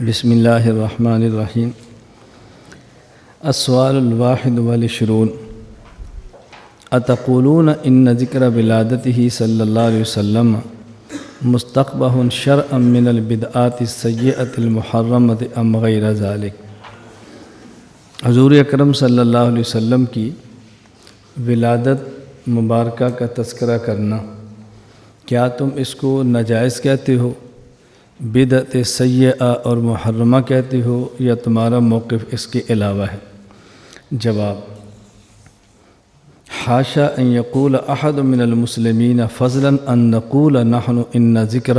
بسم اللہ الرحمن الرحیم۔ السؤال الواحد والعشرون، اتقولون ان ذکر ولادتہ صلی اللہ علیہ وسلم مستقبح شرعا من البدعات السیئۃ المحرمۃ ام غیر ذلک؟ حضور اکرم صلی اللہ علیہ وسلم کی ولادت مبارکہ کا تذکرہ کرنا، کیا تم اس کو ناجائز کہتے ہو، بدعت سیئہ اور محرمہ کہتے ہو، یا تمہارا موقف اس کے علاوہ ہے؟ جواب: حاشا ان یقول احد من المسلمین فضلا ان نقول نحن ان ذکر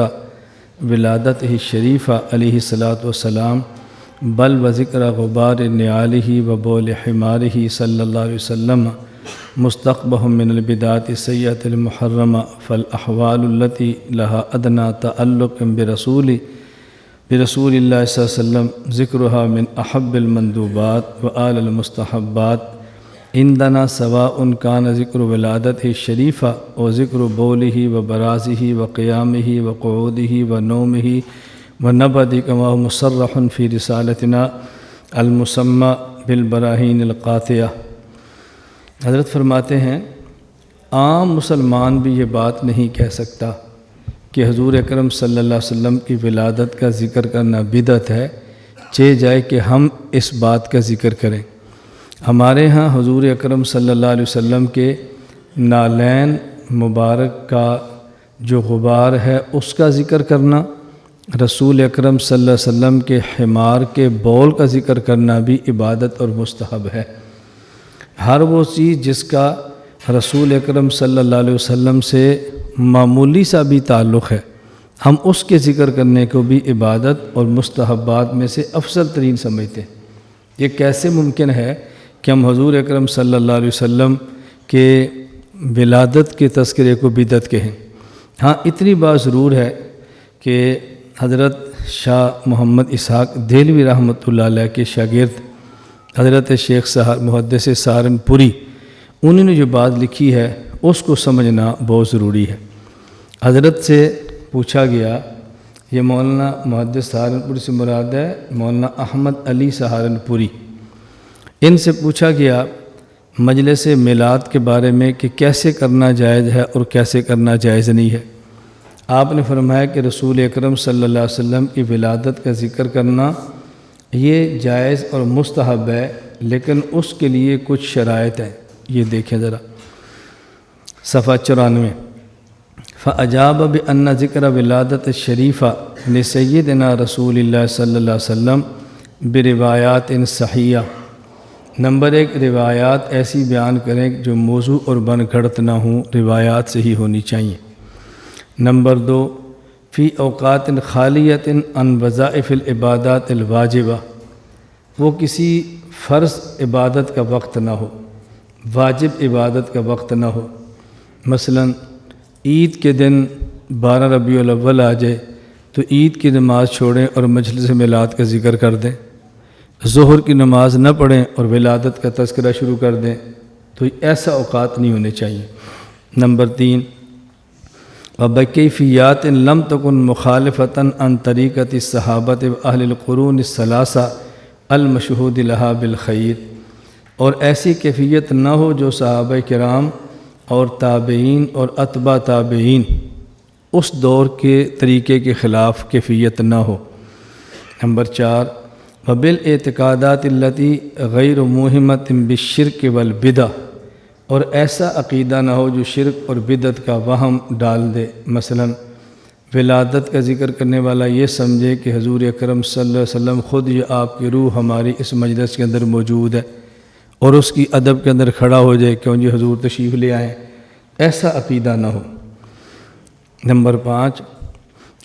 ولادتہ الشریفہ علیہ الصلاۃ والسلام بل و ذکر غبار نعالہ و بول حمارہ صلی اللہ علیہ وسلم مستقبح من البدعات السیئۃ المحرمہ فالاحوال التي لها ادنى تعلق برسول اللہ صلی اللہ علیہ وسلم ذکرها من احب المندوبات وآل المستحبات عندنا سواء كان ذکر ولادتہ الشریفہ و ذکر بولہ و برازہ و قیامہ و قعودہ و نومہ و نبض كما هو مصرح في رسالتنا المسمى بالبراہین القاطعہ۔ حضرت فرماتے ہیں عام مسلمان بھی یہ بات نہیں کہہ سکتا کہ حضور اکرم صلی اللہ علیہ وسلم کی ولادت کا ذکر کرنا بدعت ہے، چہ جائے کہ ہم اس بات کا ذکر کریں۔ ہمارے ہاں حضور اکرم صلی اللہ علیہ وسلم کے نالین مبارک کا جو غبار ہے اس کا ذکر کرنا، رسول اکرم صلی اللہ علیہ وسلم کے حمار کے بول کا ذکر کرنا بھی عبادت اور مستحب ہے۔ ہر وہ چیز جس کا رسول اکرم صلی اللہ علیہ وسلم سے معمولی سا بھی تعلق ہے، ہم اس کے ذکر کرنے کو بھی عبادت اور مستحبات میں سے افضل ترین سمجھتے ہیں۔ یہ کیسے ممکن ہے کہ ہم حضور اکرم صلی اللہ علیہ وسلم کے ولادت کے تذکرے کو بدعت کہیں؟ ہاں، اتنی بات ضرور ہے کہ حضرت شاہ محمد اسحاق دہلوی رحمۃ اللہ علیہ کے شاگرد حضرت شیخ محدث سہارنپوری، انہوں نے جو بات لکھی ہے اس کو سمجھنا بہت ضروری ہے۔ حضرت سے پوچھا گیا، یہ مولانا محدث سہارنپوری سے مراد ہے مولانا احمد علی سہارنپوری، ان سے پوچھا گیا مجلس میلاد کے بارے میں کہ کیسے کرنا جائز ہے اور کیسے کرنا جائز نہیں ہے۔ آپ نے فرمایا کہ رسول اکرم صلی اللہ علیہ وسلم کی ولادت کا ذکر کرنا یہ جائز اور مستحب ہے، لیکن اس کے لیے کچھ شرائط ہیں۔ یہ دیکھیں ذرا صفحہ 94، فَأَجَابَ بِأَنَّ ذِكْرَ وِلَادَتِ الشَّرِيفَةِ لِسَيِّدِنَا رسول اللہ صلی اللہ علیہ وسلم بروایات صحیحہ۔ نمبر 1، روایات ایسی بیان کریں جو موضوع اور بن گھڑت نہ ہوں، روایات صحیح ہونی چاہیے۔ نمبر 2، فی اوقات خالیت عن وظائف العبادات الواجبہ، وہ کسی فرض عبادت کا وقت نہ ہو، واجب عبادت کا وقت نہ ہو۔ مثلا عید کے دن 12 ربیع الاول آ جائے تو عید کی نماز چھوڑیں اور مجلس میلاد کا ذکر کر دیں، ظہر کی نماز نہ پڑھیں اور ولادت کا تذکرہ شروع کر دیں، تو ایسا اوقات نہیں ہونے چاہیے۔ نمبر 3، وبکیفیات لم تکن مخالفۃ عن طریقۃ الصحابۃ واہل القرون الثلاثہ المشہود لہا بالخیر، اور ایسی کیفیت نہ ہو جو صحابہ کرام اور تابعین اور اتباع تابعین اس دور کے طریقے کے خلاف کیفیت نہ ہو۔ نمبر 4، وبالاعتقادات التی غیر موہمۃ بالشرک والبدع، اور ایسا عقیدہ نہ ہو جو شرک اور بدعت کا وہم ڈال دے۔ مثلا ولادت کا ذکر کرنے والا یہ سمجھے کہ حضور اکرم صلی اللہ علیہ وسلم خود یا آپ کی روح ہماری اس مجلس کے اندر موجود ہے، اور اس کی ادب کے اندر کھڑا ہو جائے کہ جی حضور تشریف لے آئیں، ایسا عقیدہ نہ ہو۔ نمبر 5،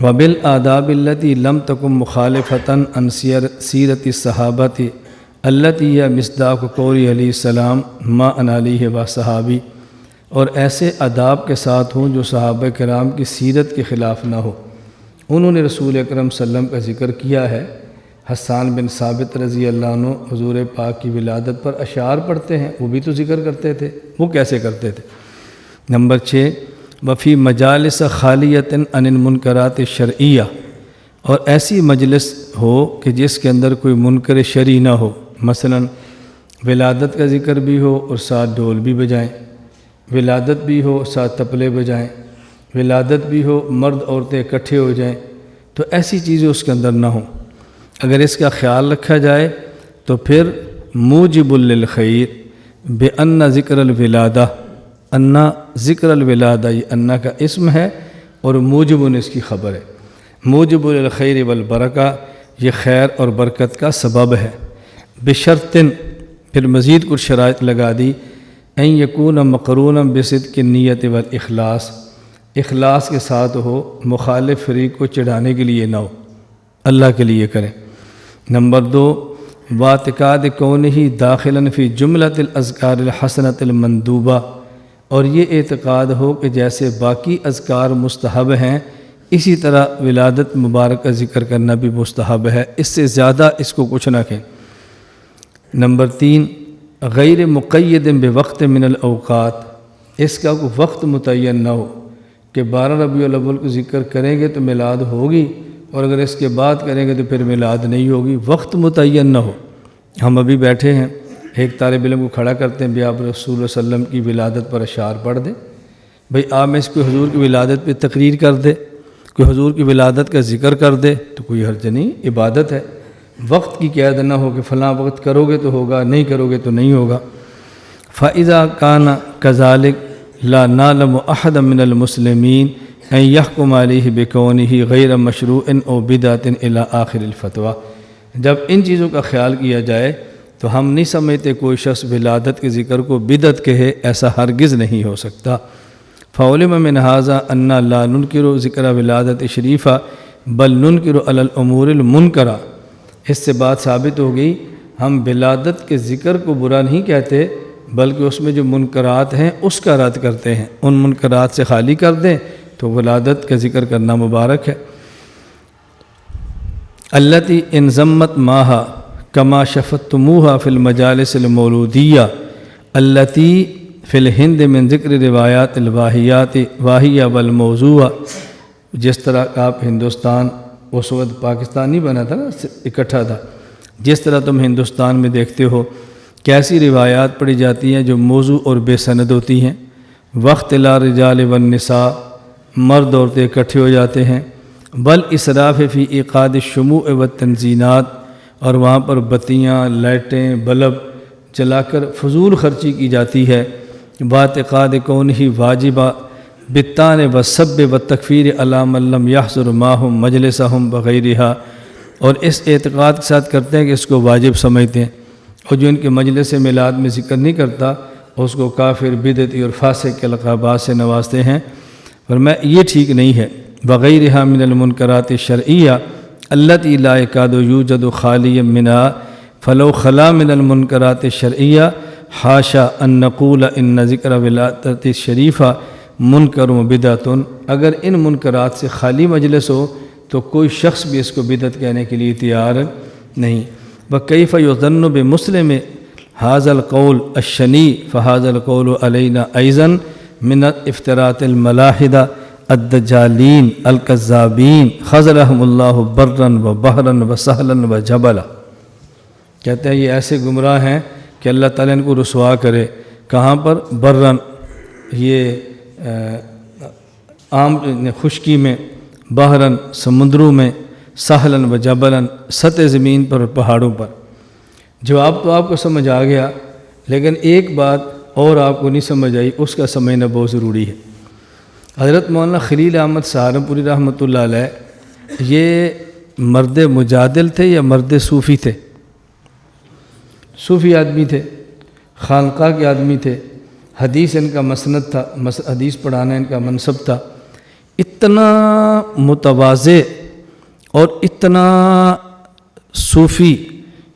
وبالآداب التی لم تکن مخالفۃ عن سیرت الصحابۃ التی ہی مصداق قول علیہ السلام ما انا علیہ و صحابی، اور ایسے آداب کے ساتھ ہوں جو صحابہ کرام کی سیرت کے خلاف نہ ہو۔ انہوں نے رسول اکرم صلی اللہ علیہ وسلم کا ذکر کیا ہے۔ حسان بن ثابت رضی اللہ عنہ حضور پاک کی ولادت پر اشعار پڑھتے ہیں، وہ بھی تو ذکر کرتے تھے، وہ کیسے کرتے تھے؟ نمبر 6، وفی مجالس خالیت عن المنکرات الشرعیہ، اور ایسی مجلس ہو کہ جس کے اندر کوئی منکر شرعی نہ ہو، مثلا ولادت کا ذکر بھی ہو اور ساتھ ڈھول بھی بجائیں، ولادت بھی ہو ساتھ تبلے بجائیں، ولادت بھی ہو مرد عورتیں اکٹھے ہو جائیں، تو ایسی چیزیں اس کے اندر نہ ہوں۔ اگر اس کا خیال رکھا جائے تو پھر موجب للخیر بأن ذکر الولادہ، انا ذکر الولادہ، یہ انا کا اسم ہے اور موجب اس کی خبر ہے۔ موجب للخیر والبرکہ، یہ خیر اور برکت کا سبب ہے۔ بشرط، پھر مزید کچھ شرائط لگا دی، ان یکون مقرونا بصدق النیت والاخلاص، اخلاص کے ساتھ ہو، مخالف فریق کو چڑھانے کے لیے نہ ہو، اللہ کے لیے کریں۔ نمبر 2، واعتقاد کونہ داخلا فی جملۃ الاذکار الحسنۃ المندوبہ، اور یہ اعتقاد ہو کہ جیسے باقی اذکار مستحب ہیں اسی طرح ولادت مبارک کا ذکر کرنا بھی مستحب ہے، اس سے زیادہ اس کو کچھ نہ کہیں۔ نمبر 3، غیر مقید بوقت من الاوقات، اس کا کوئی وقت متعین نہ ہو کہ 12 ربیع الاول کو ذکر کریں گے تو میلاد ہوگی اور اگر اس کے بعد کریں گے تو پھر میلاد نہیں ہوگی، وقت متعین نہ ہو۔ ہم ابھی بیٹھے ہیں، ایک طالب علم کو کھڑا کرتے ہیں، بھی آپ رسول اللہ صلی اللہ علیہ وسلم کی ولادت پر اشعار پڑھ دیں، بھئی آپ میں اس کو حضور کی ولادت پہ تقریر کر دے، کوئی حضور کی ولادت کا ذکر کر دے تو کوئی حرج نہیں، عبادت ہے۔ وقت کی قید نہ ہو کہ فلاں وقت کرو گے تو ہوگا، نہیں کرو گے تو نہیں ہوگا۔ فَإِذَا كَانَ كَذَلِكَ لَا نَعْلَمُ أَحَدًا مِنَ الْمُسْلِمِينَ أَن يَحْكُمَ عَلَيْهِ بِكَوْنِهِ غَيْرَ مَشْرُوعٍ أَوْ بِدْعَةٍ إِلَى آخِرِ الْفَتْوَىٰ، جب ان چیزوں کا خیال کیا جائے تو ہم نہیں سمجھتے کوئی شخص ولادت کے ذکر کو بدعت کہے، ایسا ہرگز نہیں ہو سکتا۔ فَعُلِمَ مِنْ هَذَا أَنَّا لَا نُنْكِرُ ذِكْرَ وِلَادَةِ شریفہ بل نُنْكِرُ عَلَى الْأُمُورِ الْمُنْكَرَةِ، اس سے بات ثابت ہو گئی ہم ولادت کے ذکر کو برا نہیں کہتے بلکہ اس میں جو منکرات ہیں اس کا رد کرتے ہیں، ان منکرات سے خالی کر دیں تو ولادت کا ذکر کرنا مبارک ہے۔ التی انضمت ماہا کما شفتموہا فی المجالس المولودیہ التی فی الہند من ذکر روایات الواہیات واہیہ والموضوع، جس طرح آپ ہندوستان اس وقت پاکستان نہیں بنا تھا نا، اکٹھا تھا، جس طرح تم ہندوستان میں دیکھتے ہو کیسی روایات پڑھی جاتی ہیں جو موضوع اور بے سند ہوتی ہیں۔ وقت لا رجال والنساء، مرد عورتیں اکٹھے ہو جاتے ہیں، بل اسراف فی ایقاد الشموع والتنزینات، اور وہاں پر بتیاں، لائٹیں، بلب جلا کر فضول خرچی کی جاتی ہے۔ باعتقاد کونہ واجبہ بالطعن والسب والتکفیر علی من لم یحضر معہم مجلسہم وغیرہا، اور اس اعتقاد کے ساتھ کرتے ہیں کہ اس کو واجب سمجھتے ہیں، اور جو ان کے مجلس میلاد میں ذکر نہیں کرتا اس کو کافر، بدعتی اور فاسق کے القابات سے نوازتے ہیں، فرمایا یہ ٹھیک نہیں ہے۔ وغیرہا من المنکرات الشرعیہ التی لا یکاد یوجد خالی منہا فلو خلا من المنکرات الشرعیہ حاشا ان نقول ان ذکر ولادت الشریفہ منکر و بدعت، اگر ان منکرات سے خالی مجلس ہو تو کوئی شخص بھی اس کو بدعت کہنے کے لیے تیار نہیں۔ وکیف یظن بمسلم ھذا القول الشنی فھذا القول علینا ایضا من افتراء الملاحدہ الدجالین الکذابین خذلہم اللہ برا و بحرا و سہلا و جبلا، کہتے ہیں یہ ایسے گمراہ ہیں کہ اللہ تعالیٰ ان کو رسوا کرے۔ کہاں پر؟ برن، یہ عام خشکی میں، بحرن سمندروں میں، سہلن و جبلن سطح زمین پر اور پہاڑوں پر۔ جواب تو آپ کو سمجھ آ گیا، لیکن ایک بات اور آپ کو نہیں سمجھ آئی، اس کا سمجھنا بہت ضروری ہے۔ حضرت مولانا خلیل احمد سہارنپوری رحمۃ اللہ علیہ یہ مرد مجادل تھے یا مرد صوفی تھے؟ صوفی آدمی تھے، خانقاہ کے آدمی تھے، حدیث ان کا مسند تھا، حدیث پڑھانا ان کا منصب تھا۔ اتنا متواضع اور اتنا صوفی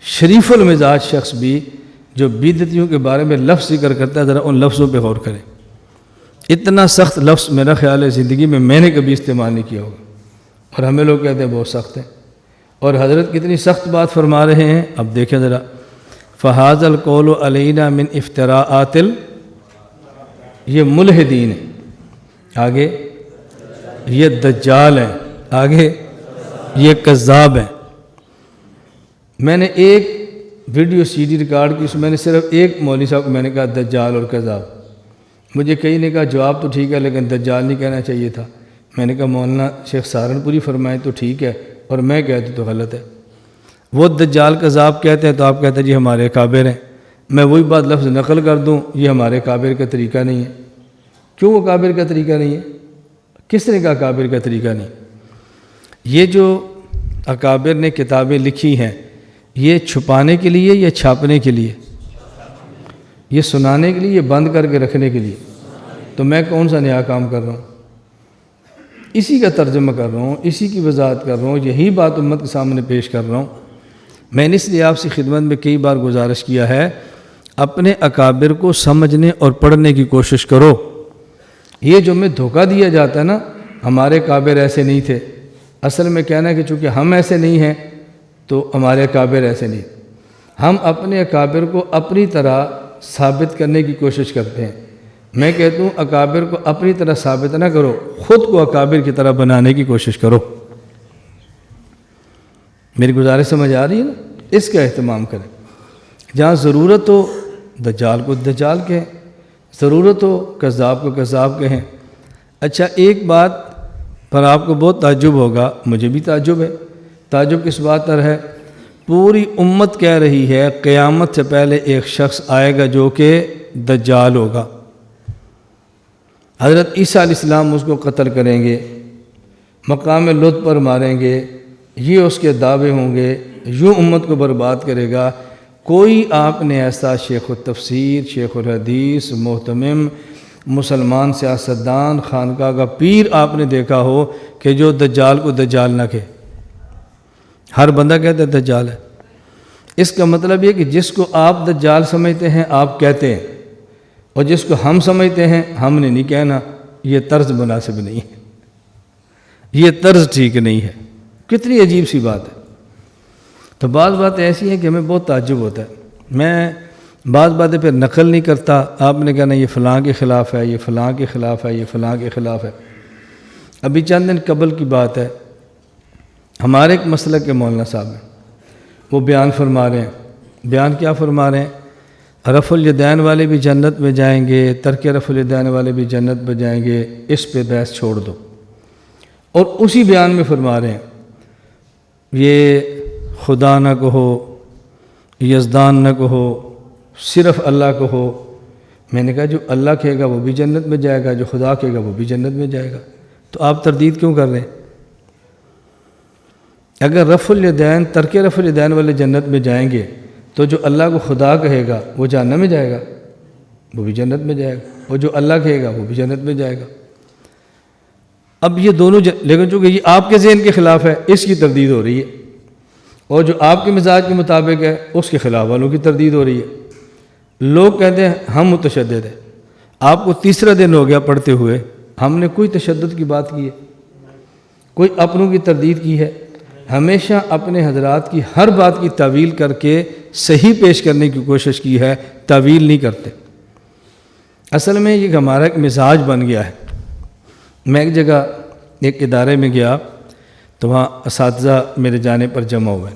شریف المزاج شخص بھی جو بدعتیوں کے بارے میں لفظ ذکر کرتا ہے، ذرا ان لفظوں پہ غور کریں۔ اتنا سخت لفظ میرا خیال ہے زندگی میں میں نے کبھی استعمال نہیں کیا ہوگا، اور ہمیں لوگ کہتے ہیں بہت سخت ہے، اور حضرت کتنی سخت بات فرما رہے ہیں۔ اب دیکھیں ذرا، فَهَذَا الْقَوْلُ عَلَيْنَا مِنْ اِفْتِرَاءَاتِ یہ ملحدین ہیں، آگے یہ دجال ہیں، آگے یہ کذاب ہیں۔ میں نے ایک ویڈیو سی ڈی ریکارڈ کی، اس میں نے صرف ایک مولوی صاحب کو میں نے کہا دجال اور کذاب۔ مجھے کئی نے کہا جواب تو ٹھیک ہے لیکن دجال نہیں کہنا چاہیے تھا۔ میں نے کہا مولانا شیخ سہارنپوری فرمائیں تو ٹھیک ہے اور میں کہتی تو غلط ہے۔ وہ دجال کذاب کہتے ہیں تو آپ کہتے ہیں جی ہمارے اکابر ہیں، میں وہی بات لفظ نقل کر دوں یہ ہمارے اکابر کا طریقہ نہیں ہے۔ کیوں اکابر کا طریقہ نہیں ہے؟ کس نے کہا اکابر کا طریقہ نہیں؟ یہ جو اکابر نے کتابیں لکھی ہیں یہ چھپانے کے لیے یا چھاپنے کے لیے؟ یہ سنانے کے لیے، یہ بند کر کے رکھنے کے لیے؟ تو میں کون سا نیا کام کر رہا ہوں؟ اسی کا ترجمہ کر رہا ہوں، اسی کی وضاحت کر رہا ہوں، یہی بات امت کے سامنے پیش کر رہا ہوں۔ میں نے اس لیے آپ سے خدمت میں کئی بار گزارش کیا ہے اپنے اکابر کو سمجھنے اور پڑھنے کی کوشش کرو۔ یہ جو میں دھوکہ دیا جاتا ہے نا ہمارے اکابر ایسے نہیں تھے، اصل میں کہنا ہے کہ چونکہ ہم ایسے نہیں ہیں تو ہمارے اکابر ایسے نہیں۔ ہم اپنے اکابر کو اپنی طرح ثابت کرنے کی کوشش کرتے ہیں۔ میں کہتا ہوں اکابر کو اپنی طرح ثابت نہ کرو، خود کو اکابر کی طرح بنانے کی کوشش کرو۔ میری گزارش سمجھ آ رہی ہے نا؟ اس کا اہتمام کریں۔ جہاں ضرورت ہو دجال کو دجال کہیں، ضرورت ہو کذاب کو کذاب کہیں۔ اچھا ایک بات پر آپ کو بہت تعجب ہوگا، مجھے بھی تعجب ہے۔ تعجب کس بات پر ہے؟ پوری امت کہہ رہی ہے قیامت سے پہلے ایک شخص آئے گا جو کہ دجال ہوگا، حضرت عیسیٰ علیہ السلام اس کو قتل کریں گے، مقام لط پر ماریں گے، یہ اس کے دعوے ہوں گے، یوں امت کو برباد کرے گا۔ کوئی آپ نے ایسا شیخ التفسیر، شیخ الحدیث، محتمم، مسلمان سیاستدان، خانقاہ کا پیر آپ نے دیکھا ہو کہ جو دجال کو دجال نہ کہے؟ ہر بندہ کہتا ہے دجال ہے۔ اس کا مطلب یہ کہ جس کو آپ دجال سمجھتے ہیں آپ کہتے ہیں، اور جس کو ہم سمجھتے ہیں ہم نے نہیں کہنا۔ یہ طرز مناسب نہیں ہے، یہ طرز ٹھیک نہیں ہے۔ کتنی عجیب سی بات ہے۔ تو بعض باتیں ایسی ہیں کہ ہمیں بہت تعجب ہوتا ہے۔ میں بعض باتیں پھر نقل نہیں کرتا، آپ نے کہنا یہ فلاں کے خلاف ہے، یہ فلاں کے خلاف ہے، یہ فلاں کے خلاف ہے۔ ابھی چند دن قبل کی بات ہے، ہمارے ایک مسلک کے مولانا صاحب ہیں، وہ بیان فرما رہے ہیں۔ بیان کیا فرما رہے ہیں؟ رفع الیدین والے بھی جنت میں جائیں گے، ترک رفع الیدین والے بھی جنت میں جائیں گے، اس پہ بحث چھوڑ دو۔ اور اسی بیان میں فرما رہے ہیں یہ خدا نہ کہو، یزدان نہ کہو، صرف اللہ کہو۔ میں نے کہا جو اللہ کہے گا وہ بھی جنت میں جائے گا، جو خدا کہے گا وہ بھی جنت میں جائے گا، تو آپ تردید کیوں کر رہے ہیں؟ اگر رفع الیدین، ترک رفع الیدین والے جنت میں جائیں گے تو جو اللہ کو خدا کہے گا وہ جہنم میں جائے گا، وہ بھی جنت میں جائے گا، اور جو اللہ کہے گا وہ بھی جنت میں جائے گا۔ اب یہ دونوں لیکن چونکہ یہ آپ کے ذہن کے خلاف ہے اس کی تردید ہو رہی ہے، اور جو آپ کے مزاج کے مطابق ہے اس کے خلاف والوں کی تردید ہو رہی ہے۔ لوگ کہتے ہیں ہم متشدد ہیں۔ آپ کو تیسرا دن ہو گیا پڑھتے ہوئے، ہم نے کوئی تشدد کی بات کی ہے؟ کوئی اپنوں کی تردید کی ہے؟ ہمیشہ اپنے حضرات کی ہر بات کی تعویل کر کے صحیح پیش کرنے کی کوشش کی ہے، تعویل نہیں کرتے۔ اصل میں یہ ہمارا ایک مزاج بن گیا ہے۔ میں ایک جگہ ایک ادارے میں گیا تو وہاں اساتذہ میرے جانے پر جمع ہوئے،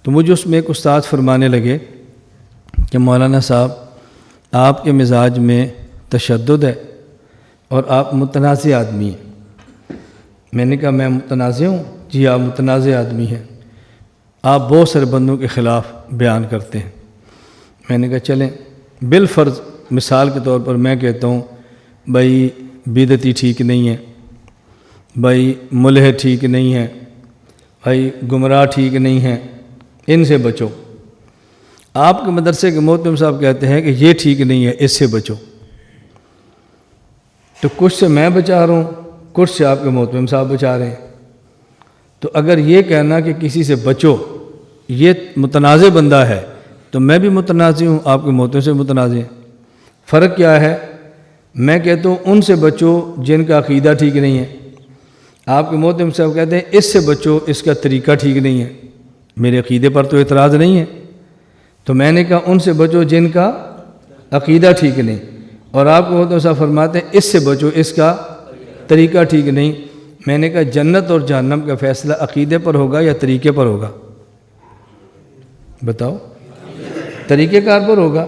تو مجھے اس میں ایک استاد فرمانے لگے کہ مولانا صاحب آپ کے مزاج میں تشدد ہے اور آپ متنازع آدمی ہیں۔ میں نے کہا میں متنازع ہوں؟ جی آپ متنازع آدمی ہیں، آپ بہت سارے بندوں کے خلاف بیان کرتے ہیں۔ میں نے کہا چلیں بالفرض مثال کے طور پر میں کہتا ہوں بھائی بدعتی ٹھیک نہیں ہے، بھائی ملحد ٹھیک نہیں ہے، بھائی گمراہ ٹھیک نہیں ہے، ان سے بچو۔ آپ کے مدرسے کے محترم صاحب کہتے ہیں کہ یہ ٹھیک نہیں ہے، اس سے بچو۔ تو کچھ سے میں بچا رہا ہوں، کچھ سے آپ کے محترم صاحب بچا رہے ہیں۔ تو اگر یہ کہنا کہ کسی سے بچو یہ متنازع بندہ ہے تو میں بھی متنازع ہوں، آپ کے محترم سے متنازع ہیں۔ فرق کیا ہے؟ میں کہتا ہوں ان سے بچو جن کا عقیدہ ٹھیک نہیں ہے، آپ کے محترم صاحب کہتے ہیں اس سے بچو اس کا طریقہ ٹھیک نہیں ہے۔ میرے عقیدے پر تو اعتراض نہیں ہے، تو میں نے کہا ان سے بچو جن کا عقیدہ ٹھیک نہیں، اور آپ کے محترم صاحب فرماتے ہیں اس سے بچو اس کا طریقہ ٹھیک نہیں۔ میں نے کہا جنت اور جہنم کا فیصلہ عقیدے پر ہوگا یا طریقے پر ہوگا؟ بتاؤ، طریقہ کار پر ہوگا،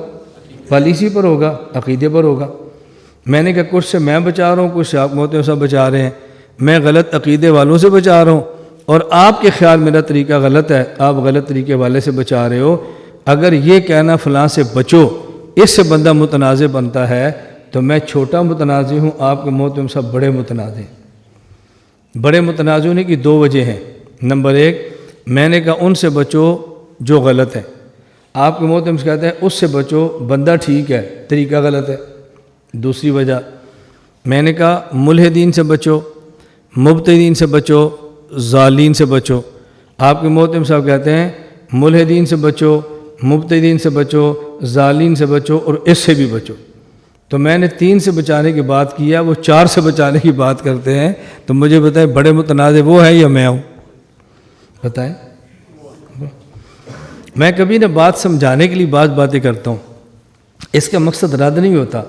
پالیسی پر ہوگا، عقیدے پر ہوگا۔ میں نے کہا کچھ سے میں بچا رہا ہوں، کچھ سے آپ محترم صاحب بچا رہے ہیں، میں غلط عقیدے والوں سے بچا رہا ہوں، اور آپ کے خیال میرا طریقہ غلط ہے، آپ غلط طریقے والے سے بچا رہے ہو۔ اگر یہ کہنا فلاں سے بچو اس سے بندہ متنازع بنتا ہے تو میں چھوٹا متنازع ہوں، آپ کے محترم صاحب بڑے متنازع ہیں۔ بڑے متنازع ہونے کی دو وجہ ہیں۔ نمبر ایک، میں نے کہا ان سے بچو جو غلط ہے، آپ کے محترم کہتے ہیں اس سے بچو بندہ ٹھیک ہے طریقہ غلط ہے۔ دوسری وجہ، میں نے کہا ملحدین سے بچو، مبتدین سے بچو، ضالین سے بچو، آپ کے محترم صاحب کہتے ہیں ملحدین سے بچو، مبتدین سے بچو، ضالین سے بچو اور اس سے بھی بچو۔ تو میں نے 3 سے بچانے کی بات کیا، وہ 4 سے بچانے کی بات کرتے ہیں۔ تو مجھے بتائیں بڑے متنازع وہ ہیں یا میں ہوں؟ بتائیں۔ میں کبھی نہ بات سمجھانے کے لیے باتیں کرتا ہوں، اس کا مقصد رد نہیں ہوتا۔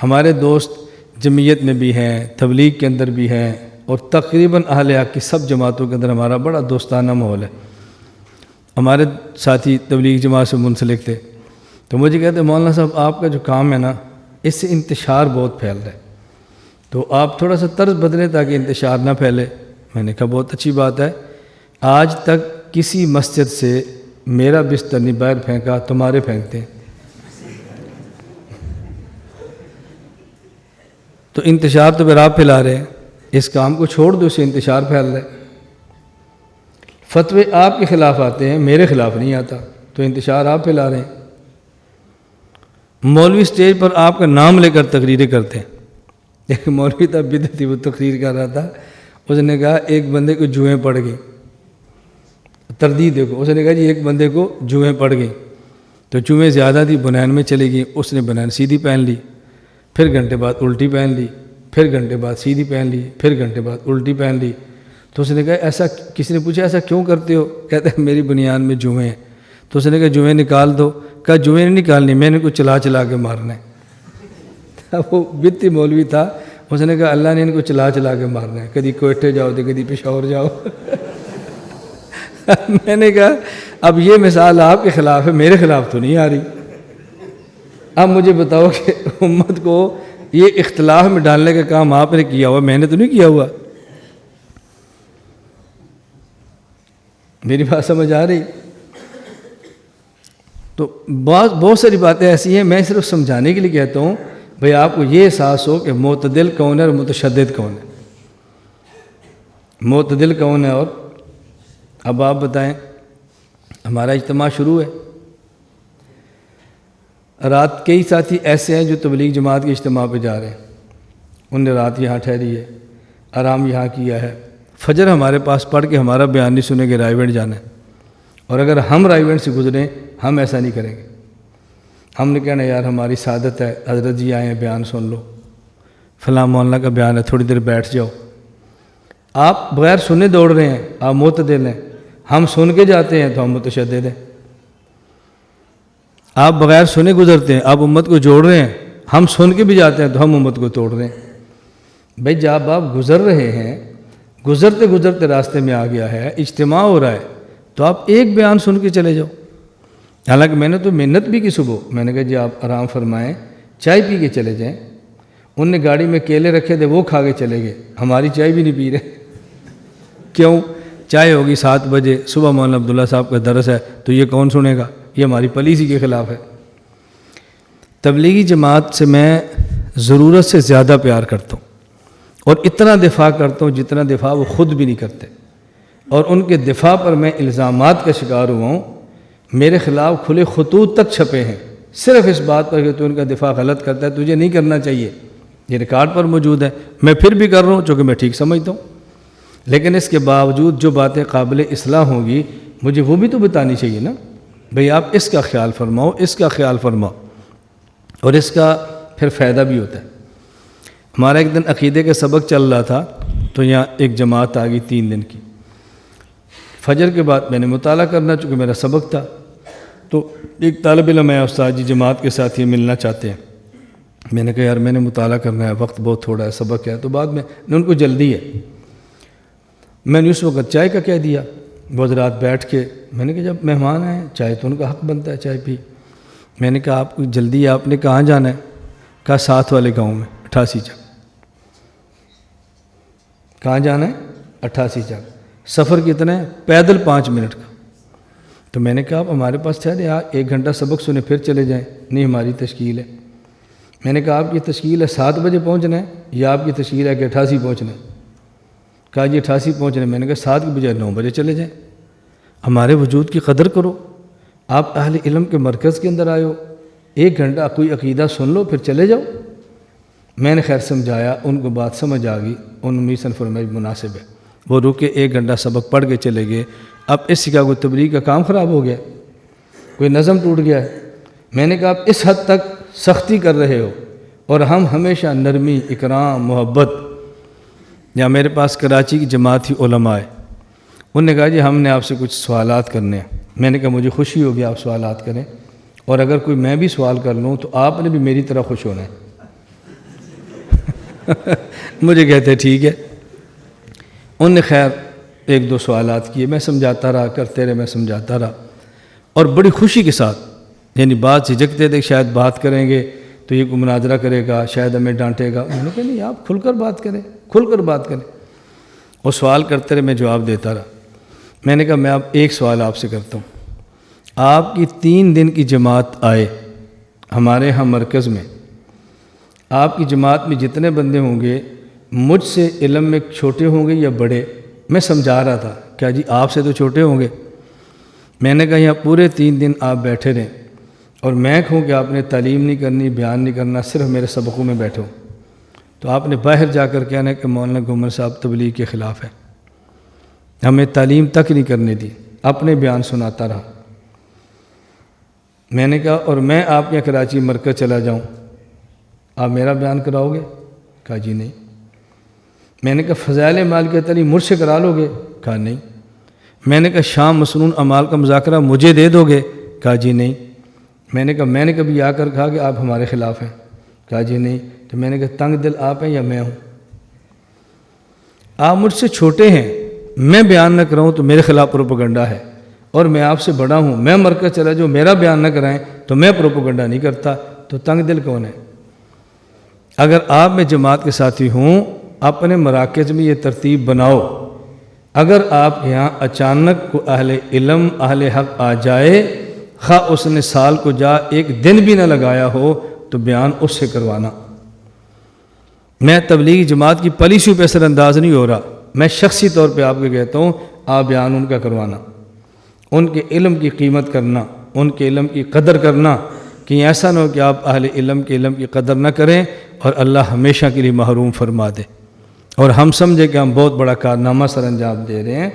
ہمارے دوست جمعیت میں بھی ہیں، تبلیغ کے اندر بھی ہیں، اور تقریباً اہل حق کی سب جماعتوں کے اندر ہمارا بڑا دوستانہ ماحول ہے۔ ہمارے ساتھی تبلیغ جماعت سے منسلک تھے، تو مجھے کہتے ہیں مولانا صاحب آپ کا جو کام ہے نا اس سے انتشار بہت پھیل رہا ہے، تو آپ تھوڑا سا طرز بدلیں تاکہ انتشار نہ پھیلے۔ میں نے کہا بہت اچھی بات ہے، آج تک کسی مسجد سے میرا بستر نہیں باہر پھینکا، تمہارے پھینکتے ہیں۔ تو انتشار تو پھر آپ پھیلا رہے ہیں، اس کام کو چھوڑ دو، اسے انتشار پھیل رہا ہے۔ فتوے آپ کے خلاف آتے ہیں، میرے خلاف نہیں آتا، تو انتشار آپ پھیلا رہے ہیں۔ مولوی سٹیج پر آپ کا نام لے کر تقریریں کرتے ہیں۔ ایک مولوی تھا بدعتی، وہ تقریر کر رہا تھا، اس نے کہا ایک بندے کو جوئیں پڑ گئی، تردید دیکھو، اس نے کہا جی ایک بندے کو جوئیں پڑ گئی، تو جوئیں زیادہ تھی، بنین میں چلی گئی، اس نے بنین سیدھی پہن لی، پھر گھنٹے بعد الٹی پہن لی، پھر گھنٹے بعد سیدھی پہن لی، پھر گھنٹے بعد الٹی پہن لی۔ تو اس نے کہا ایسا، کسی نے پوچھا ایسا کیوں کرتے ہو؟ کہتے ہیں میری بنیان میں جوئیں ہیں۔ تو اس نے کہا جوئیں نکال دو۔ کہا جوئیں نہیں نکالنی، میں نے کو چلا چلا کے مارنا ہے۔ وہ بدعتی مولوی تھا، اس نے کہا اللہ نے ان کو چلا چلا کے مارنا ہے، کدی کوئٹے جاؤ تو کدی پشاور جاؤ۔ میں نے کہا اب یہ مثال آپ کے خلاف ہے، میرے خلاف تو نہیں آ رہی۔ اب مجھے بتاؤ کہ امت کو یہ اختلاف میں ڈالنے کا کام آپ نے کیا ہوا، میں نے تو نہیں کیا ہوا۔ میری بات سمجھ آ رہی؟ تو بہت ساری باتیں ایسی ہیں، میں صرف سمجھانے کے لیے کہتا ہوں بھئی آپ کو یہ احساس ہو کہ معتدل کون ہے اور متشدد کون ہے۔ معتدل کون ہے؟ اور اب آپ بتائیں، ہمارا اجتماع شروع ہے، رات کئی ساتھی ایسے ہیں جو تبلیغ جماعت کے اجتماع پہ جا رہے ہیں، انہوں نے رات یہاں ٹھہری ہے، آرام یہاں کیا ہے، فجر ہمارے پاس پڑھ کے ہمارا بیان نہیں سنے گے، رائیوینٹ جانا ہے، اور اگر ہم رائیوینٹ سے گزریں ہم ایسا نہیں کریں گے۔ ہم نے کہنا یار ہماری سعادت ہے، حضرت جی آئے ہیں بیان سن لو، فلاں مولانا کا بیان ہے، تھوڑی دیر بیٹھ جاؤ۔ آپ بغیر سنے دوڑ رہے ہیں، آپ معتدل ہیں، ہم سن کے جاتے ہیں تو ہم متشدد ہیں۔ آپ بغیر سنے گزرتے ہیں، آپ امت کو جوڑ رہے ہیں، ہم سن کے بھی جاتے ہیں تو ہم امت کو توڑ رہے ہیں۔ بھئی جب آپ گزر رہے ہیں، گزرتے گزرتے راستے میں آ گیا ہے، اجتماع ہو رہا ہے، تو آپ ایک بیان سن کے چلے جاؤ۔ حالانکہ میں نے تو محنت بھی کی صبح، میں نے کہا جی آپ آرام فرمائیں، چائے پی کے چلے جائیں۔ ان نے گاڑی میں کیلے رکھے تھے، وہ کھا کے چلے گئے، ہماری چائے بھی نہیں پی رہے۔ کیوں؟ چائے ہوگی 7 بجے، صبح مولانا عبداللہ صاحب کا درس ہے، تو یہ کون سنے گا؟ یہ ہماری پالیسی کے خلاف ہے۔ تبلیغی جماعت سے میں ضرورت سے زیادہ پیار کرتا ہوں، اور اتنا دفاع کرتا ہوں جتنا دفاع وہ خود بھی نہیں کرتے، اور ان کے دفاع پر میں الزامات کا شکار ہوا ہوں۔ میرے خلاف کھلے خطوط تک چھپے ہیں، صرف اس بات پر کہ تو ان کا دفاع غلط کرتا ہے، تجھے نہیں کرنا چاہیے، یہ ریکارڈ پر موجود ہے۔ میں پھر بھی کر رہا ہوں چونکہ میں ٹھیک سمجھتا ہوں، لیکن اس کے باوجود جو باتیں قابل اصلاح ہوں گی مجھے وہ بھی تو بتانی چاہیے نا، بھئی آپ اس کا خیال فرماؤ، اس کا خیال فرماؤ، اور اس کا پھر فائدہ بھی ہوتا ہے۔ ہمارا ایک دن عقیدے کا سبق چل رہا تھا، تو یہاں ایک جماعت آ گئی 3 دن کی۔ فجر کے بعد میں نے مطالعہ کرنا، چونکہ میرا سبق تھا، تو ایک طالب علم ہے، استاد جی جماعت کے ساتھ یہ ملنا چاہتے ہیں۔ میں نے کہا یار میں نے مطالعہ کرنا ہے، وقت بہت تھوڑا ہے، سبق ہے، تو بعد میں ان کو جلدی ہے۔ میں نے اس وقت چائے کا کہہ دیا، وہ حضرات بیٹھ کے میں نے کہا جب مہمان آئے چائے تو ان کا حق بنتا ہے چائے پی. میں نے کہا آپ کو جلدی آپ نے کہاں جانا ہے؟ کہا ساتھ والے گاؤں میں 88 چک. کہاں جانا ہے؟ 88 چک. سفر کتنا ہے؟ پیدل 5 منٹ کا. تو میں نے کہا آپ ہمارے پاس ٹھہرے، 1 گھنٹہ سبق سنے پھر چلے جائیں. نہیں ہماری تشکیل ہے. میں نے کہا آپ کی تشکیل ہے 7 بجے پہنچنا ہے یا آپ کی تشکیل ہے کہ 88 پہنچنا ہے؟ کہا جی 88 پہنچنا ہے. میں نے کہا 7 کی بجائے 9 بجے چلے جائیں. ہمارے وجود کی قدر کرو. آپ اہل علم کے مرکز کے اندر آئے ہو، 1 گھنٹہ کوئی عقیدہ سن لو پھر چلے جاؤ. میں نے خیر سمجھایا، ان کو بات سمجھ آ گئی. انہوں نے فرمایا مناسب ہے. وہ رکے، 1 گھنٹہ سبق پڑھ کے چلے گئے. اب اس کا کوئی تبلیغ کا کام خراب ہو گیا، کوئی نظم ٹوٹ گیا ہے. میں نے کہا آپ اس حد تک سختی کر رہے ہو اور ہم ہمیشہ نرمی، اکرام، محبت. یا میرے پاس کراچی کی جماعت تھی علماء، انہوں نے کہا جی ہم نے آپ سے کچھ سوالات کرنے ہیں. میں نے کہا مجھے خوشی ہوگی آپ سوالات کریں، اور اگر کوئی میں بھی سوال کر لوں تو آپ نے بھی میری طرح خوش ہونا ہے. مجھے کہتے ٹھیک ہے. ان نے خیر 1-2 سوالات کیے، میں سمجھاتا رہا، کرتے رہے، میں سمجھاتا رہا. اور بڑی خوشی کے ساتھ، یعنی بات جھجکتے تھے شاید بات کریں گے تو یہ کوئی مناظرہ کرے گا، شاید ہمیں ڈانٹے گا. میں نے کہا نہیں، آپ کھل کر بات کریں، کھل کر بات کریں. اور سوال کرتے رہے، میں جواب دیتا رہا. میں نے کہا میں اب ایک سوال آپ سے کرتا ہوں. آپ کی 3 دن کی جماعت آئے ہمارے ہاں مرکز میں، آپ کی جماعت میں جتنے بندے ہوں گے مجھ سے علم میں چھوٹے ہوں گے یا بڑے؟ میں سمجھا رہا تھا. کیا جی آپ سے تو چھوٹے ہوں گے. میں نے کہا یہاں پورے 3 دن آپ بیٹھے رہیں اور میں کہوں کہ آپ نے تعلیم نہیں کرنی، بیان نہیں کرنا، صرف میرے سبقوں میں بیٹھو، تو آپ نے باہر جا کر کہنا ہے کہ مولانا گھومر صاحب تبلیغ کے خلاف ہے، ہمیں تعلیم تک نہیں کرنے دی. اپنے بیان سناتا رہا. میں نے کہا اور میں آپ کے کراچی مرکز چلا جاؤں، آپ میرا بیان کراؤ گے؟ کہا جی نہیں. میں نے کہا فضائل مال کے تعلیم مجھ سے کرا لو گے؟ کہا نہیں. میں نے کہا شام مسنون اعمال کا مذاکرہ مجھے دے دو گے؟ کہا جی نہیں. میں نے کہا میں نے کبھی آ کر کہا کہ آپ ہمارے خلاف ہیں؟ کہا جی نہیں. تو میں نے کہا تنگ دل آپ ہیں یا میں ہوں؟ آپ مجھ سے چھوٹے ہیں، میں بیان نہ کراؤں تو میرے خلاف پروپیگنڈا ہے، اور میں آپ سے بڑا ہوں، میں مرکز چلا جو میرا بیان نہ کرائیں تو میں پروپیگنڈا نہیں کرتا. تو تنگ دل کون ہے؟ اگر آپ میں جماعت کے ساتھی ہوں، اپنے مراکز میں یہ ترتیب بناؤ. اگر آپ کے یہاں اچانک کو اہل علم، اہل حق آ جائے، خواہ اس نے سال کو جا 1 دن بھی نہ لگایا ہو، تو بیان اس سے کروانا. میں تبلیغی جماعت کی پالیسیوں پہ اثر انداز نہیں ہو رہا، میں شخصی طور پہ آپ کو کہتا ہوں آپ بیان ان کا کروانا، ان کے علم کی قیمت کرنا، ان کے علم کی قدر کرنا. کہ ایسا نہ ہو کہ آپ اہل علم کے علم کی قدر نہ کریں اور اللہ ہمیشہ کے لیے محروم فرما دے اور ہم سمجھے کہ ہم بہت بڑا کارنامہ سر انجام دے رہے ہیں.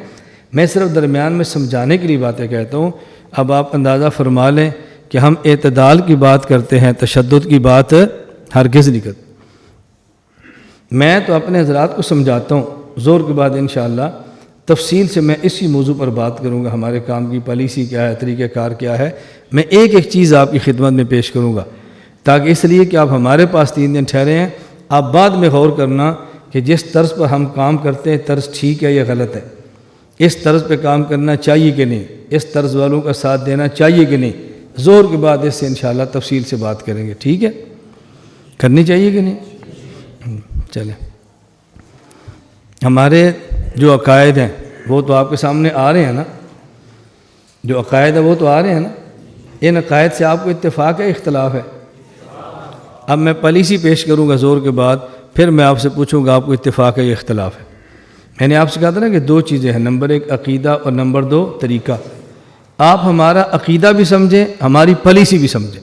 میں صرف درمیان میں سمجھانے کے لیے باتیں کہتا ہوں. اب آپ اندازہ فرما لیں کہ ہم اعتدال کی بات کرتے ہیں، تشدد کی بات ہرگز نہیں کرتے. میں تو اپنے حضرات کو سمجھاتا ہوں، زور کے بعد انشاءاللہ تفصیل سے میں اسی موضوع پر بات کروں گا، ہمارے کام کی پالیسی کیا ہے، طریقہ کار کیا ہے. میں ایک ایک چیز آپ کی خدمت میں پیش کروں گا، تاکہ اس لیے کہ آپ ہمارے پاس 3 دن ٹھہرے ہیں، آپ بعد میں غور کرنا کہ جس طرز پر ہم کام کرتے ہیں طرز ٹھیک ہے یا غلط ہے، اس طرز پہ کام کرنا چاہیے کہ نہیں، اس طرز والوں کا ساتھ دینا چاہیے کہ نہیں. زور کے بعد اس سے انشاءاللہ تفصیل سے بات کریں گے. ٹھیک ہے؟ کرنی چاہیے کہ نہیں؟ چلیں. ہمارے جو عقائد ہیں وہ تو آپ کے سامنے آ رہے ہیں نا، جو عقائد ہیں وہ تو آ رہے ہیں نا. ان عقائد سے آپ کو اتفاق ہے، اختلاف ہے؟ اب میں پالیسی پیش کروں گا زور کے بعد، پھر میں آپ سے پوچھوں گا آپ کو اتفاق ہے یا اختلاف ہے. میں نے آپ سے کہا تھا نا کہ 2 چیزیں ہیں، نمبر 1 عقیدہ اور نمبر 2 طریقہ. آپ ہمارا عقیدہ بھی سمجھیں، ہماری پالیسی بھی سمجھیں.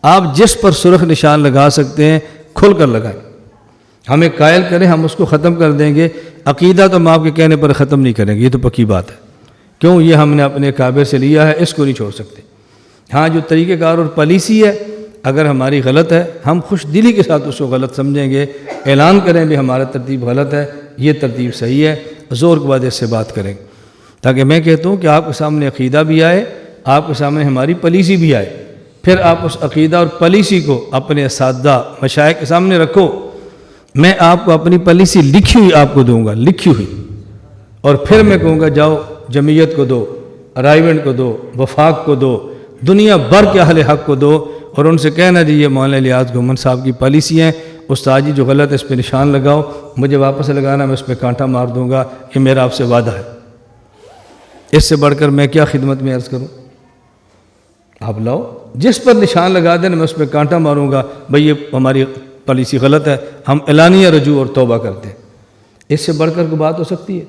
آپ جس پر سرخ نشان لگا سکتے ہیں کھل کر لگائیں، ہمیں قائل کریں، ہم اس کو ختم کر دیں گے. عقیدہ تو ہم آپ کے کہنے پر ختم نہیں کریں گے، یہ تو پکی بات ہے. کیوں؟ یہ ہم نے اپنے کعبے سے لیا ہے، اس کو نہیں چھوڑ سکتے. ہاں جو طریقہ کار اور پالیسی ہے اگر ہماری غلط ہے، ہم خوش دلی کے ساتھ اس کو غلط سمجھیں گے، اعلان کریں بھی ہمارا ترتیب غلط ہے، یہ ترتیب صحیح ہے، زور کے بعد اس سے بات کریں گے. تاکہ میں کہتا ہوں کہ آپ کے سامنے عقیدہ بھی آئے، آپ کے سامنے ہماری پالیسی بھی آئے، پھر آپ اس عقیدہ اور پالیسی کو اپنے اساتذہ مشائخ کے سامنے رکھو. میں آپ کو اپنی پالیسی لکھی ہوئی آپ کو دوں گا، لکھی ہوئی، اور پھر میں کہوں گا جاؤ جمعیت کو دو، رائیونٹ کو دو، وفاق کو دو، دنیا بھر کے اہل حق کو دو، اور ان سے کہنا جی یہ مولانا الیاس گھومن صاحب کی پالیسی ہیں، استاد جی جو غلط ہے اس پہ نشان لگاؤ، مجھے واپس لگانا، میں اس پہ کانٹا مار دوں گا، یہ میرا آپ سے وعدہ ہے۔ اس سے بڑھ کر میں کیا خدمت میں عرض کروں؟ آپ لاؤ، جس پر نشان لگا دینا میں اس پہ کانٹا ماروں گا، بھئی یہ ہماری پالیسی غلط ہے، ہم اعلانیہ رجوع اور توبہ کرتے ہیں۔ اس سے بڑھ کر کوئی بات ہو سکتی ہے؟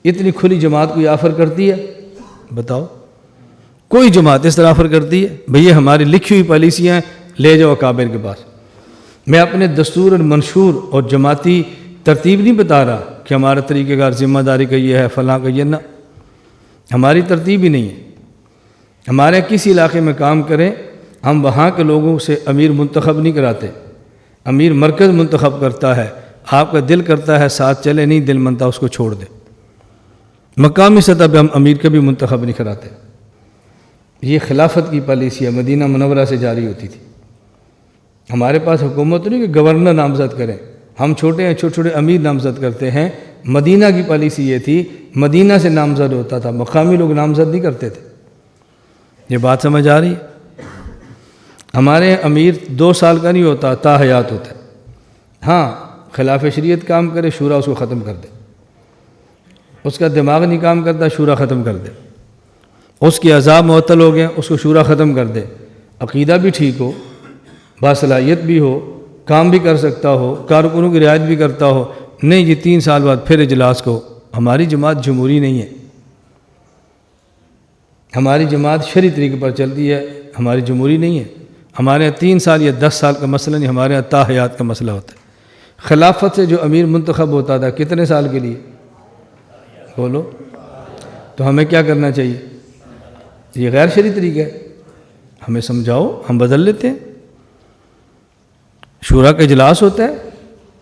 اتنی کھلی جماعت کوئی آفر کرتی ہے؟ بتاؤ، کوئی جماعت اس طرح آفر کرتی ہے؟ بھئی یہ ہماری لکھی ہوئی پالیسیاں ہیں، لے جاؤ اکابر کے پاس۔ میں اپنے دستور اور منشور اور جماعتی ترتیب نہیں بتا رہا کہ ہمارا طریقہ کار ذمہ داری کا یہ ہے، فلاں کا یہ، نہ، ہماری ترتیب ہی نہیں ہے۔ ہمارے کسی علاقے میں کام کریں، ہم وہاں کے لوگوں سے امیر منتخب نہیں کراتے، امیر مرکز منتخب کرتا ہے، آپ کا دل کرتا ہے ساتھ چلے، نہیں دل منتا اس کو چھوڑ دے۔ مقامی سطح پہ ہم امیر کبھی منتخب نہیں کراتے۔ یہ خلافت کی پالیسی ہے، مدینہ منورہ سے جاری ہوتی تھی۔ ہمارے پاس حکومت نہیں کہ گورنر نامزد کریں، ہم چھوٹے چھوٹے امیر نامزد کرتے ہیں۔ مدینہ کی پالیسی یہ تھی، مدینہ سے نامزد ہوتا تھا، مقامی لوگ نامزد نہیں کرتے تھے۔ یہ بات سمجھ آ رہی ہے؟ ہمارے امیر 2 سال کا نہیں ہوتا، تا حیات ہوتا ہے۔ ہاں، خلاف شریعت کام کرے، شورا اس کو ختم کر دے، اس کا دماغ نہیں کام کرتا، شورا ختم کر دے، اس کے عذاب معطل ہو گئے، اس کو شورا ختم کر دے، عقیدہ بھی ٹھیک ہو، باصلاحیت بھی ہو، کام بھی کر سکتا ہو، کارکنوں کی رعایت بھی کرتا ہو، نہیں جی 3 سال بعد پھر اجلاس کو۔ ہماری جماعت جمہوری نہیں ہے، ہماری جماعت شرعی طریقے پر چلتی ہے، ہماری جمہوری نہیں ہے۔ ہمارے یہاں 3 سال یا 10 سال کا مسئلہ نہیں، ہمارے یہاں تا حیات کا مسئلہ ہوتا ہے۔ خلافت سے جو امیر منتخب ہوتا تھا کتنے سال کے لیے؟ بولو، تو ہمیں کیا کرنا چاہیے؟ یہ غیر شرعی طریقہ ہے، ہمیں سمجھاؤ، ہم بدل لیتے ہیں۔ شورا کا اجلاس ہوتا ہے،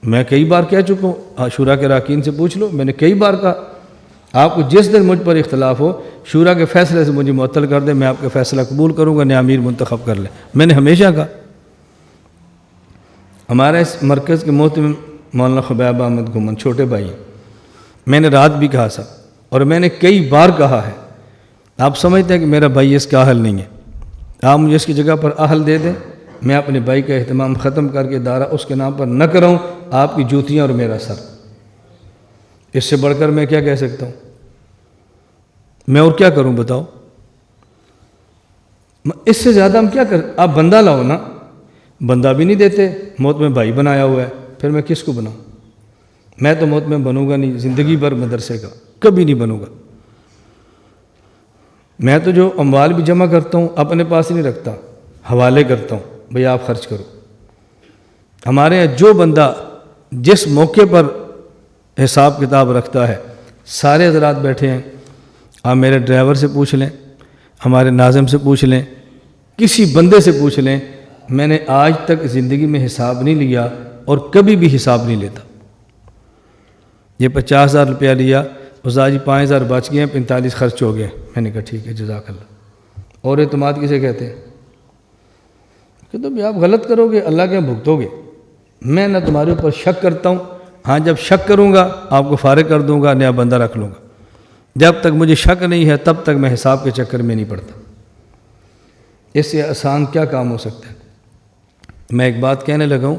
میں کئی بار کہہ چکا ہوں، شورا کے اراکین سے پوچھ لو، میں نے کئی بار کہا آپ کو جس دن مجھ پر اختلاف ہو، شورا کے فیصلے سے مجھے معطل کر دیں، میں آپ کا فیصلہ قبول کروں گا، نیا امیر منتخب کر لیں۔ میں نے ہمیشہ کہا۔ ہمارے اس مرکز کے محتمم مولانا خبیب احمد گھومن چھوٹے بھائی ہیں، میں نے رات بھی کہا تھا اور میں نے کئی بار کہا ہے، آپ سمجھتے ہیں کہ میرا بھائی اس کا اہل نہیں ہے، آپ مجھے اس کی جگہ پر اہل دے دیں، میں اپنے بھائی کا اہتمام ختم کر کے دارہ اس کے نام پر نہ کراؤں، آپ کی جوتیاں اور میرا سر۔ اس سے بڑھ کر میں کیا کہہ سکتا ہوں؟ میں اور کیا کروں بتاؤ؟ اس سے زیادہ ہم کیا کریں؟ آپ بندہ لاؤ نا، بندہ بھی نہیں دیتے، موت میں بھائی بنایا ہوا ہے، پھر میں کس کو بناؤں؟ میں تو موت میں بنوں گا نہیں، زندگی بھر مدرسے کا کبھی نہیں بنوں گا۔ میں تو جو اموال بھی جمع کرتا ہوں اپنے پاس ہی نہیں رکھتا، حوالے کرتا ہوں، بھئی آپ خرچ کرو۔ ہمارے یہاں جو بندہ جس موقع پر حساب کتاب رکھتا ہے، سارے حضرات بیٹھے ہیں، آپ میرے ڈرائیور سے پوچھ لیں، ہمارے ناظم سے پوچھ لیں، کسی بندے سے پوچھ لیں، میں نے آج تک زندگی میں حساب نہیں لیا اور کبھی بھی حساب نہیں لیتا۔ یہ 50,000 روپیہ لیا، استاد جی 5,000 بچ گئے ہیں، 45 خرچ ہو گئے۔ میں نے کہا ٹھیک ہے، جزاک اللہ۔ اور اعتماد کسے کہتے ہیں؟ کہ تو بھی آپ غلط کرو گے، اللہ کے یہاں بھگتو گے۔ میں نہ تمہارے اوپر شک کرتا ہوں، ہاں جب شک کروں گا آپ کو فارغ کر دوں گا، نیا بندہ رکھ لوں گا۔ جب تک مجھے شک نہیں ہے تب تک میں حساب کے چکر میں نہیں پڑتا۔ اس سے آسان کیا کام ہو سکتا ہے؟ میں ایک بات کہنے لگا ہوں،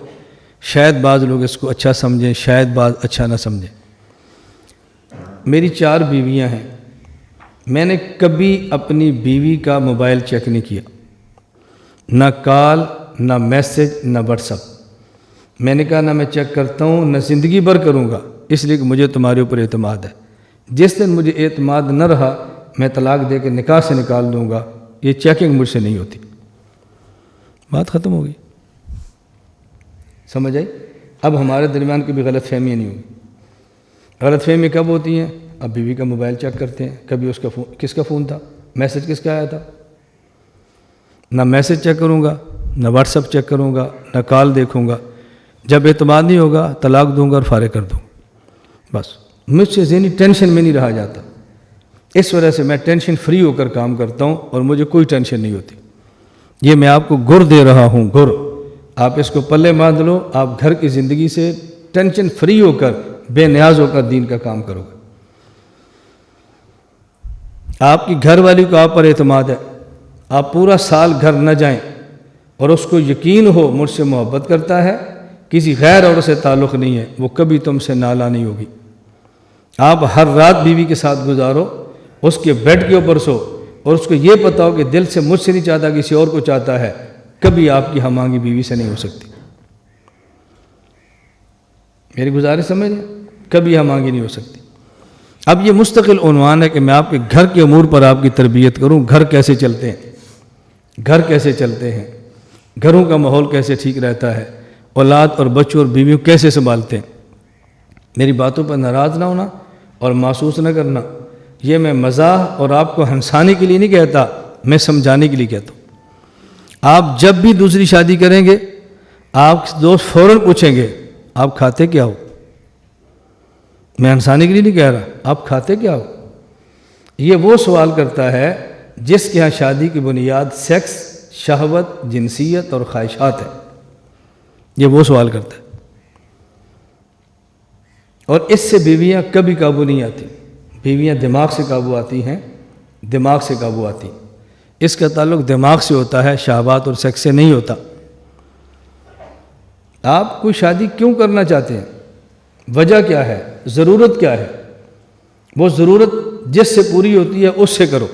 شاید بعض لوگ اس کو اچھا سمجھیں، شاید بعض اچھا نہ سمجھیں۔ میری 4 بیویاں ہیں، میں نے کبھی اپنی بیوی کا موبائل چیک نہیں کیا، نہ کال، نہ میسج، نہ واٹس ایپ۔ میں نے کہا نہ میں چیک کرتا ہوں، نہ زندگی بھر کروں گا، اس لیے کہ مجھے تمہارے اوپر اعتماد ہے۔ جس دن مجھے اعتماد نہ رہا میں طلاق دے کے نکاح سے نکال دوں گا، یہ چیکنگ مجھ سے نہیں ہوتی۔ بات ختم ہو گئی، سمجھ آئی؟ اب ہمارے درمیان کبھی غلط فہمیاں نہیں ہوگی۔ غلط فہمی کب ہوتی ہیں؟ اب بیوی کا موبائل چیک کرتے ہیں، کبھی اس کا فون، کس کا فون تھا، میسج کس کا آیا تھا، نہ میسج چیک کروں گا، نہ واٹس ایپ چیک کروں گا، نہ کال دیکھوں گا۔ جب اعتماد نہیں ہوگا طلاق دوں گا اور فارغ کر دوں گا، بس۔ مجھ سے ذہنی ٹینشن میں نہیں رہا جاتا، اس وجہ سے میں ٹینشن فری ہو کر کام کرتا ہوں اور مجھے کوئی ٹینشن نہیں ہوتی۔ یہ میں آپ کو گر دے رہا ہوں، گر، آپ اس کو پلے باندھ لو، آپ گھر کی زندگی سے ٹینشن فری ہو کر بے نیاز ہو کر دین کا کام کرو گے۔ آپ کی گھر والی کو آپ پر اعتماد ہے، آپ پورا سال گھر نہ جائیں اور اس کو یقین ہو مجھ سے محبت کرتا ہے، کسی غیر عورت سے تعلق نہیں ہے، وہ کبھی تم سے نالا نہیں ہوگی۔ آپ ہر رات بیوی کے ساتھ گزارو، اس کے بیڈ کے اوپر سو، اور اس کو یہ پتا ہو کہ دل سے مجھ سے نہیں چاہتا، کسی اور کو چاہتا ہے، کبھی آپ کی ہم آہنگی بیوی سے نہیں ہو سکتی۔ میری گزارش سمجھ لیں، کبھی ہم آہنگی نہیں ہو سکتی۔ اب یہ مستقل عنوان ہے کہ میں آپ کے گھر کے امور پر آپ کی تربیت کروں، گھر کیسے چلتے ہیں، گھر کیسے چلتے ہیں، گھروں کا ماحول کیسے ٹھیک رہتا ہے، اولاد اور بچوں اور بیویوں کیسے سنبھالتے ہیں۔ میری باتوں پر ناراض نہ ہونا اور محسوس نہ کرنا، یہ میں مزاح اور آپ کو ہنسانے کے لیے نہیں کہتا، میں سمجھانے کے لیے کہتا ہوں۔ آپ جب بھی دوسری شادی کریں گے، آپ دوست فوراً پوچھیں گے آپ کھاتے کیا ہو؟ میں ہنسانے کے لیے نہیں کہہ رہا، آپ کھاتے کیا ہو؟ یہ وہ سوال کرتا ہے جس کے ہاں شادی کی بنیاد سیکس، شہوت، جنسیت اور خواہشات ہے، یہ وہ سوال کرتا ہے۔ اور اس سے بیویاں کبھی قابو نہیں آتی، بیویاں دماغ سے قابو آتی ہیں، دماغ سے قابو آتی ہیں۔ اس کا تعلق دماغ سے ہوتا ہے، شہوات اور سیکس سے نہیں ہوتا۔ آپ کوئی شادی کیوں کرنا چاہتے ہیں؟ وجہ کیا ہے؟ ضرورت کیا ہے؟ وہ ضرورت جس سے پوری ہوتی ہے اس سے کرو،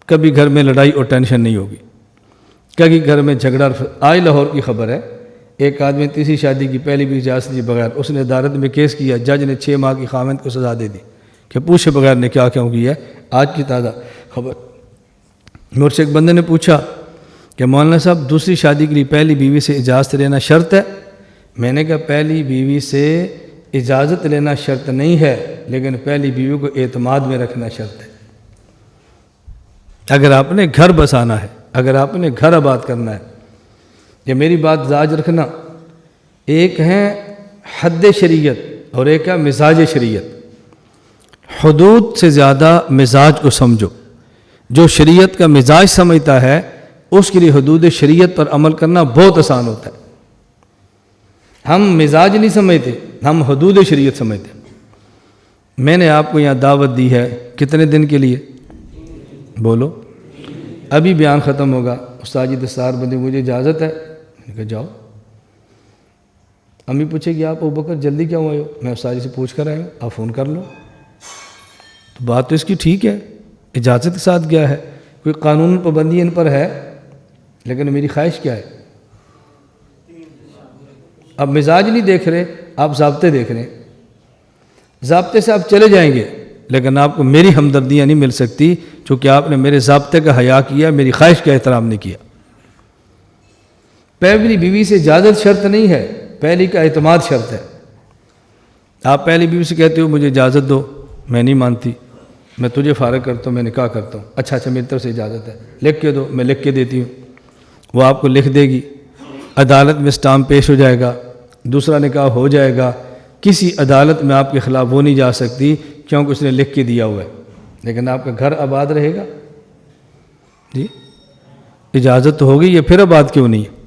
کبھی گھر میں لڑائی اور ٹینشن نہیں ہوگی، کبھی گھر میں جھگڑا۔ آج لاہور کی خبر ہے، ایک آدمی تیسری شادی کی پہلی بھی اجازت لیے بغیر، اس نے عدالت میں کیس کیا، جج نے 6 ماہ کی خاوند کو سزا دے دی کہ پوچھے بغیر نے کیا کیوں کیا ہے۔ آج کی تازہ خبر، مجھ سے ایک بندے نے پوچھا کہ مولانا صاحب دوسری شادی کے لیے پہلی بیوی سے اجازت لینا شرط ہے؟ میں نے کہا پہلی بیوی سے اجازت لینا شرط نہیں ہے، لیکن پہلی بیوی کو اعتماد میں رکھنا شرط ہے۔ اگر آپ نے گھر بسانا ہے، اگر آپ نے گھر آباد کرنا ہے، یہ میری بات ذاج رکھنا، ایک ہے حد شریعت اور ایک ہے مزاج شریعت۔ حدود سے زیادہ مزاج کو سمجھو۔ جو شریعت کا مزاج سمجھتا ہے اس کے لیے حدود شریعت پر عمل کرنا بہت آسان ہوتا ہے۔ ہم مزاج نہیں سمجھتے، ہم حدود شریعت سمجھتے ہیں۔ میں نے آپ کو یہاں دعوت دی ہے کتنے دن کے لیے؟ بولو، ابھی بیان ختم ہوگا، استاد جی دستار بندی، مجھے اجازت ہے؟ میں نے کہا جاؤ۔ امی پوچھے گی آپ ابوبکر جلدی کیوں آئے ہو؟ میں استاد جی سے پوچھ کر آیا ہوں، آپ فون کر لو۔ تو بات تو اس کی ٹھیک ہے، اجازت کے ساتھ گیا ہے، کوئی قانون پابندی ان پر ہے، لیکن میری خواہش کیا ہے؟ اب مزاج نہیں دیکھ رہے، آپ ضابطے دیکھ رہے ہیں۔ ضابطے سے آپ چلے جائیں گے، لیکن آپ کو میری ہمدردیاں نہیں مل سکتی، چونکہ آپ نے میرے ضابطے کا حیا کیا، میری خواہش کا احترام نہیں کیا۔ پہلی بیوی سے اجازت شرط نہیں ہے، پہلی کا اعتماد شرط ہے۔ آپ پہلی بیوی سے کہتے ہو مجھے اجازت دو، میں نہیں مانتی، میں تجھے فارغ کرتا ہوں، میں نکاح کرتا ہوں، اچھا میری طرف سے اجازت ہے، لکھ کے دو، میں لکھ کے دیتی ہوں۔ وہ آپ کو لکھ دے گی، عدالت میں اسٹامپ پیش ہو جائے گا، دوسرا نکاح ہو جائے گا، کسی عدالت میں آپ کے خلاف وہ نہیں جا سکتی کیونکہ اس نے لکھ کے دیا ہوا ہے، لیکن آپ کا گھر آباد رہے گا۔ جی اجازت تو ہوگی، یہ پھر آباد کیوں نہیں ہے؟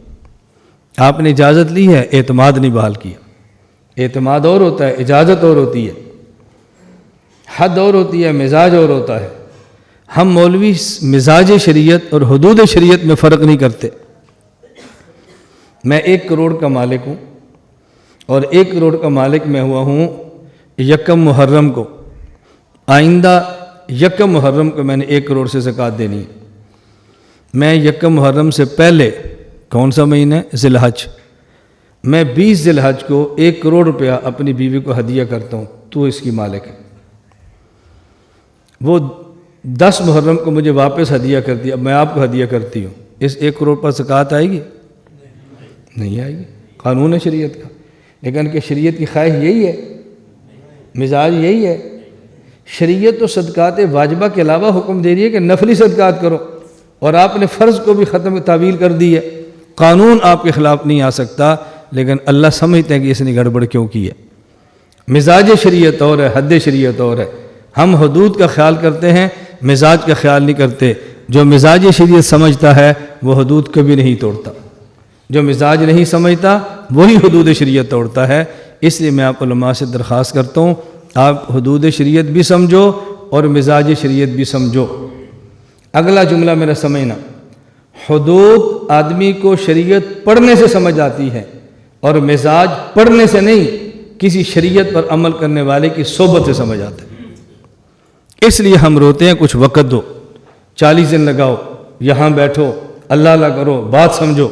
آپ نے اجازت لی ہے، اعتماد نہیں بحال کیا۔ اعتماد اور ہوتا ہے، اجازت اور ہوتی ہے، حد اور ہوتی ہے، مزاج اور ہوتا ہے۔ ہم مولوی مزاج شریعت اور حدود شریعت میں فرق نہیں کرتے۔ میں 1 کروڑ کا مالک ہوں، اور 1 کروڑ کا مالک میں ہوا ہوں 1 محرم کو۔ آئندہ 1 محرم کو میں نے 1 کروڑ سے زکوٰۃ دینی ہے۔ میں 1 محرم سے پہلے، کون سا مہینہ ہے؟ ذی الحج، میں 20 ذی الحج کو 1 کروڑ روپیہ اپنی بیوی کو ہدیہ کرتا ہوں، تو اس کی مالک ہے۔ وہ 10 محرم کو مجھے واپس ہدیہ کر دیا، اب میں آپ کو ہدیہ کرتی ہوں، اس 1 کروڑ پر زکوٰۃ آئے گی؟ نہیں آئے گی، قانون ہے شریعت کا۔ لیکن کہ شریعت کی خواہش یہی ہے، مزاج یہی ہے۔ شریعت تو صدقات واجبہ کے علاوہ حکم دے رہی ہے کہ نفلی صدقات کرو، اور آپ نے فرض کو بھی ختم تعویل کر دی ہے۔ قانون آپ کے خلاف نہیں آ سکتا، لیکن اللہ سمجھتے ہیں کہ اس نے گڑبڑ کیوں کی ہے۔ مزاج شریعت اور ہے، حد شریعت اور ہے۔ ہم حدود کا خیال کرتے ہیں، مزاج کا خیال نہیں کرتے۔ جو مزاج شریعت سمجھتا ہے وہ حدود کبھی نہیں توڑتا، جو مزاج نہیں سمجھتا وہی حدود شریعت توڑتا ہے۔ اس لیے میں آپ علماء سے درخواست کرتا ہوں، آپ حدود شریعت بھی سمجھو اور مزاج شریعت بھی سمجھو۔ اگلا جملہ میرا سمجھنا، حدود آدمی کو شریعت پڑھنے سے سمجھ آتی ہے اور مزاج پڑھنے سے نہیں، کسی شریعت پر عمل کرنے والے کی صحبت سے سمجھ آتا ہے۔ اس لیے ہم روتے ہیں کچھ وقت دو، 40 دن لگاؤ، یہاں بیٹھو، اللہ اللہ کرو، بات سمجھو۔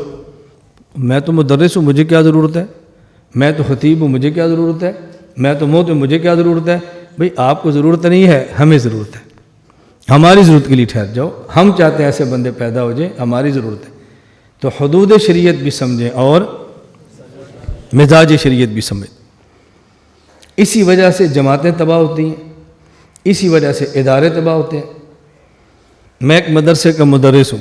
میں تو مدرس ہوں، مجھے کیا ضرورت ہے؟ میں تو خطیب ہوں، مجھے کیا ضرورت ہے؟ میں تو موت ہوں، مجھے کیا ضرورت ہے؟ بھئی آپ کو ضرورت نہیں ہے، ہمیں ضرورت ہے، ہماری ضرورت کے لیے ٹھہر جاؤ۔ ہم چاہتے ہیں ایسے بندے پیدا ہو جائیں، ہماری ضرورت ہے۔ تو حدود شریعت بھی سمجھیں اور مزاج شریعت بھی سمجھیں۔ اسی وجہ سے جماعتیں تباہ ہوتی ہیں، اسی وجہ سے ادارے تباہ ہوتے ہیں۔ میں ایک مدرسے کا مدرس ہوں،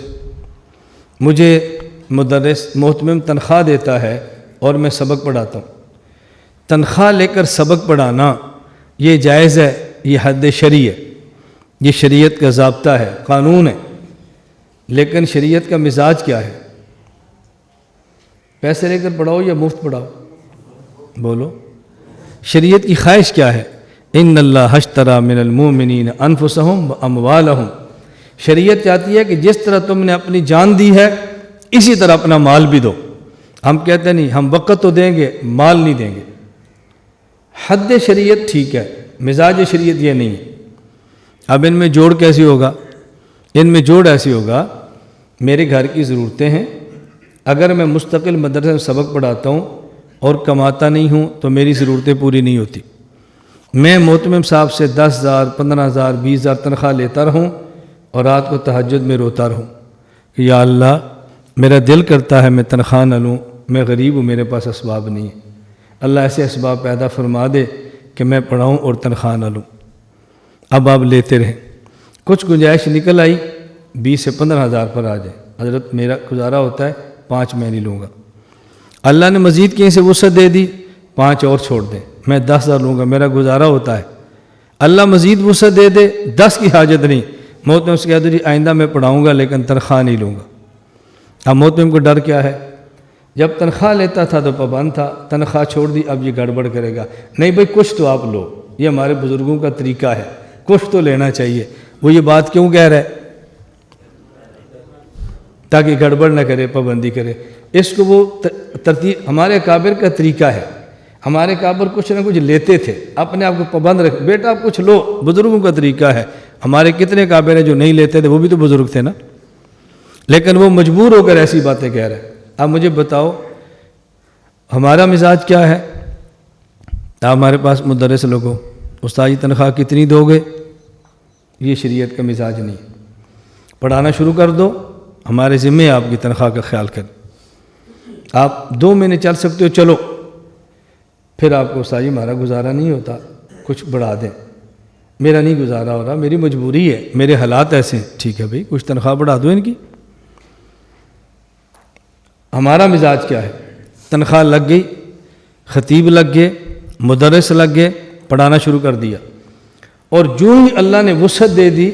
مجھے مدرس محتمم تنخواہ دیتا ہے اور میں سبق پڑھاتا ہوں۔ تنخواہ لے کر سبق پڑھانا یہ جائز ہے، یہ حد شرعی ہے، یہ شریعت کا ضابطہ ہے، قانون ہے۔ لیکن شریعت کا مزاج کیا ہے؟ پیسے لے کر پڑھاؤ یا مفت پڑھاؤ؟ بولو، شریعت کی خواہش کیا ہے؟ ان اللہ اشتری من المؤمنین انفسہم واموالہم۔ شریعت چاہتی ہے کہ جس طرح تم نے اپنی جان دی ہے اسی طرح اپنا مال بھی دو۔ ہم کہتے نہیں، ہم وقت تو دیں گے، مال نہیں دیں گے۔ حد شریعت ٹھیک ہے، مزاج شریعت یہ نہیں ہے۔ اب ان میں جوڑ کیسی ہوگا؟ ان میں جوڑ ایسی ہوگا، میرے گھر کی ضرورتیں ہیں، اگر میں مستقل مدرسے میں سبق پڑھاتا ہوں اور کماتا نہیں ہوں تو میری ضرورتیں پوری نہیں ہوتی۔ میں محتمم صاحب سے 10,000 15,000 20,000 تنخواہ لیتا رہوں اور رات کو تہجد میں روتا رہوں کہ یا اللہ میرا دل کرتا ہے میں تنخواہ نہ لوں، میں غریب ہوں، میرے پاس اسباب نہیں ہے، اللہ ایسے اسباب پیدا فرما دے کہ میں پڑھاؤں اور تنخواہ نہ لوں۔ اب آپ لیتے رہیں، کچھ گنجائش نکل آئی 20 سے 15,000 پر آ جائے، حضرت میرا گزارا ہوتا ہے 5 میں نہیں لوں گا۔ اللہ نے مزید کہیں سے وسعت دے دی، 5 اور چھوڑ دیں، میں 10,000 لوں گا، میرا گزارا ہوتا ہے۔ اللہ مزید وسعت دے دے، 10 کی حاجت نہیں، محتمم سے کہہ دو جی آئندہ میں پڑھاؤں گا لیکن تنخواہ نہیں لوں گا۔ اب محتمم کو ڈر کیا ہے؟ جب تنخواہ لیتا تھا تو پابند تھا، تنخواہ چھوڑ دی اب یہ گڑبڑ کرے گا۔ نہیں بھائی کچھ تو آپ لو، یہ ہمارے بزرگوں کا طریقہ ہے، کچھ تو لینا چاہیے۔ وہ یہ بات کیوں کہہ رہا ہے؟ تاکہ گڑبڑ نہ کرے، پابندی کرے۔ اس کو وہ ترتیب ہمارے اکابر کا طریقہ ہے۔ ہمارے اکابر کچھ نہ کچھ لیتے تھے، اپنے آپ کو پابند رکھ، بیٹا آپ کچھ لو، بزرگوں کا طریقہ ہے۔ ہمارے کتنے اکابر ہیں جو نہیں لیتے تھے، وہ بھی تو بزرگ تھے نا، لیکن وہ مجبور ہو کر ایسی باتیں کہہ رہے ہیں۔ اب مجھے بتاؤ ہمارا مزاج کیا ہے؟ آپ ہمارے پاس مدرس لوگوں، استاد جی تنخواہ کتنی دو گے؟ یہ شریعت کا مزاج نہیں۔ پڑھانا شروع کر دو، ہمارے ذمہ آپ کی تنخواہ کا خیال کریں۔ آپ 2 مہینے چل سکتے ہو، چلو، پھر آپ کو استاد جی ہمارا گزارا نہیں ہوتا، کچھ بڑھا دیں۔ میرا نہیں گزارا ہو رہا، میری مجبوری ہے، میرے حالات ایسے ہیں۔ ٹھیک ہے بھائی، کچھ تنخواہ بڑھا دو ان کی۔ ہمارا مزاج کیا ہے؟ تنخواہ لگ گئی، خطیب لگ گئے، مدرس لگ گئے، پڑھانا شروع کر دیا، اور جو ہی اللہ نے وسعت دے دی،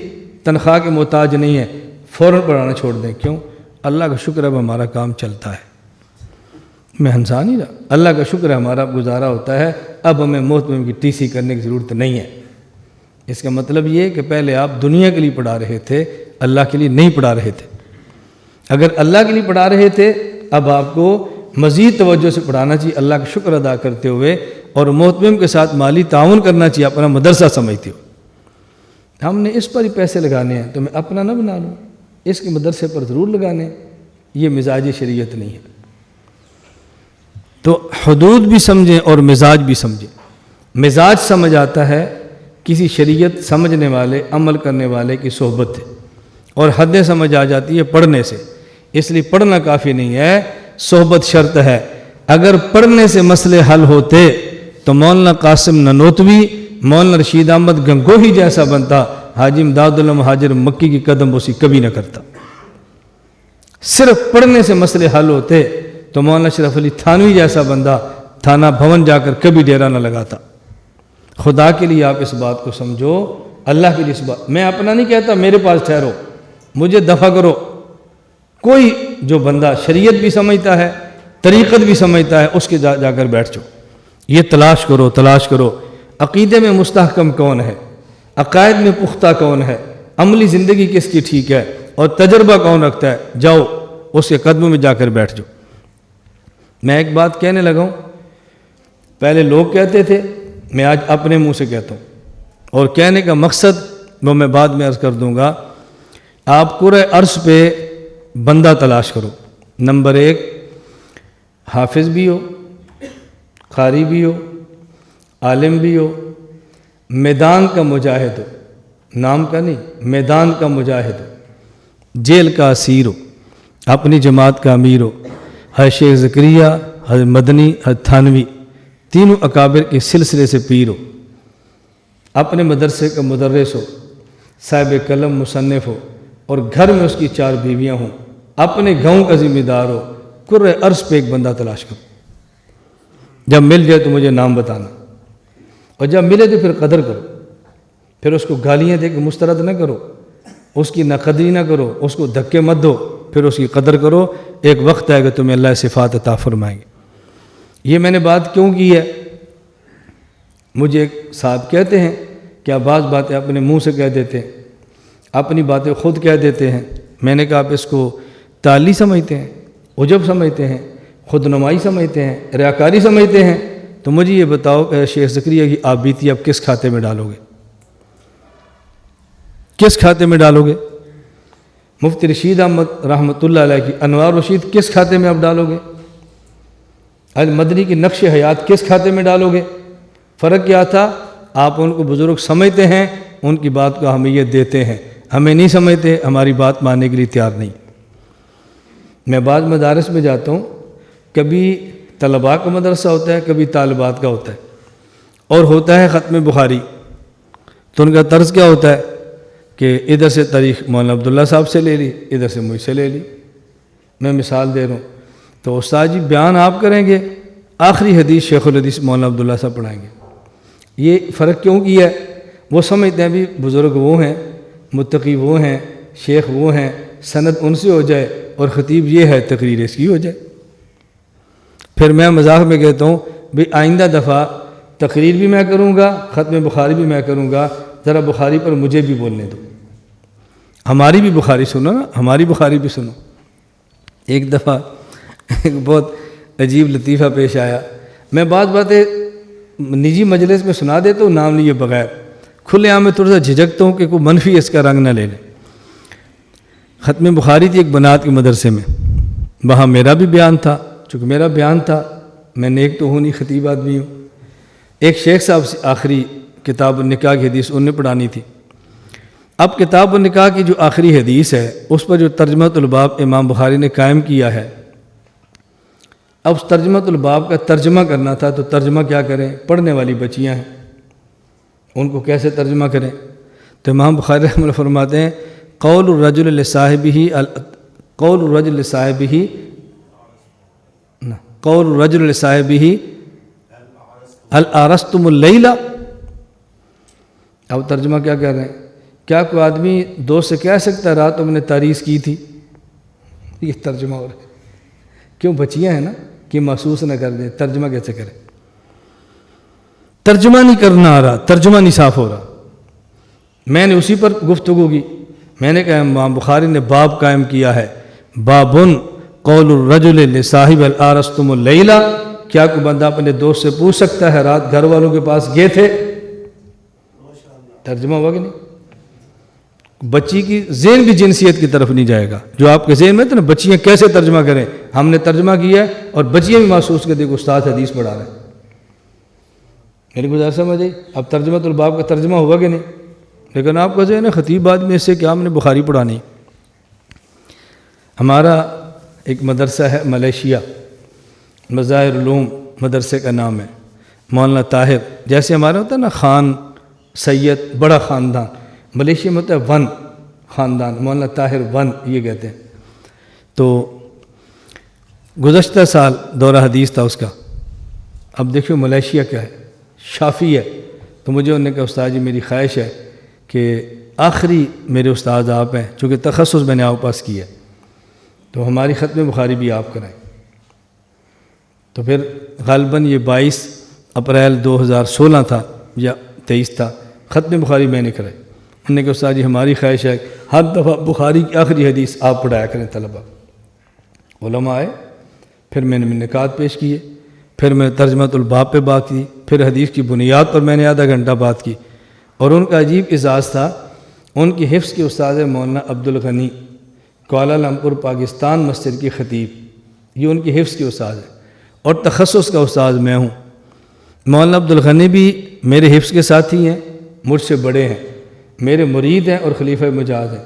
تنخواہ کے محتاج نہیں ہے، فوراً پڑھانا چھوڑ دیں۔ کیوں؟ اللہ کا شکر ہے اب ہمارا کام چلتا ہے، میں ہنسا نہیں رہا، اللہ کا شکر ہے ہمارا گزارا ہوتا ہے، اب ہمیں محتمم کی ٹی سی کرنے کی ضرورت نہیں ہے۔ اس کا مطلب یہ کہ پہلے آپ دنیا کے لیے پڑھا رہے تھے، اللہ کے لیے نہیں پڑھا رہے تھے۔ اگر اللہ کے لیے پڑھا رہے تھے اب آپ کو مزید توجہ سے پڑھانا چاہیے، اللہ کا شکر ادا کرتے ہوئے، اور محتمم کے ساتھ مالی تعاون کرنا چاہیے، اپنا مدرسہ سمجھتے ہو۔ ہم نے اس پر ہی پیسے لگانے ہیں تو میں اپنا نہ بنا لوں، اس کے مدرسے پر ضرور لگانے ہیں۔ یہ مزاج شریعت نہیں ہے۔ تو حدود بھی سمجھیں اور مزاج بھی سمجھیں۔ مزاج سمجھ آتا ہے کسی شریعت سمجھنے والے، عمل کرنے والے کی صحبت ہے، اور حدیں سمجھ آ جاتی ہے پڑھنے سے۔ اس لیے پڑھنا کافی نہیں ہے، صحبت شرط ہے۔ اگر پڑھنے سے مسئلے حل ہوتے تو مولانا قاسم ننوتوی، مولانا رشید احمد گنگوہی جیسا بنتا، حاجی امداد اللہ مہاجر مکی کی قدم بوسی کبھی نہ کرتا۔ صرف پڑھنے سے مسئلے حل ہوتے تو مولانا اشرف علی تھانوی جیسا بندہ تھانہ بھون جا کر کبھی ڈیرا نہ لگاتا۔ خدا کے لیے آپ اس بات کو سمجھو، اللہ کے لیے اس بات، میں اپنا نہیں کہتا میرے پاس ٹھہرو، مجھے دفع کرو۔ کوئی جو بندہ شریعت بھی سمجھتا ہے، طریقت بھی سمجھتا ہے، اس کے جا کر بیٹھ جاؤ۔ یہ تلاش کرو، تلاش کرو، عقیدے میں مستحکم کون ہے؟ عقائد میں پختہ کون ہے، عملی زندگی کس کی ٹھیک ہے، اور تجربہ کون رکھتا ہے، جاؤ اس کے قدموں میں جا کر بیٹھ جاؤ۔ میں ایک بات کہنے لگا ہوں، پہلے لوگ کہتے تھے، میں آج اپنے منہ سے کہتا ہوں، اور کہنے کا مقصد وہ میں بعد میں عرض کر دوں گا۔ آپ کرۂ عرض پہ بندہ تلاش کرو، نمبر 1 حافظ بھی ہو، قاری بھی ہو، عالم بھی ہو، میدان کا مجاہد ہو، نام کا نہیں، میدان کا مجاہد ہو، جیل کا اسیر ہو، اپنی جماعت کا امیر ہو، حضرت شیخ زکریہ، حضرت مدنی، حضرت تھانوی، تینوں اکابر کے سلسلے سے پیر ہو، اپنے مدرسے کا مدرس ہو، صاحب قلم مصنف ہو، اور گھر میں اس کی 4 بیویاں ہوں، اپنے گاؤں کا ذمہ دار ہو، کرۂ عرض پہ ایک بندہ تلاش کرو۔ جب مل جائے تو مجھے نام بتانا، اور جب ملے تو پھر قدر کرو، پھر اس کو گالیاں دے کے مسترد نہ کرو، اس کی ناقدری نہ کرو، اس کو دھکے مت دو، پھر اس کی قدر کرو۔ ایک وقت آئے گا تمہیں اللہ صفات عطا فرمائیں گے۔ یہ میں نے بات کیوں کی ہے؟ مجھے ایک صاحب کہتے ہیں کہ آپ بعض باتیں اپنے منہ سے کہہ دیتے ہیں، اپنی باتیں خود کہہ دیتے ہیں۔ میں نے کہا آپ اس کو تعلی سمجھتے ہیں، عجب سمجھتے ہیں، خود نمائی سمجھتے ہیں، ریاکاری سمجھتے ہیں؟ تو مجھے یہ بتاؤ کہ شیخ زکریہ کی آپ بیتی آپ کس کھاتے میں ڈالو گے؟ کس کھاتے میں ڈالو گے؟ مفتی رشید احمد رحمۃ اللہ علیہ کی انوار رشید کس کھاتے میں آپ ڈالو گے؟ مدنی کی نقش حیات کس کھاتے میں ڈالو گے؟ فرق کیا تھا؟ آپ ان کو بزرگ سمجھتے ہیں، ان کی بات کو اہمیت دیتے ہیں، ہمیں نہیں سمجھتے، ہماری بات ماننے کے لیے تیار نہیں۔ میں بعض مدارس میں جاتا ہوں، کبھی طلباء کا مدرسہ ہوتا ہے، کبھی طالبات کا ہوتا ہے، اور ہوتا ہے ختم بخاری۔ تو ان کا طرز کیا ہوتا ہے کہ ادھر سے تاریخ مولانا عبداللہ صاحب سے لے لی، ادھر سے مجھ سے لے لی۔ میں مثال دے رہا ہوں، تو استاد جی بیان آپ کریں گے، آخری حدیث شیخ الحدیث مولانا عبداللہ صاحب پڑھائیں گے۔ یہ فرق کیوں کیا ہے؟ وہ سمجھتے ہیں بھی بزرگ وہ ہیں، متقی وہ ہیں، شیخ وہ ہیں، سند ان سے ہو جائے، اور خطیب یہ ہے، تقریر اس کی ہو جائے۔ پھر میں مذاق میں کہتا ہوں بھی آئندہ دفعہ تقریر بھی میں کروں گا، ختم بخاری بھی میں کروں گا، ذرا بخاری پر مجھے بھی بولنے دو، ہماری بھی بخاری سنو نا، ہماری بخاری بھی سنو۔ ایک دفعہ ایک بہت عجیب لطیفہ پیش آیا، میں بعض باتیں نجی مجلس میں سنا دیتا ہوں نام لیے بغیر، کھلے عام میں تھوڑا سا جھجکتا ہوں کہ کوئی منفی اس کا رنگ نہ لے لیں۔ ختم بخاری تھی ایک بنات کے مدرسے میں، وہاں میرا بھی بیان تھا، چونکہ میرا بیان تھا، میں نیک تو ہوں نہیں، خطیب آدمی ہوں۔ ایک شیخ صاحب سے آخری کتاب النکاح کی حدیث انہیں پڑھانی تھی۔ اب کتاب النکاح کی جو آخری حدیث ہے، اس پر جو ترجمۃ الباب امام بخاری نے قائم کیا ہے، اب اس ترجمۃ الباب کا ترجمہ کرنا تھا، تو ترجمہ کیا کریں؟ پڑھنے والی بچیاں ہیں، ان کو کیسے ترجمہ کریں؟ تو امام بخاری رحمہ اللہ فرماتے ہیں قول الرجل لصاحبہ الارستم اللیلہ۔ اب ترجمہ کیا کہہ رہے ہیں؟ کیا کوئی آدمی دوست سے کہہ سکتا ہے رات تم نے تاریخ کی تھی؟ یہ ترجمہ ہو رہا ہے، کیوں؟ بچیاں ہیں نا، کہ محسوس نہ کر دیں، ترجمہ کیسے کریں؟ ترجمہ نہیں کرنا آ رہا، ترجمہ نہیں صاف ہو رہا۔ میں نے اسی پر گفتگو کی، میں نے کہا امام بخاری نے باب قائم کیا ہے، بابن قول الرجل لصاحب الارستم اللیلہ۔ کیا کوئی بندہ اپنے دوست سے پوچھ سکتا ہے رات گھر والوں کے پاس گئے تھے؟ ترجمہ ہوا کہ نہیں؟ بچی کی ذہن بھی جنسیت کی طرف نہیں جائے گا، جو آپ کے ذہن میں تھا نا، بچیاں کیسے ترجمہ کریں؟ ہم نے ترجمہ کیا ہے، اور بچیاں بھی محسوس کرتے کہ استاد حدیث پڑھا رہے ہیں۔ میری گزارش سمجھ آئی؟ اب ترجمۃ الباب کا ترجمہ ہوا کہ نہیں؟ لیکن آپ کا ذہن ہے خطیب آدمی، اس سے کیا ہم نے بخاری پڑھانی؟ ہمارا ایک مدرسہ ہے ملیشیا، مظاہر علوم مدرسے کا نام ہے، مولانا طاہر، جیسے ہمارا ہوتا ہے نا خان سید، بڑا خاندان، ملیشیا میں ہوتا ہے ون خاندان، مولانا طاہر ون یہ کہتے ہیں۔ تو گزشتہ سال دورہ حدیث تھا اس کا۔ اب دیکھو ملیشیا کیا ہے، شافی ہے، تو مجھے انہوں نے کہا استاد جی میری خواہش ہے کہ آخری میرے استاد آپ ہیں، چونکہ تخصص میں نے آپ پاس کیا ہے، تو ہماری ختم بخاری بھی آپ کرائیں۔ تو پھر غالباً یہ 22 اپریل 2016 تھا یا 23 تھا، ختم بخاری میں نے کرائی۔ انہوں نے کہا استاد جی ہماری خواہش ہے ہر دفعہ بخاری کی آخری حدیث آپ پڑھایا کریں طلبہ۔ علماء آئے، پھر میں نے نکات پیش کیے، پھر میں ترجمۃ الباب پہ بات کی، پھر حدیث کی بنیاد پر میں نے آدھا گھنٹہ بات کی۔ اور ان کا عجیب اعزاز تھا، ان کی حفظ کے استاد مولانا عبدالغنی، کوالالمپور پاکستان مسجد کی خطیب، یہ ان کی حفظ کے استاد ہے، اور تخصص کا استاد میں ہوں۔ مولانا عبدالغنی بھی میرے حفظ کے ساتھی ہیں، مجھ سے بڑے ہیں، میرے مرید ہیں اور خلیفہ مجاز ہیں۔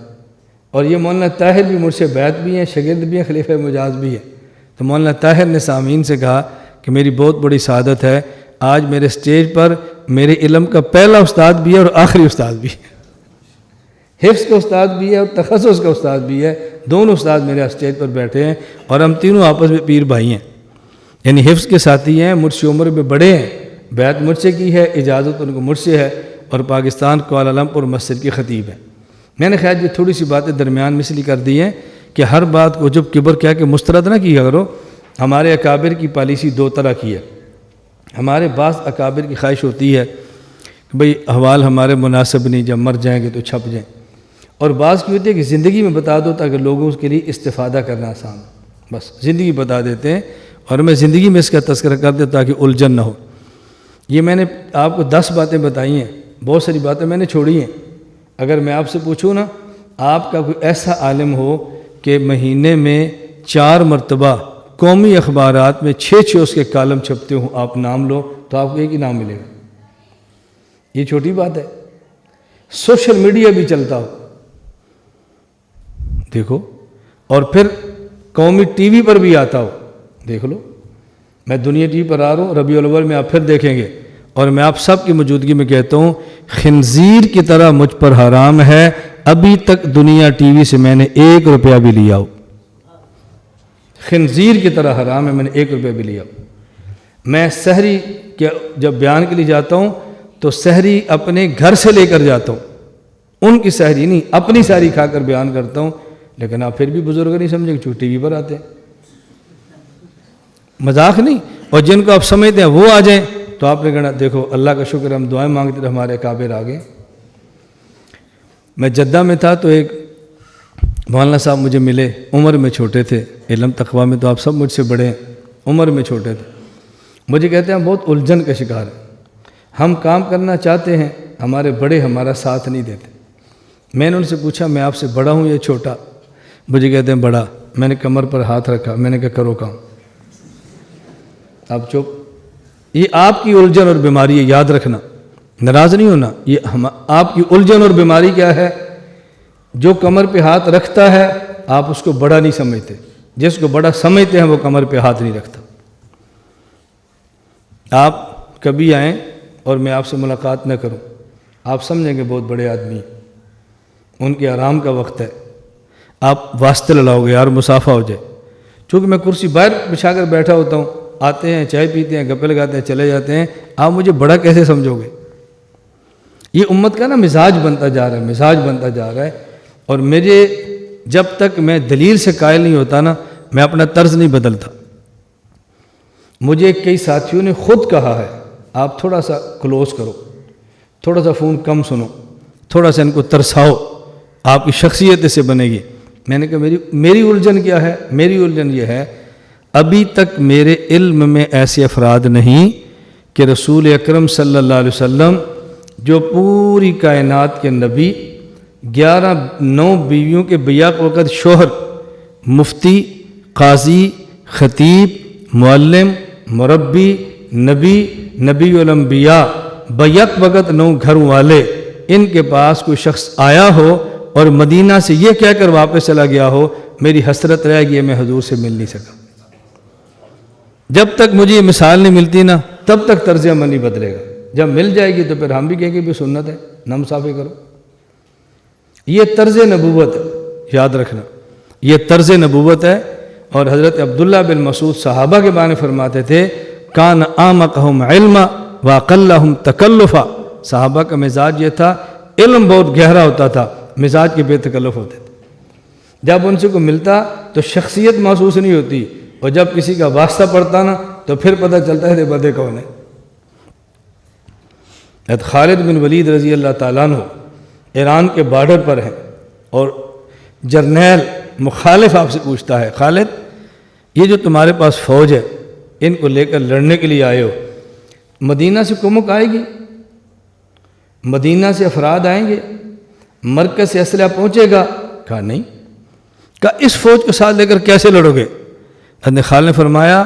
اور یہ مولانا طاہر بھی مجھ سے بیعت بھی ہیں، شاگرد بھی ہیں، خلیفہ مجاز بھی ہیں۔ تو مولانا طاہر نے سامعین سے کہا کہ میری بہت بڑی سعادت ہے، آج میرے سٹیج پر میرے علم کا پہلا استاد بھی ہے اور آخری استاد بھی ہے، حفظ کا استاد بھی ہے اور تخصص کا استاد بھی ہے، دونوں استاد میرے سٹیج پر بیٹھے ہیں، اور ہم تینوں آپس میں پیر بھائی ہیں، یعنی حفظ کے ساتھی ہیں، مجھ سے عمر میں بڑے ہیں، بیعت مجھ سے کی ہے، اجازت ان کو مجھ سے ہے، اور پاکستان کوالالمپور مسجد کی خطیب ہے۔ میں نے خیال یہ تھوڑی سی باتیں درمیان میں اس لیے کر دی ہیں کہ ہر بات کو جب کبر کیا کہ مسترد نہ کیا کرو۔ ہمارے اکابر کی پالیسی دو طرح کی ہے۔ ہمارے بعض اکابر کی خواہش ہوتی ہے کہ بھئی احوال ہمارے مناسب نہیں، جب مر جائیں گے تو چھپ جائیں، اور بعض کی ہوتی ہے کہ زندگی میں بتا دو تاکہ لوگوں کے لیے استفادہ کرنا آسان ہو، بس زندگی بتا دیتے ہیں، اور میں زندگی میں اس کا تذکرہ کر دیں تاکہ الجھن نہ ہو۔ یہ میں نے آپ کو 10 باتیں بتائی ہیں، بہت ساری باتیں میں نے چھوڑی ہیں۔ اگر میں آپ سے پوچھوں نا، آپ کا کوئی ایسا عالم ہو کہ مہینے میں 4 مرتبہ قومی اخبارات میں 6 اس کے کالم چھپتے ہوں، آپ نام لو تو آپ کو ایک ہی نام ملے گا۔ یہ چھوٹی بات ہے۔ سوشل میڈیا بھی چلتا ہو دیکھو، اور پھر قومی ٹی وی پر بھی آتا ہو دیکھ لو۔ میں دنیا ٹی وی پر آ رہا ہوں، ربیع الاول میں آپ پھر دیکھیں گے، اور میں آپ سب کی موجودگی میں کہتا ہوں خنزیر کی طرح مجھ پر حرام ہے، ابھی تک دنیا ٹی وی سے میں نے 1 روپیہ بھی لیا ہو۔ خنزیر کی طرح حرام ہے، میں نے 1 روپیہ بھی لیا ہو۔ میں سحری کے جب بیان کے لیے جاتا ہوں تو سحری اپنے گھر سے لے کر جاتا ہوں، ان کی سحری نہیں، اپنی سحری کھا کر بیان کرتا ہوں، لیکن آپ پھر بھی بزرگ نہیں سمجھیں کہ ٹی وی پر آتے ہیں، مذاق نہیں۔ اور جن کو آپ سمجھتے ہیں وہ آ جائیں تو آپ نے کہنا دیکھو اللہ کا شکر ہم دعائیں مانگتے رہے، ہمارے اکابر آ گئے۔ میں جدہ میں تھا تو ایک مولانا صاحب مجھے ملے، عمر میں چھوٹے تھے، علم تقویٰ میں تو آپ سب مجھ سے بڑے ہیں، عمر میں چھوٹے تھے۔ مجھے کہتے ہیں ہم بہت الجھن کا شکار ہیں، ہم کام کرنا چاہتے ہیں، ہمارے بڑے ہمارا ساتھ نہیں دیتے۔ میں نے ان سے پوچھا میں آپ سے بڑا ہوں یا چھوٹا؟ مجھے کہتے ہیں بڑا۔ میں نے کمر پر ہاتھ رکھا، میں نے کہا کرو کام، آپ چپ۔ یہ آپ کی الجھن اور بیماری ہے، یاد رکھنا، ناراض نہیں ہونا۔ یہ آپ کی الجھن اور بیماری کیا ہے؟ جو کمر پہ ہاتھ رکھتا ہے آپ اس کو بڑا نہیں سمجھتے، جس کو بڑا سمجھتے ہیں وہ کمر پہ ہاتھ نہیں رکھتا۔ آپ کبھی آئیں اور میں آپ سے ملاقات نہ کروں، آپ سمجھیں گے بہت بڑے آدمی ہیں، ان کے آرام کا وقت ہے، آپ واسطے لڑاؤ گے یار مسافہ ہو جائے۔ چونکہ میں کرسی باہر بچھا کر بیٹھا ہوتا ہوں، آتے ہیں چائے پیتے ہیں گپے لگاتے ہیں چلے جاتے ہیں، آپ مجھے بڑا کیسے سمجھو گے؟ یہ امت کا نا مزاج بنتا جا رہا ہے، مزاج بنتا جا رہا ہے۔ اور مجھے جب تک میں دلیل سے قائل نہیں ہوتا نا، میں اپنا طرز نہیں بدلتا۔ مجھے کئی ساتھیوں نے خود کہا ہے آپ تھوڑا سا کلوز کرو، تھوڑا سا فون کم سنو، تھوڑا سا ان کو ترساؤ، آپ کی شخصیت سے بنے گی۔ میں نے کہا میری الجھن کیا ہے؟ میری الجھن یہ ہے ابھی تک میرے علم میں ایسے افراد نہیں کہ رسول اکرم صلی اللہ علیہ وسلم جو پوری کائنات کے نبی، 11 بیویوں کے بیاق وقت شوہر، مفتی، قاضی، خطیب، معلم، مربی، نبی الانبیاء، بیک وقت 9 گھر والے، ان کے پاس کوئی شخص آیا ہو اور مدینہ سے یہ کہہ کر واپس چلا گیا ہو میری حسرت رہ گئی میں حضور سے مل نہیں سکا۔ جب تک مجھے یہ مثال نہیں ملتی نا تب تک طرز عمل نہیں بدلے گا۔ جب مل جائے گی تو پھر ہم بھی کہیں گے بھی سنت ہے، نہ مسافر کرو۔ یہ طرز نبوت ہے، یاد رکھنا، یہ طرز نبوت ہے۔ اور حضرت عبداللہ بن مسعود صحابہ کے بارے میں فرماتے تھے کان اعمقہم علما واقلہم تکلفا، صحابہ کا مزاج یہ تھا، علم بہت گہرا ہوتا تھا، مزاج کے بے تکلف ہوتے تھے۔ جب ان سے کوئی ملتا تو شخصیت محسوس نہیں ہوتی، اور جب کسی کا واسطہ پڑتا نا تو پھر پتہ چلتا ہے یہ بدے کون ہے۔ حضرت خالد بن ولید رضی اللہ تعالیٰ عنہ ایران کے بارڈر پر ہیں، اور جرنیل مخالف آپ سے پوچھتا ہے، خالد یہ جو تمہارے پاس فوج ہے ان کو لے کر لڑنے کے لیے آئے ہو، مدینہ سے کمک آئے گی؟ مدینہ سے افراد آئیں گے؟ مرکز سے اسلحہ پہنچے گا؟ کہا نہیں۔ کہا اس فوج کے ساتھ لے کر کیسے لڑو گے؟ حضرت خالد نے فرمایا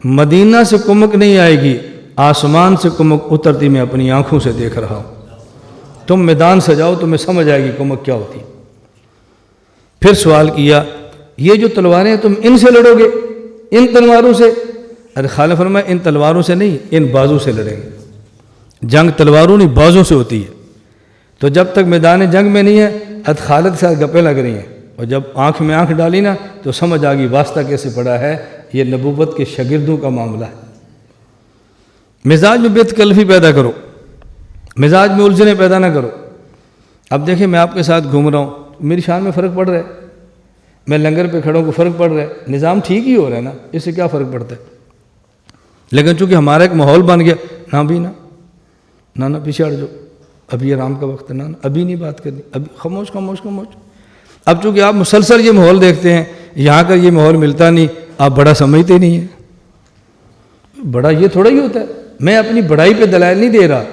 مدینہ سے کمک نہیں آئے گی، آسمان سے کمک اترتی میں اپنی آنکھوں سے دیکھ رہا ہوں۔ تم میدان سجاؤ تمہیں سمجھ آئے گی کمک کیا ہوتی ہے۔ پھر سوال کیا یہ جو تلواریں ہیں تم ان سے لڑو گے، ان تلواروں سے؟ حضرت خالد نے فرمایا ان تلواروں سے نہیں، ان بازو سے لڑیں گے۔ جنگ تلواروں نہیں بازوں سے ہوتی ہے۔ تو جب تک میدان جنگ میں نہیں ہے حضرت خالد کے ساتھ گپیں لگ رہی ہیں، اور جب آنکھ میں آنکھ ڈالی نا تو سمجھ آ گئی واسطہ کیسے پڑا ہے، یہ نبوت کے شاگردوں کا معاملہ ہے۔ مزاج میں بے تکلفی پیدا کرو، مزاج میں الجھنیں پیدا نہ کرو۔ اب دیکھیں میں آپ کے ساتھ گھوم رہا ہوں، میری شان میں فرق پڑ رہا ہے، میں لنگر پہ کھڑا ہوں کو فرق پڑ رہا ہے، نظام ٹھیک ہی ہو رہا ہے نا، اس سے کیا فرق پڑتا ہے؟ لیکن چونکہ ہمارا ایک ماحول بن گیا، نہ بھی نہ پیچھے ہٹ جاؤ، ابھی آرام کا وقت ہے، نہ ابھی نہیں بات کرنی، ابھی خاموش خاموش خاموش۔ اب چونکہ آپ مسلسل یہ ماحول دیکھتے ہیں، یہاں کا یہ ماحول ملتا نہیں، آپ بڑا سمجھتے نہیں ہیں۔ بڑا یہ تھوڑا ہی ہوتا ہے، میں اپنی بڑائی پہ دلائل نہیں دے رہا،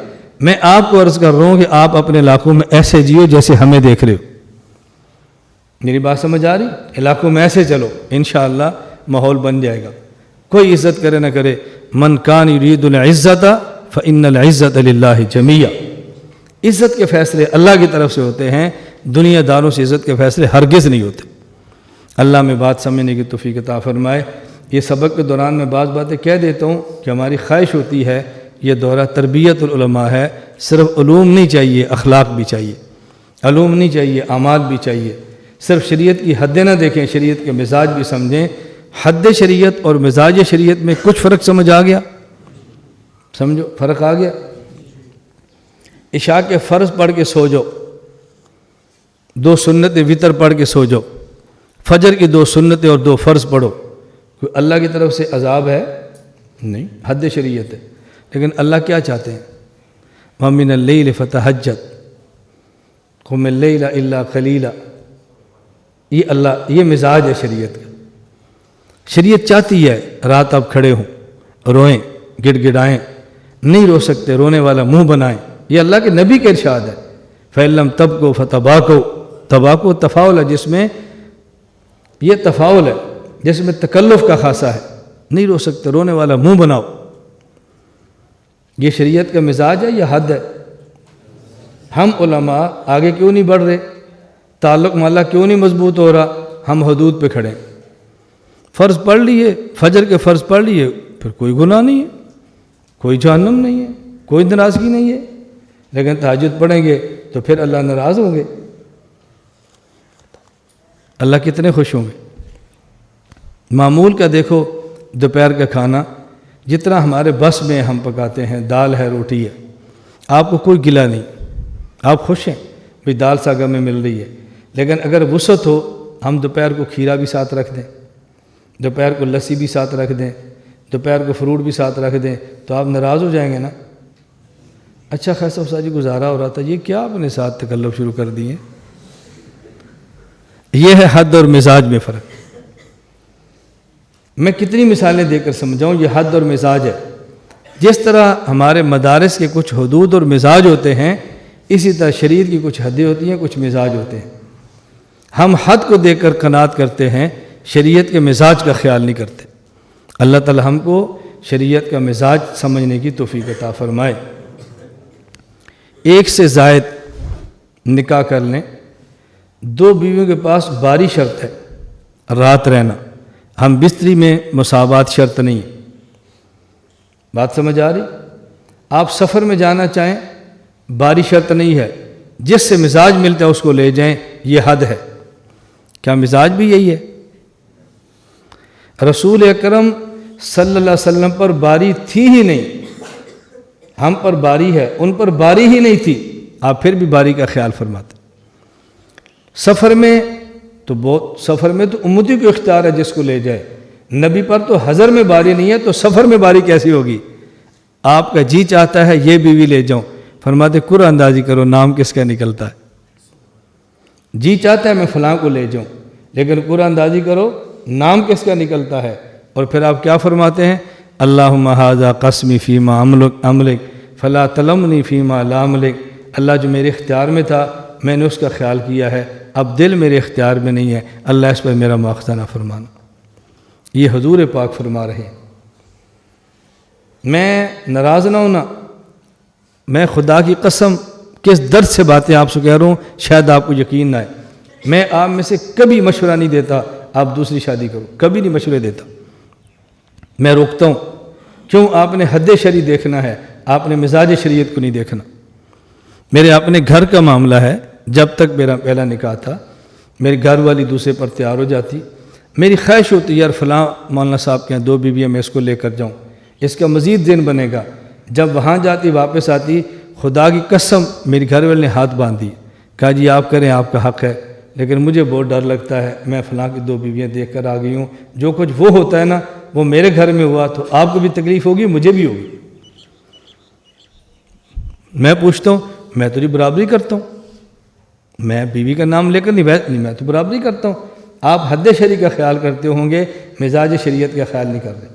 میں آپ کو عرض کر رہا ہوں کہ آپ اپنے علاقوں میں ایسے جیو جیسے ہمیں دیکھ رہے ہو۔ میری بات سمجھ آ رہی؟ علاقوں میں ایسے چلو، انشاءاللہ ماحول بن جائے گا۔ کوئی عزت کرے نہ کرے، من کان یرید العزت فإن العزت للہ جمیعا، عزت کے فیصلے اللہ کی طرف سے ہوتے ہیں، دنیا داروں سے عزت کے فیصلے ہرگز نہیں ہوتے۔ اللہ میں بات سمجھنے کی توفیق عطا فرمائے۔ یہ سبق کے دوران میں بعض باتیں کہہ دیتا ہوں کہ ہماری خواہش ہوتی ہے یہ دورہ تربیت العلماء ہے، صرف علوم نہیں چاہیے، اخلاق بھی چاہیے، علوم نہیں چاہیے، اعمال بھی چاہیے۔ صرف شریعت کی حدیں نہ دیکھیں، شریعت کے مزاج بھی سمجھیں۔ حد شریعت اور مزاج شریعت میں کچھ فرق سمجھ آ گیا؟ سمجھو فرق آ گیا؟ عشاء کے فرض پڑھ کے سو جاؤ، 2 سنت وتر پڑھ کے سو جاؤ، فجر کی 2 سنتیں اور 2 فرض پڑھو، کوئی اللہ کی طرف سے عذاب ہے؟ نہیں، حد شریعت ہے۔ لیکن اللہ کیا چاہتے ہیں؟ وَمِنَ اللَّيْلِ فَتَهَجَّدْ قُمِ اللَّيْلَ إِلَّا قَلِيلًا، یہ اللہ، یہ مزاج ہے شریعت کا۔ شریعت چاہتی ہے رات آپ کھڑے ہوں، روئیں، گڑ گڑائیں، نہیں رو سکتے رونے والا منہ بنائیں، یہ اللہ کے نبی کا ارشاد ہے۔ فَإِن تَبْكُوا فَتَبَاكُوا، تباکو تفاول ہے، جس میں یہ تفاول ہے، جس میں تکلف کا خاصہ ہے، نہیں رو سکتے رونے والا منہ بناؤ۔ یہ شریعت کا مزاج ہے یا حد ہے؟ ہم علماء آگے کیوں نہیں بڑھ رہے؟ تعلق محلہ کیوں نہیں مضبوط ہو رہا؟ ہم حدود پہ کھڑے ہیں۔ فرض پڑھ لیے، فجر کے فرض پڑھ لیے، پھر کوئی گناہ نہیں ہے، کوئی جہنم نہیں ہے، کوئی ناراضگی نہیں ہے۔ لیکن تہجد پڑھیں گے تو پھر اللہ ناراض ہوں گے۔ اللہ کتنے خوش ہوں گے؟ معمول کا دیکھو، دوپہر کا کھانا جتنا ہمارے بس میں ہم پکاتے ہیں، دال ہے، روٹی ہے، آپ کو کوئی گلہ نہیں، آپ خوش ہیں بھی دال ساگا میں مل رہی ہے۔ لیکن اگر وسعت ہو، ہم دوپہر کو کھیرا بھی ساتھ رکھ دیں، دوپہر کو لسی بھی ساتھ رکھ دیں، دوپہر کو فروٹ بھی ساتھ رکھ دیں، تو آپ ناراض ہو جائیں گے نا۔ اچھا خیصہ استاد جی گزارا ہو رہا تھا، یہ کیا آپ نے ساتھ تکلف شروع کر دیے؟ یہ ہے حد اور مزاج میں فرق۔ میں کتنی مثالیں دے کر سمجھاؤں، یہ حد اور مزاج ہے۔ جس طرح ہمارے مدارس کے کچھ حدود اور مزاج ہوتے ہیں، اسی طرح شریعت کی کچھ حدیں ہوتی ہیں، کچھ مزاج ہوتے ہیں۔ ہم حد کو دیکھ کر قناعت کرتے ہیں، شریعت کے مزاج کا خیال نہیں کرتے۔ اللہ تعالی ہم کو شریعت کا مزاج سمجھنے کی توفیق عطا فرمائے۔ ایک سے زائد نکاح کر لیں، 2 بیویوں کے پاس باری شرط ہے، رات رہنا، ہم بستری میں مساوات شرط نہیں ہے۔ بات سمجھ آ رہی؟ آپ سفر میں جانا چاہیں، باری شرط نہیں ہے، جس سے مزاج ملتا ہے اس کو لے جائیں، یہ حد ہے۔ کیا مزاج بھی یہی ہے؟ رسول اکرم صلی اللہ علیہ وسلم پر باری تھی ہی نہیں، ہم پر باری ہے، ان پر باری ہی نہیں تھی، آپ پھر بھی باری کا خیال فرماتے۔ سفر میں تو امتی کو اختیار ہے جس کو لے جائے، نبی پر تو حضر میں باری نہیں ہے، تو سفر میں باری کیسی ہوگی؟ آپ کا جی چاہتا ہے یہ بیوی لے جاؤں، فرماتے قرآن اندازی کرو نام کس کا نکلتا ہے. جی چاہتا ہے میں فلاں کو لے جاؤں، لیکن قرآن اندازی کرو نام کس کا نکلتا ہے. اور پھر آپ کیا فرماتے ہیں؟ اللہم ھذا قسمی فیما املک فلا تلمنی فیما لا املک. اللہ جو میرے اختیار میں تھا میں نے اس کا خیال کیا ہے، اب دل میرے اختیار میں نہیں ہے، اللہ اس پر میرا مواخذہ نہ فرمانا. یہ حضور پاک فرما رہے ہیں. میں ناراض نہ ہونا، میں خدا کی قسم کس درد سے باتیں آپ سے کہہ رہا ہوں شاید آپ کو یقین نہ آئے. میں آپ میں سے کبھی مشورہ نہیں دیتا آپ دوسری شادی کرو، کبھی نہیں مشورے دیتا. میں روکتا ہوں. کیوں؟ آپ نے حد شرعی دیکھنا ہے، آپ نے مزاج شریعت کو نہیں دیکھنا. میرے اپنے گھر کا معاملہ ہے. جب تک میرا پہلا نکاح تھا میری گھر والی دوسرے پر تیار ہو جاتی، میری خواہش ہوتی یار فلاں مولانا صاحب کے ہیں 2 بیویاں میں اس کو لے کر جاؤں، اس کا مزید دن بنے گا. جب وہاں جاتی واپس آتی، خدا کی قسم میری گھر والے نے ہاتھ باندھ دی، کہا جی آپ کریں، آپ کا حق ہے، لیکن مجھے بہت ڈر لگتا ہے، میں فلاں کی 2 بیویاں دیکھ کر آ گئی ہوں، جو کچھ وہ ہوتا ہے نا وہ میرے گھر میں ہوا تو آپ کو بھی تکلیف ہوگی، مجھے بھی ہوگی. میں پوچھتا ہوں میں تو برابری کرتا ہوں، میں بیوی کا نام لے کر نہیں، میں تو برابری کرتا ہوں. آپ حد شرعی کا خیال کرتے ہوں گے، مزاج شریعت کا خیال نہیں کر رہے.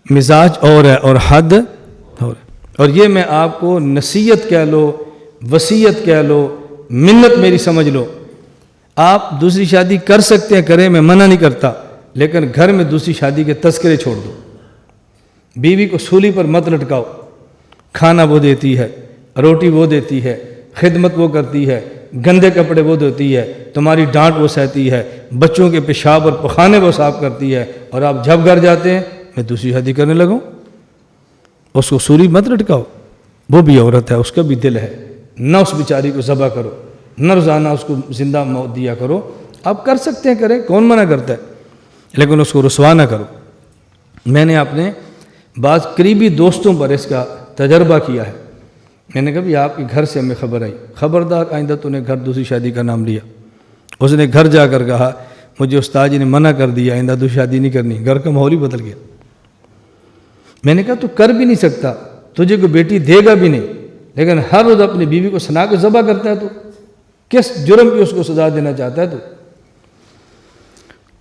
مزاج اور ہے اور حد اور ہے. اور یہ میں آپ کو نصیحت کہہ لو، وصیت کہہ لو، منت میری سمجھ لو. آپ دوسری شادی کر سکتے ہیں کریں، میں منع نہیں کرتا، لیکن گھر میں دوسری شادی کے تذکرے چھوڑ دو. بیوی کو سولی پر مت لٹکاؤ. کھانا وہ دیتی ہے، روٹی وہ دیتی ہے، خدمت وہ کرتی ہے، گندے کپڑے وہ دھوتی ہے، تمہاری ڈانٹ وہ سہتی ہے، بچوں کے پیشاب اور پخانے وہ صاف کرتی ہے، اور آپ جب گھر جاتے ہیں میں دوسری شادی کرنے لگوں. اس کو سولی مت لٹکاؤ، وہ بھی عورت ہے، اس کا بھی دل ہے. نہ اس بیچاری کو ذبح کرو، نہ روزانہ اس کو زندہ موت دیا کرو. آپ کر سکتے ہیں کریں، کون منع کرتا ہے، لیکن اس کو رسوا نہ کرو. میں نے اپنے بعض قریبی دوستوں پر اس کا تجربہ کیا ہے. میں نے کہا بھی آپ کے گھر سے ہمیں خبر آئی، خبردار آئندہ تو نے گھر دوسری شادی کا نام لیا. اس نے گھر جا کر کہا مجھے استاد جی نے منع کر دیا، آئندہ دوسری شادی نہیں کرنی. گھر کا ماحول ہی بدل گیا. میں نے کہا تو کر بھی نہیں سکتا، تجھے کوئی بیٹی دے گا بھی نہیں، لیکن ہر روز اپنی بیوی کو سنا کے ذبح کرتا ہے، تو کس جرم کی اس کو سزا دینا چاہتا ہے؟ تو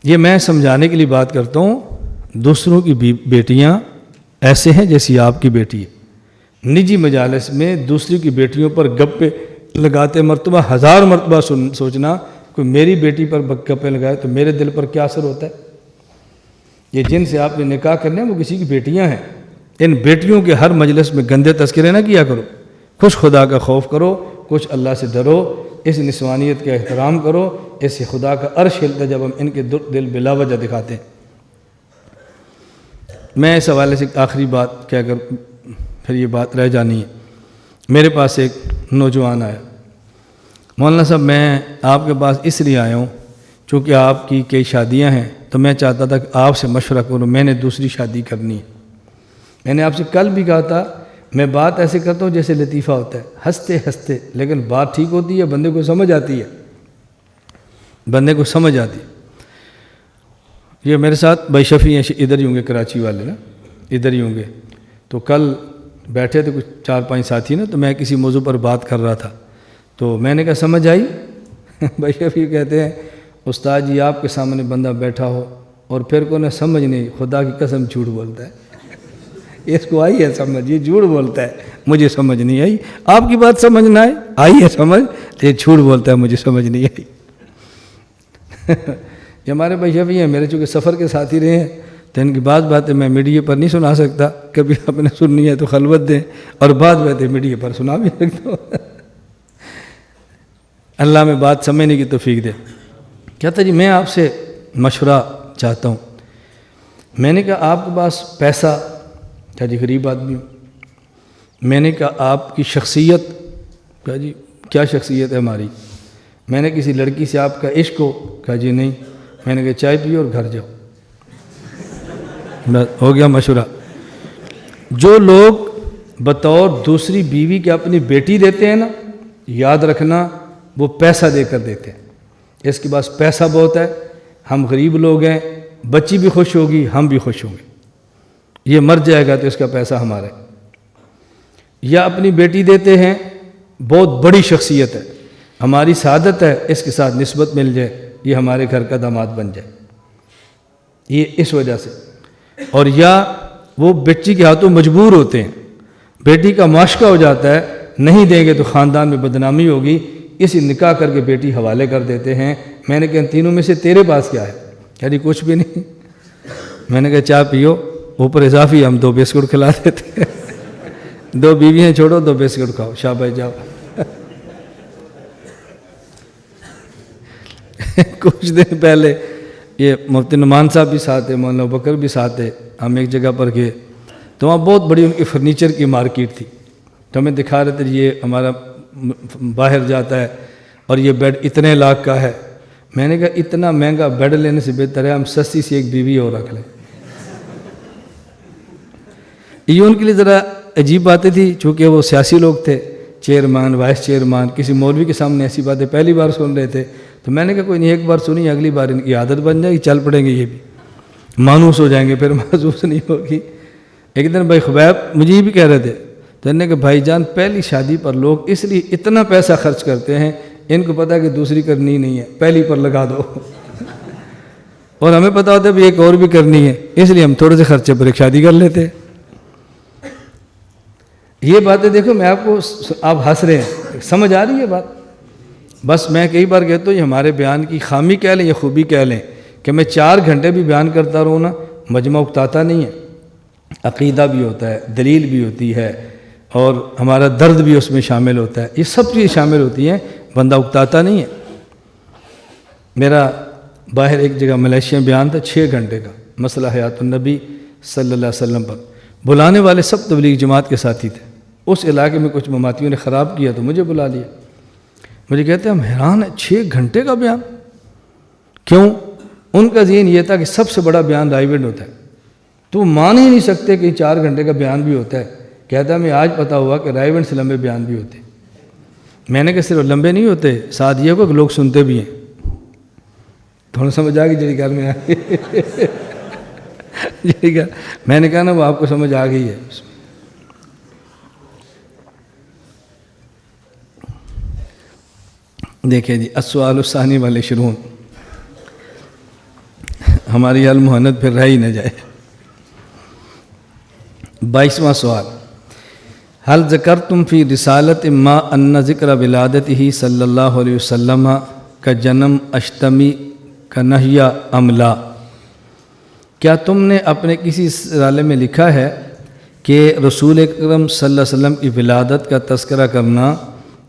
یہ میں سمجھانے کے لیے بات کرتا ہوں. دوسروں کی بیٹیاں ایسے ہیں جیسی آپ کی بیٹی ہے. نجی مجالس میں دوسری کی بیٹیوں پر گپے لگاتے مرتبہ 1000 مرتبہ سوچنا کوئی میری بیٹی پر گپے لگائے تو میرے دل پر کیا اثر ہوتا ہے. یہ جن سے آپ نے نکاح کرنے ہیں وہ کسی کی بیٹیاں ہیں. ان بیٹیوں کے ہر مجلس میں گندے تذکرے نہ کیا کرو. کچھ خدا کا خوف کرو، کچھ اللہ سے ڈرو، اس نسوانیت کا احترام کرو. اس سے خدا کا عرش ہلتا ہے جب ہم ان کے دل بلا وجہ دکھاتے ہیں. میں اس حوالے سے آخری بات کہہ کر پھر یہ بات رہ جانی ہے. میرے پاس ایک نوجوان آیا، مولانا صاحب میں آپ کے پاس اس لیے آیا ہوں چونکہ آپ کی کئی شادیاں ہیں تو میں چاہتا تھا کہ آپ سے مشورہ کروں، میں نے دوسری شادی کرنی ہے. میں نے آپ سے کل بھی کہا تھا میں بات ایسے کرتا ہوں جیسے لطیفہ ہوتا ہے، ہنستے ہنستے، لیکن بات ٹھیک ہوتی ہے، بندے کو سمجھ آتی ہے، بندے کو سمجھ آتی ہے. یہ میرے ساتھ بھائی شفیع ہیں، ادھر ہی ہوں گے، کراچی والے نا، ادھر ہی ہوں گے. تو کل بیٹھے تھے کچھ 4-5 ساتھی نا، تو میں کسی موضوع پر بات کر رہا تھا تو میں نے کہا سمجھ آئی؟ بھائی شفیع کہتے ہیں استاد جی آپ کے سامنے بندہ بیٹھا ہو اور پھر کو نہ سمجھ نہیں، خدا کی قسم جھوٹ بولتا ہے. اس کو آئی ہے سمجھ، یہ جھوٹ بولتا ہے، مجھے سمجھ نہیں آئی. آپ کی بات سمجھ نہ آئی ہے سمجھ، یہ جھوٹ بولتا ہے، مجھے سمجھ نہیں آئی. یہ ہمارے بھائی شفیع ہیں، میرے چونکہ سفر کے ساتھ ہی رہے ہیں تو ان کی بعض باتیں میں میڈیا پر نہیں سنا سکتا. کبھی آپ نے سننی ہے تو خلوت دیں، اور بعض باتیں میڈیا پر سنا بھی سکتا ہوں. اللہ میں بات سمجھنے کی توفیق دے. کہتا جی میں آپ سے مشورہ چاہتا ہوں. میں نے کہا آپ کے پاس پیسہ، کہا جی غریب آدمی ہوں. میں نے کہا آپ کی شخصیت، کہا جی کیا شخصیت ہے ہماری. میں نے کسی لڑکی سے آپ کا عشق ہو، کہا جی نہیں. میں نے کہا چائے پیو اور گھر جاؤ. ہو گیا مشورہ. جو لوگ بطور دوسری بیوی کے اپنی بیٹی دیتے ہیں نا، یاد رکھنا وہ پیسہ دے کر دیتے ہیں. اس کے پاس پیسہ بہت ہے، ہم غریب لوگ ہیں، بچی بھی خوش ہوگی، ہم بھی خوش ہوں گے. یہ مر جائے گا تو اس کا پیسہ ہمارا ہے. یا اپنی بیٹی دیتے ہیں، بہت بڑی شخصیت ہے، ہماری سعادت ہے، اس کے ساتھ نسبت مل جائے، یہ ہمارے گھر کا داماد بن جائے، یہ اس وجہ سے۔ اور یا وہ بچی کے ہاتھوں مجبور ہوتے ہیں، بیٹی کا معاشقہ ہو جاتا ہے، نہیں دیں گے تو خاندان میں بدنامی ہوگی، اسی نکاح کر کے بیٹی حوالے کر دیتے ہیں۔ میں نے کہا ان تینوں میں سے تیرے پاس کیا ہے؟ کہہ رہی کچھ بھی نہیں۔ میں نے کہا چائے پیو، اوپر اضافی ہم 2 بسکٹ کھلا دیتے ہیں، 2 بیویاں چھوڑو 2 بسکٹ کھاؤ، شاباش جاؤ۔ کچھ دن پہلے یہ مفتی نعمان صاحب بھی ساتھ تھے، مولانا ابوبکر بھی ساتھ تھے، ہم ایک جگہ پر گئے تو وہاں بہت بڑی ان کی فرنیچر کی مارکیٹ تھی، تو ہمیں دکھا رہے تھے یہ ہمارا باہر جاتا ہے اور یہ بیڈ اتنے لاکھ کا ہے۔ میں نے کہا اتنا مہنگا بیڈ لینے سے بہتر ہے ہم سستی سی ایک بیوی اور رکھ لیں۔ یہ ان کے لیے ذرا عجیب باتیں تھی، چونکہ وہ سیاسی لوگ تھے، چیئرمین وائس چیئرمین، کسی مولوی کے سامنے ایسی باتیں پہلی بار سن رہے تھے، تو میں نے کہا کوئی نہیں، ایک بار سنی، اگلی بار ان کی عادت بن جائے گی، چل پڑیں گے، یہ بھی مانوس ہو جائیں گے، پھر محسوس نہیں ہوگی۔ ایک دن بھائی خبیب مجھے یہ بھی کہہ رہے تھے، تو انہوں نے کہا بھائی جان پہلی شادی پر لوگ اس لیے اتنا پیسہ خرچ کرتے ہیں، ان کو پتہ ہے کہ دوسری کرنی نہیں ہے، پہلی پر لگا دو، اور ہمیں پتہ ہوتا ہے بھی ایک اور بھی کرنی ہے، اس لیے ہم تھوڑے سے خرچے پر ایک شادی کر لیتے ہیں۔ یہ باتیں دیکھو، میں آپ ہنس رہے ہیں، سمجھ آ رہی ہے بات؟ بس میں کئی بار کہتا ہوں یہ ہمارے بیان کی خامی کہہ لیں یا خوبی کہہ لیں کہ میں 4 گھنٹے بھی بیان کرتا رہوں نا، مجمع اکتاتا نہیں ہے، عقیدہ بھی ہوتا ہے، دلیل بھی ہوتی ہے، اور ہمارا درد بھی اس میں شامل ہوتا ہے، یہ سب چیزیں شامل ہوتی ہیں، بندہ اکتاتا نہیں ہے۔ میرا باہر ایک جگہ ملیشیا بیان تھا 6 گھنٹے کا، مسئلہ حیات النبی صلی اللہ علیہ وسلم پر، بلانے والے سب تبلیغ جماعت کے ساتھی تھے، اس علاقے میں کچھ مماتیوں نے خراب کیا تو مجھے بلا لیا، مجھے کہتے ہیں ہم حیران ہیں 6 گھنٹے کا بیان، کیوں؟ ان کا ذہن یہ تھا کہ سب سے بڑا بیان رائے ونڈ ہوتا ہے، تو مان ہی نہیں سکتے کہ 4 گھنٹے کا بیان بھی ہوتا ہے۔ کہتا ہے میں آج پتہ ہوا کہ رائے ونڈ سے لمبے بیان بھی ہوتے ہیں۔ میں نے کہا صرف لمبے نہیں ہوتے، ساتھ یہ کو کہ لوگ سنتے بھی ہیں۔ تھوڑا سمجھ آ گئی جی گھر میں آ گئی، میں نے کہا نا وہ آپ کو سمجھ آ گئی ہے۔ دیکھیں جی السؤال الثانی والعشرون، ہماری المحنت پھر رہ ہی نہ جائے۔ 22واں سوال، حل ذکرتم فی رسالت ما ان ذکر ولادتہ صلی اللہ علیہ وسلم کا جنم اشتمی کا نہیہ ام لا؟ کیا تم نے اپنے کسی رسالے میں لکھا ہے کہ رسول اکرم صلی اللہ علیہ وسلم کی ولادت کا تذکرہ کرنا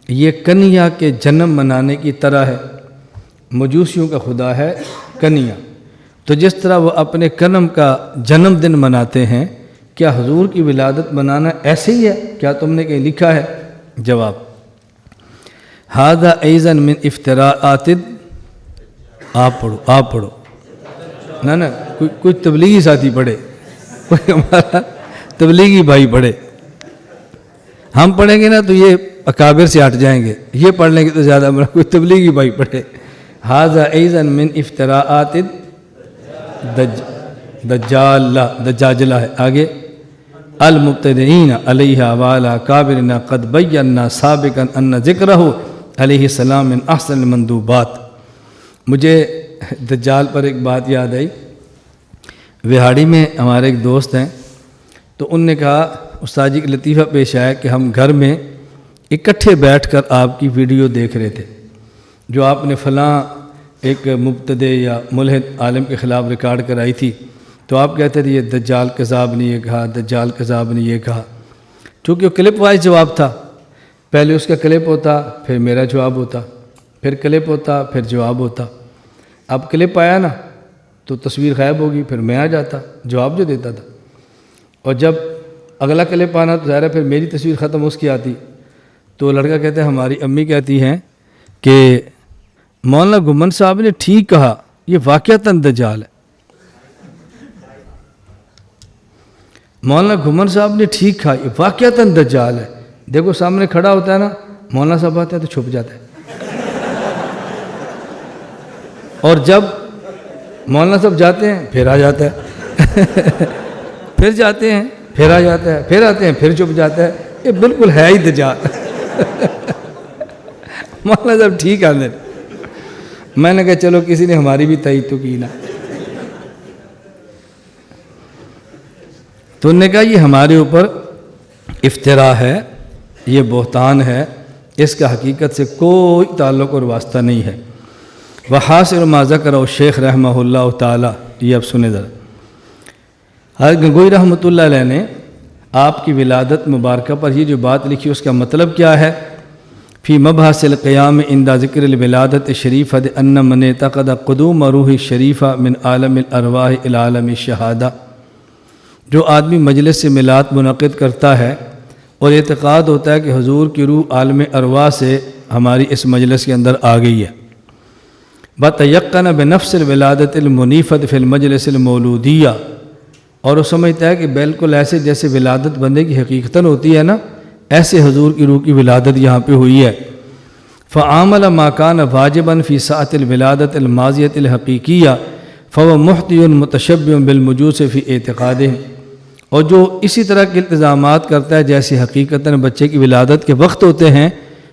یہ کنیا کے جنم منانے کی طرح ہے؟ مجوسیوں کا خدا ہے کنیا، تو جس طرح وہ اپنے کنم کا جنم دن مناتے ہیں، کیا حضور کی ولادت منانا ایسے ہی ہے؟ کیا تم نے کہیں لکھا ہے؟ جواب، ھذا ایضا من افتراءات، آپ پڑھو نہ کوئی تبلیغی ساتھی پڑھے، کوئی ہمارا تبلیغی بھائی پڑھے، ہم پڑھیں گے نا تو یہ اکابر سے ہٹ جائیں گے، یہ پڑھ لیں گے تو زیادہ ہمارا کوئی تبلیغی بھائی پڑھے۔ ھذا ایضا من افتراءات دجاجلہ ہے، آگے المبتدئین علیہ وعلی اکابرنا قد بینا سابقا ان ذکرہ علیہ السلام من احسن المندوبات۔ مجھے دجال پر ایک بات یاد آئی، وہاڑی میں ہمارے ایک دوست ہیں، تو ان نے کہا استاد جی ایک لطیفہ پیش آیا کہ ہم گھر میں اکٹھے بیٹھ کر آپ کی ویڈیو دیکھ رہے تھے جو آپ نے فلاں ایک مبتدع یا ملحد عالم کے خلاف ریکارڈ کرائی تھی، تو آپ کہتے تھے یہ دجال کذاب نے یہ کہا، دجال کذاب نے یہ کہا، چونکہ وہ کلپ وائز جواب تھا، پہلے اس کا کلپ ہوتا پھر میرا جواب ہوتا، پھر کلپ ہوتا پھر جواب ہوتا۔ اب کلپ آیا نا تو تصویر غائب ہوگی، پھر میں آ جاتا جواب جو دیتا تھا، اور جب اگلا کلپ آنا تو ظاہر ہے پھر میری تصویر ختم اس کی آتی، تو لڑکا کہتا ہے ہماری امی کہتی ہیں کہ مولانا گھمن صاحب نے ٹھیک کہا، یہ واقعتاً دجال ہے۔ مولانا گھمن صاحب نے ٹھیک کہا، یہ واقعتاً دجال ہے۔ دیکھو سامنے کھڑا ہوتا ہے نا، مولانا صاحب آتے ہیں تو چھپ جاتا ہے، اور جب مولانا صاحب جاتے ہیں پھر آ جاتا ہے، پھر جاتے ہیں پھر آ جاتا ہے، پھر آتے ہیں پھر چھپ جاتا ہے۔ یہ بالکل ہے ہی دجال مولانا صاحب ٹھیک آدھے. میں نے کہا چلو کسی نے ہماری بھی تائید تو کی نا. تو انہوں نے کہا یہ ہمارے اوپر افتراء ہے، یہ بہتان ہے، اس کا حقیقت سے کوئی تعلق اور واسطہ نہیں ہے. وحاصل ما ذکر الشیخ رحمہ اللہ تعالی، یہ اب سنیں ذرا. حضرت گنگوئی رحمۃ اللہ علیہ نے آپ کی ولادت مبارکہ پر یہ جو بات لکھی اس کا مطلب کیا ہے؟ فی مبحث القیام عند ذکر الولادت شریفہ ان من اعتقد قدوم روح شریفہ من عالم الارواح الی عالم الشہادہ. جو آدمی مجلس سے میلاد منعقد کرتا ہے اور اعتقاد ہوتا ہے کہ حضور کی روح عالم ارواح سے ہماری اس مجلس کے اندر آ گئی ہے، بتیقن بنفس الولادت المنیفت فی المجلس المولودیہ، اور وہ سمجھتا ہے کہ بالکل ایسے جیسے ولادت بندے کی حقیقتاً ہوتی ہے نا، ایسے حضور کی روح کی ولادت یہاں پہ ہوئی ہے. فعامل ما کان واجباً فی ساعت الولادت الماضیۃ الحقیقیہ فهو محتی متشبہ بالمجوس فی اعتقادہ، اور جو اسی طرح کے التزامات کرتا ہے جیسے حقیقتاً بچے کی ولادت کے وقت ہوتے ہیں،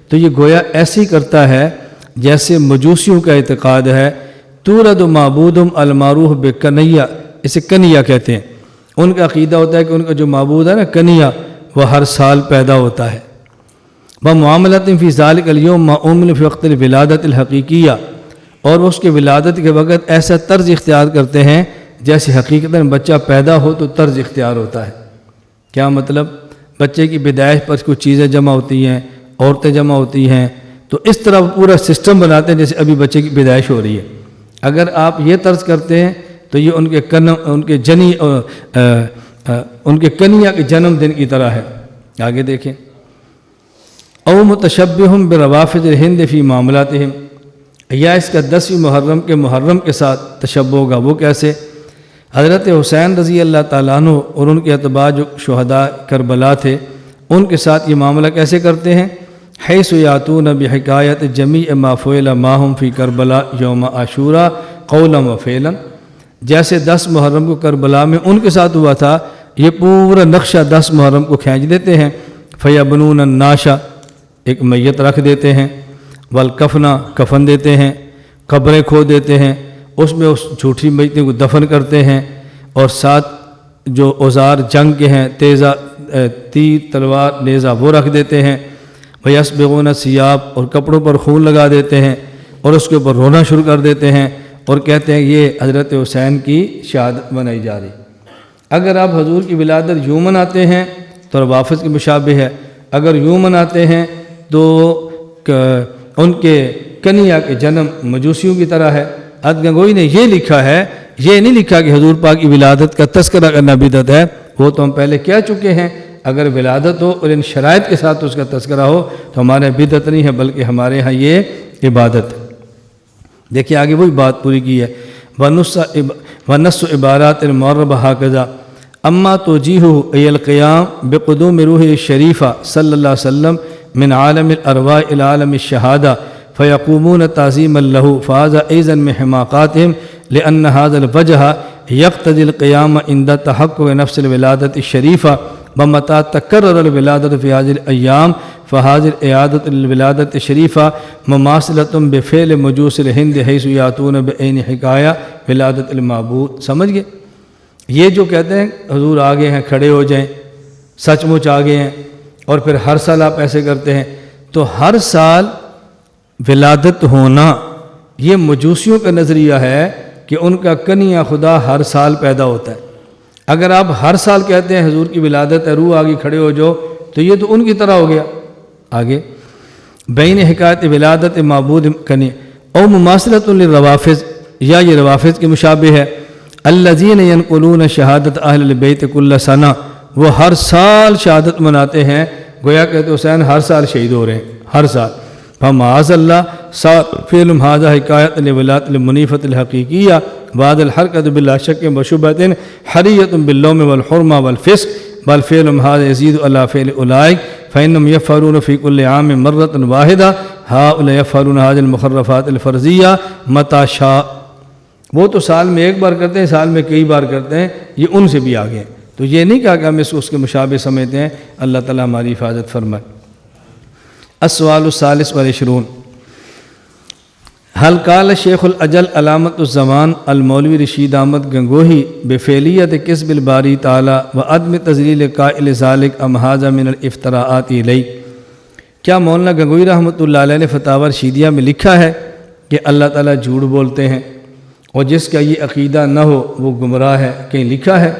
تو یہ گویا ایسے ہی کرتا ہے جیسے مجوسیوں کا اعتقاد ہے. تورد معبودم المعروف بکنیہ، اسے کنیہ کہتے ہیں. ان کا عقیدہ ہوتا ہے کہ ان کا جو معبود ہے نا کنیہ، وہ ہر سال پیدا ہوتا ہے. بمعاملۃ فی ذالک الیوم ما عمل فی وقت الولادت الحقیقیہ، اور وہ اس کے ولادت کے وقت ایسا طرز اختیار کرتے ہیں جیسے حقیقتاً بچہ پیدا ہو تو طرز اختیار ہوتا ہے. کیا مطلب؟ بچے کی پیدائش پر کچھ چیزیں جمع ہوتی ہیں، عورتیں جمع ہوتی ہیں، تو اس طرح پورا سسٹم بناتے ہیں جیسے ابھی بچے کی پیدائش ہو رہی ہے. اگر آپ یہ طرز کرتے ہیں تو یہ ان کے کنیہ کے جنم دن کی طرح ہے. آگے دیکھیں. او متشبہ بروافد الہند فی معاملاتہم، یا اس کا 10ویں محرم کے محرم کے ساتھ تشبہ ہوگا. وہ کیسے؟ حضرت حسین رضی اللہ تعالیٰ عنہ اور ان کے اتباع جو شہداء کربلا تھے، ان کے ساتھ یہ معاملہ کیسے کرتے ہیں؟ حیث یاتون بحکایت جمیع ما فعل معہم فی کربلا یوم عاشوراء قولا و فعلا، جیسے 10 محرم کو کربلا میں ان کے ساتھ ہوا تھا، یہ پورا نقشہ 10 محرم کو کھینچ دیتے ہیں. فیبنون الناشا، ایک میت رکھ دیتے ہیں، والکفنا، کفن دیتے ہیں، قبریں کھود دیتے ہیں، اس میں اس جھوٹی میتیں کو دفن کرتے ہیں، اور ساتھ جو اوزار جنگ کے ہیں، تیر، تلوار، نیزہ، وہ رکھ دیتے ہیں. ویسبغون الثیاب، اور کپڑوں پر خون لگا دیتے ہیں اور اس کے اوپر رونا شروع کر دیتے ہیں اور کہتے ہیں یہ حضرت حسین کی شہادت منائی جا رہی. اگر آپ حضور کی ولادت یوں مناتے ہیں تو روافض کے مشابہ ہے، اگر یوں مناتے ہیں تو ان کے کنیہ کے جنم مجوسیوں کی طرح ہے. حضرت گنگوئی نے یہ لکھا ہے، یہ نہیں لکھا کہ حضور پاک کی ولادت کا تذکرہ کرنا بدعت ہے، وہ تو ہم پہلے کہہ چکے ہیں. اگر ولادت ہو اور ان شرائط کے ساتھ اس کا تذکرہ ہو تو ہمارے بدعت نہیں ہے بلکہ ہمارے ہاں یہ عبادت ہے. دیکھیے آگے وہی بات پوری کی ہے. ونص عبارات المعربہ ہاکذا اما توجیہ ای القیام بقدوم روح شریفہ صلی اللہ علیہ وسلم من عالم الارواح الى عالم الشہادہ فیقومون تعظیما لہ فہذا ایضا من حماقاتہم لأن هذا الوجہ یقتضی القیام عند تحقق نفس الولادت الشریفہ بمتى تکرر الولادت فی هذه الایام فهذه اعادۃ الولادت الشریفہ مماثلۃ بفعل مجوس الہند حیث یاتون بعین حکایہ ولادت المعبود. سمجھ گئے؟ یہ جو کہتے ہیں حضور آگے ہیں، کھڑے ہو جائیں، سچ مچ آگے ہیں، اور پھر ہر سال آپ ایسے کرتے ہیں، تو ہر سال ولادت ہونا یہ مجوسیوں کا نظریہ ہے کہ ان کا کنیہ خدا ہر سال پیدا ہوتا ہے. اگر آپ ہر سال کہتے ہیں حضور کی ولادت ہے، روح آگے کھڑے ہو جاؤ، تو یہ تو ان کی طرح ہو گیا. آگے بین حکایت ولادت معبود کنی او مماثلۃ للروافض، یا یہ روافض کے مشابہ ہے. الذین ینقلون شہادت اہل البیت کل سنہ، وہ ہر سال شہادت مناتے ہیں، گویا کہ حسین ہر سال شہید ہو رہے ہیں، ہر سال. فمعاذ اللہ فعل هذا حکایت لولادت المنیفۃ الحقیقیہ بعد الحرکۃ بلا شک وشبہۃ حریۃ باللوم والحرمہ والفسق بل فعل هذا يزيد على فعل اولئک فانهم يفعلون في كل عام مرۃ واحدہ هؤلاء يفعلون هذه المخرفات الفرضیہ متى شاء. وہ تو سال میں ایک بار کرتے ہیں، سال میں کئی بار کرتے ہیں، یہ ان سے بھی آگے ہیں. تو یہ نہیں کہا کہ ہم اس کے مشابہ سمجھتے ہیں، اللہ تعالیٰ ہماری حفاظت فرمائے۔ السؤال الثالث والعشرون، حل قال شیخ الاجل علامت الزمان المولوی رشید احمد گنگوہی بفعلیت کسب الباری تعالی و عدم تذلیل قائل ذالک ام ھذا من الافتراءات الیہ، کیا مولانا گنگوہی رحمۃ اللہ علیہ نے فتاوی رشیدیہ میں لکھا ہے کہ اللہ تعالیٰ جھوٹ بولتے ہیں اور جس کا یہ عقیدہ نہ ہو وہ گمراہ ہے؟ کہیں لکھا ہے؟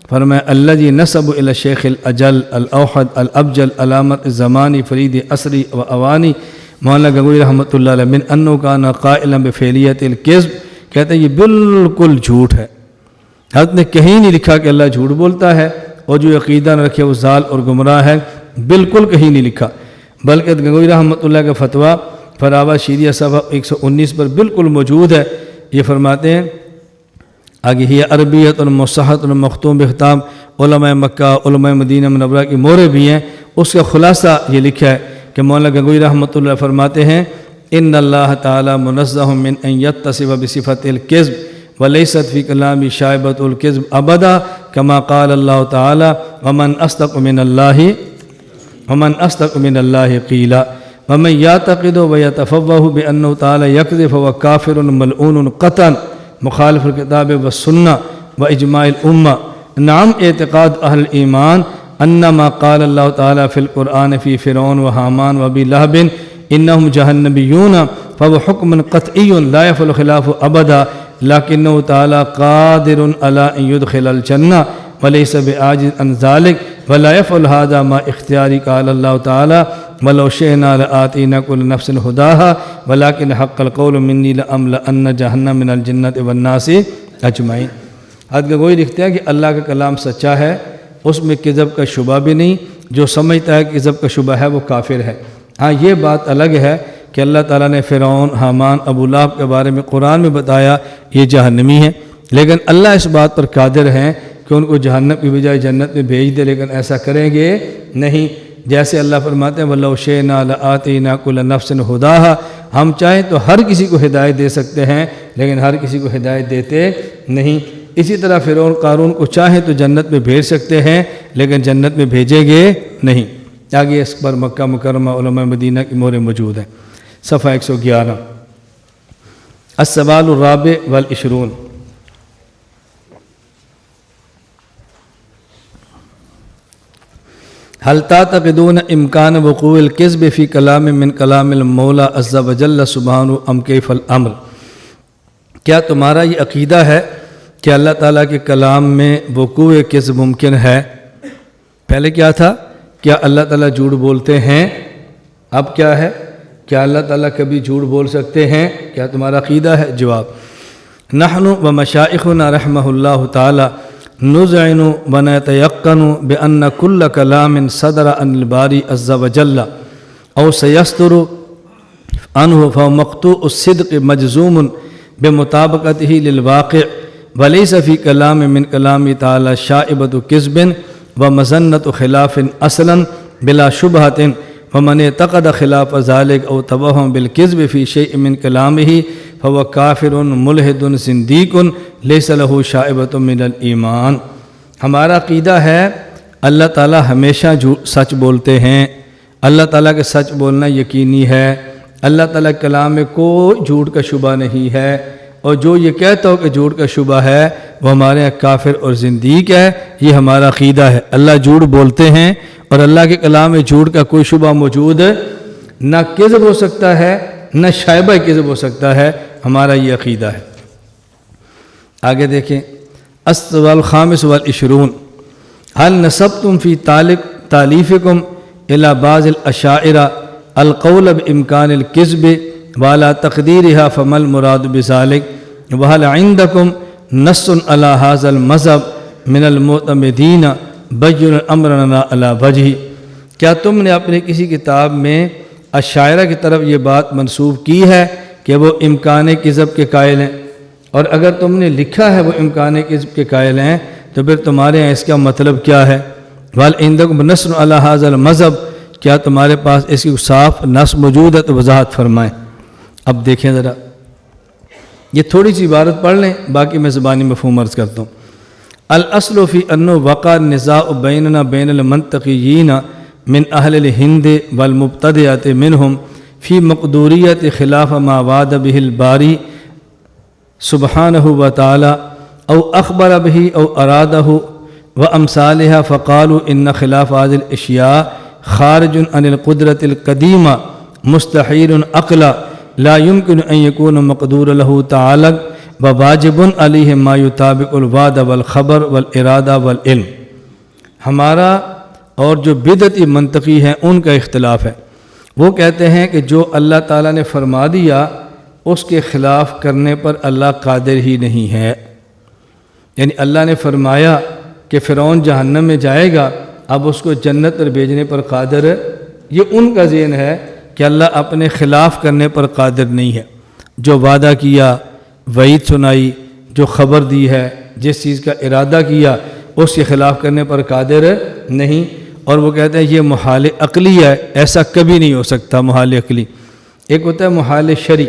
فرمایا الذی نسب الی الشیخ الاجل الاوحد الابجل علامت الزمانی فرید عصری و اوانی مولانا گنگوہی رحمۃ اللہ علیہ من انہ کان قائلا بفعلیت الکذب، کہتے ہیں یہ بالکل جھوٹ ہے، حضرت نے کہیں نہیں لکھا کہ اللہ جھوٹ بولتا ہے اور جو عقیدہ نہ رکھے وہ ضال اور گمراہ ہے، بالکل کہیں نہیں لکھا، بلکہ گنگوہی رحمۃ اللہ کا فتویٰ فتاوی رشیدیہ صفحہ 119 پر بالکل موجود ہے۔ یہ فرماتے ہیں آگے، ہی عربیت اور مصحت اور مختوم بختام علماء مکہ علماء مدینہ منورہ کی مورے بھی ہیں، اس کا خلاصہ یہ لکھا ہے کہ مولانا گنگوہی رحمۃ اللہ فرماتے ہیں ان اللہ تعالی منزہ من ان یتصف بصفت الکذب ولیست فی کلام شائبۃ الکذب ابدا کما قال اللہ تعالی ومن اصدق من اللہ قیلا ومن یعتقد ویتفوہ بانہ تعالی یکذب فہو کافر ملعون قطعا مخالف الکتاب والسنہ و اجماع الامہ۔ نعم اعتقاد اہل ایمان انما قال اللہ تعالی فی القرآن فی فرعون و حامان و ابی لہب انہم جہنمیون فهو حکم قطعی لا یفعل خلاف ابدا لکنہ تعالی قادر علی ان یدخل الجنہ ولیس بعاجز عن ذلک ولا یفعل ھذا ما اختیاری قال اللہ تعالی ولو شئنا لآتینا کل نفس ھداها ولکن حق القول منی لأملأن جہنم من الجنۃ والناس اجمعین۔ حضرت گنگوہی لکھتے ہیں کہ اللہ کا کلام سچا ہے، اس میں کذب کا شبہ بھی نہیں، جو سمجھتا ہے کہ کذب کا شبہ ہے وہ کافر ہے۔ ہاں یہ بات الگ ہے کہ اللہ تعالیٰ نے فرعون حامان ابو لہب کے بارے میں قرآن میں بتایا یہ جہنمی ہے، لیکن اللہ اس بات پر قادر ہیں کہ ان کو جہنم کی بجائے جنت میں بھیج دے، لیکن ایسا کریں گے نہیں۔ جیسے اللہ فرماتے ہیں وَلَوْ شِئْنَا لَآتَيْنَا كُلَّ نَفْسٍ هُدَاهَا، ہم چاہیں تو ہر کسی کو ہدایت دے سکتے ہیں لیکن ہر کسی کو ہدایت دیتے نہیں۔ اسی طرح فرعون قارون کو چاہیں تو جنت میں بھیج سکتے ہیں لیکن جنت میں بھیجیں گے نہیں۔ آگے اس پر مکہ مکرمہ علماء مدینہ کی مورے موجود ہیں۔ صفحہ 111، السوال الرابع والعشرون، هل تعتقدون امکان وقوع الکذب فی کلام من کلام المولا عز وجل سبحانہ ام کیف الامر، کیا تمہارا یہ عقیدہ ہے کہ اللہ تعالیٰ کے کلام میں وقوع کذب ممکن ہے؟ پہلے کیا تھا؟ کیا اللہ تعالیٰ جھوٹ بولتے ہیں؟ اب کیا ہے؟ کیا اللہ تعالیٰ کبھی جھوٹ بول سکتے ہیں؟ کیا تمہارا عقیدہ ہے؟ جواب، نحن و مشائخنا رحمہ اللہ تعالی نذعن و نتیقن بأن كل كلام صدر عن الباری عز وجل او سيصدر عنه فهو مقطوع الصدق مجزوم بمطابقته للواقع وليس في كلام من كلام تعالى شائبة كذب ومظنة خلاف اصلا بلا شبهة، ومن اعتقد خلاف ذلك او توهم بالكذب في شيء من كلامه فهو کافر ملحد زندیق لیس له شائبۃ من الایمان۔ ہمارا عقیدہ ہے اللہ تعالیٰ ہمیشہ سچ بولتے ہیں، اللہ تعالیٰ کے سچ بولنا یقینی ہے، اللہ تعالیٰ کے کلام میں کوئی جھوٹ کا شبہ نہیں ہے، اور جو یہ کہتا ہو کہ جھوٹ کا شبہ ہے وہ ہمارے یہاں کافر اور زندیق ہے۔ یہ ہمارا عقیدہ ہے، اللہ جھوٹ بولتے ہیں اور اللہ کے کلام میں جھوٹ کا کوئی شبہ موجود نہ کذب ہو سکتا ہے نہ شائبہ کذب ہو سکتا ہے، ہمارا یہ عقیدہ ہے۔ آگے دیکھیں، السؤال الخامس والعشرون، هل نسبتم في تالیفکم الى بعض الاشاعرہ القول بامکان الکذب وعلى تقدیرها فما المراد بذلك وهل عندكم نص على هذا المذهب من المعتمدین بین امرنا على وجه، کیا تم نے اپنے کسی کتاب میں اشاعرہ کی طرف یہ بات منسوب کی ہے کہ وہ امکان کذب کے قائل ہیں؟ اور اگر تم نے لکھا ہے وہ امکان کذب کے قائل ہیں تو پھر تمہارے یہاں اس کا مطلب کیا ہے؟ وَهَلْ عِنْدَكُمْ نَصٌّ عَلَى هَذَا الْمَذْهَبِ، کیا تمہارے پاس اس کی صاف نص موجود ہے تو وضاحت فرمائیں۔ اب دیکھیں ذرا، یہ تھوڑی سی عبارت پڑھ لیں، باقی میں زبانی مفہوم عرض کرتا ہوں۔ الاصل فی انه وقع النزاع بیننا بین المنطقیین من اہل الہند والمبتدعۃ منہم فی مقدوریت خلاف ما وعد به الباری سبحانہ وتعالی او اخبر به او ارادہ وامثالها فقالوا ان خلاف هذه الاشیاء خارج عن القدرة القدیمہ مستحیل عقلا لا يمكن ان يكون مقدور له تعالی وواجب علیہ ما یطابق الوعد والخبر والارادہ والعلم۔ ہمارا اور جو بدعتی منطقی ہیں ان کا اختلاف ہے، وہ کہتے ہیں کہ جو اللہ تعالیٰ نے فرما دیا اس کے خلاف کرنے پر اللہ قادر ہی نہیں ہے، یعنی اللہ نے فرمایا کہ فرعون جہنم میں جائے گا، اب اس کو جنت پر بھیجنے پر قادر ہے، یہ ان کا ذہن ہے کہ اللہ اپنے خلاف کرنے پر قادر نہیں ہے۔ جو وعدہ کیا، وعید سنائی، جو خبر دی ہے، جس چیز کا ارادہ کیا، اس کے خلاف کرنے پر قادر نہیں، اور وہ کہتے ہیں یہ محال عقلی ہے، ایسا کبھی نہیں ہو سکتا محال عقلی۔ ایک ہوتا ہے محال شرعی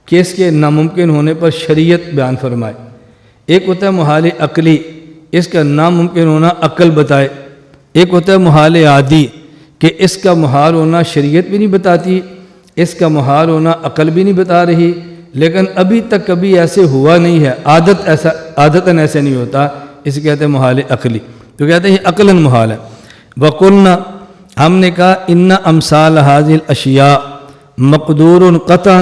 کہ اس کے ناممکن ہونے پر شریعت بیان فرمائے، ایک ہوتا ہے محال عقلی اس کا ناممکن ہونا عقل بتائے، ایک ہوتا ہے محال عادی کہ اس کا محال ہونا شریعت بھی نہیں بتاتی، اس کا محال ہونا عقل بھی نہیں بتا رہی، لیکن ابھی تک کبھی ایسے ہوا نہیں ہے، عادتاً ایسے نہیں ہوتا، اسے کہتے ہیں محال عقلی، تو کہتے ہیں یہ عقلاً محال ہے۔ وَقُلْنَا ہم نے کہا ان امثال هذه الاشیاء مقدور قطعا،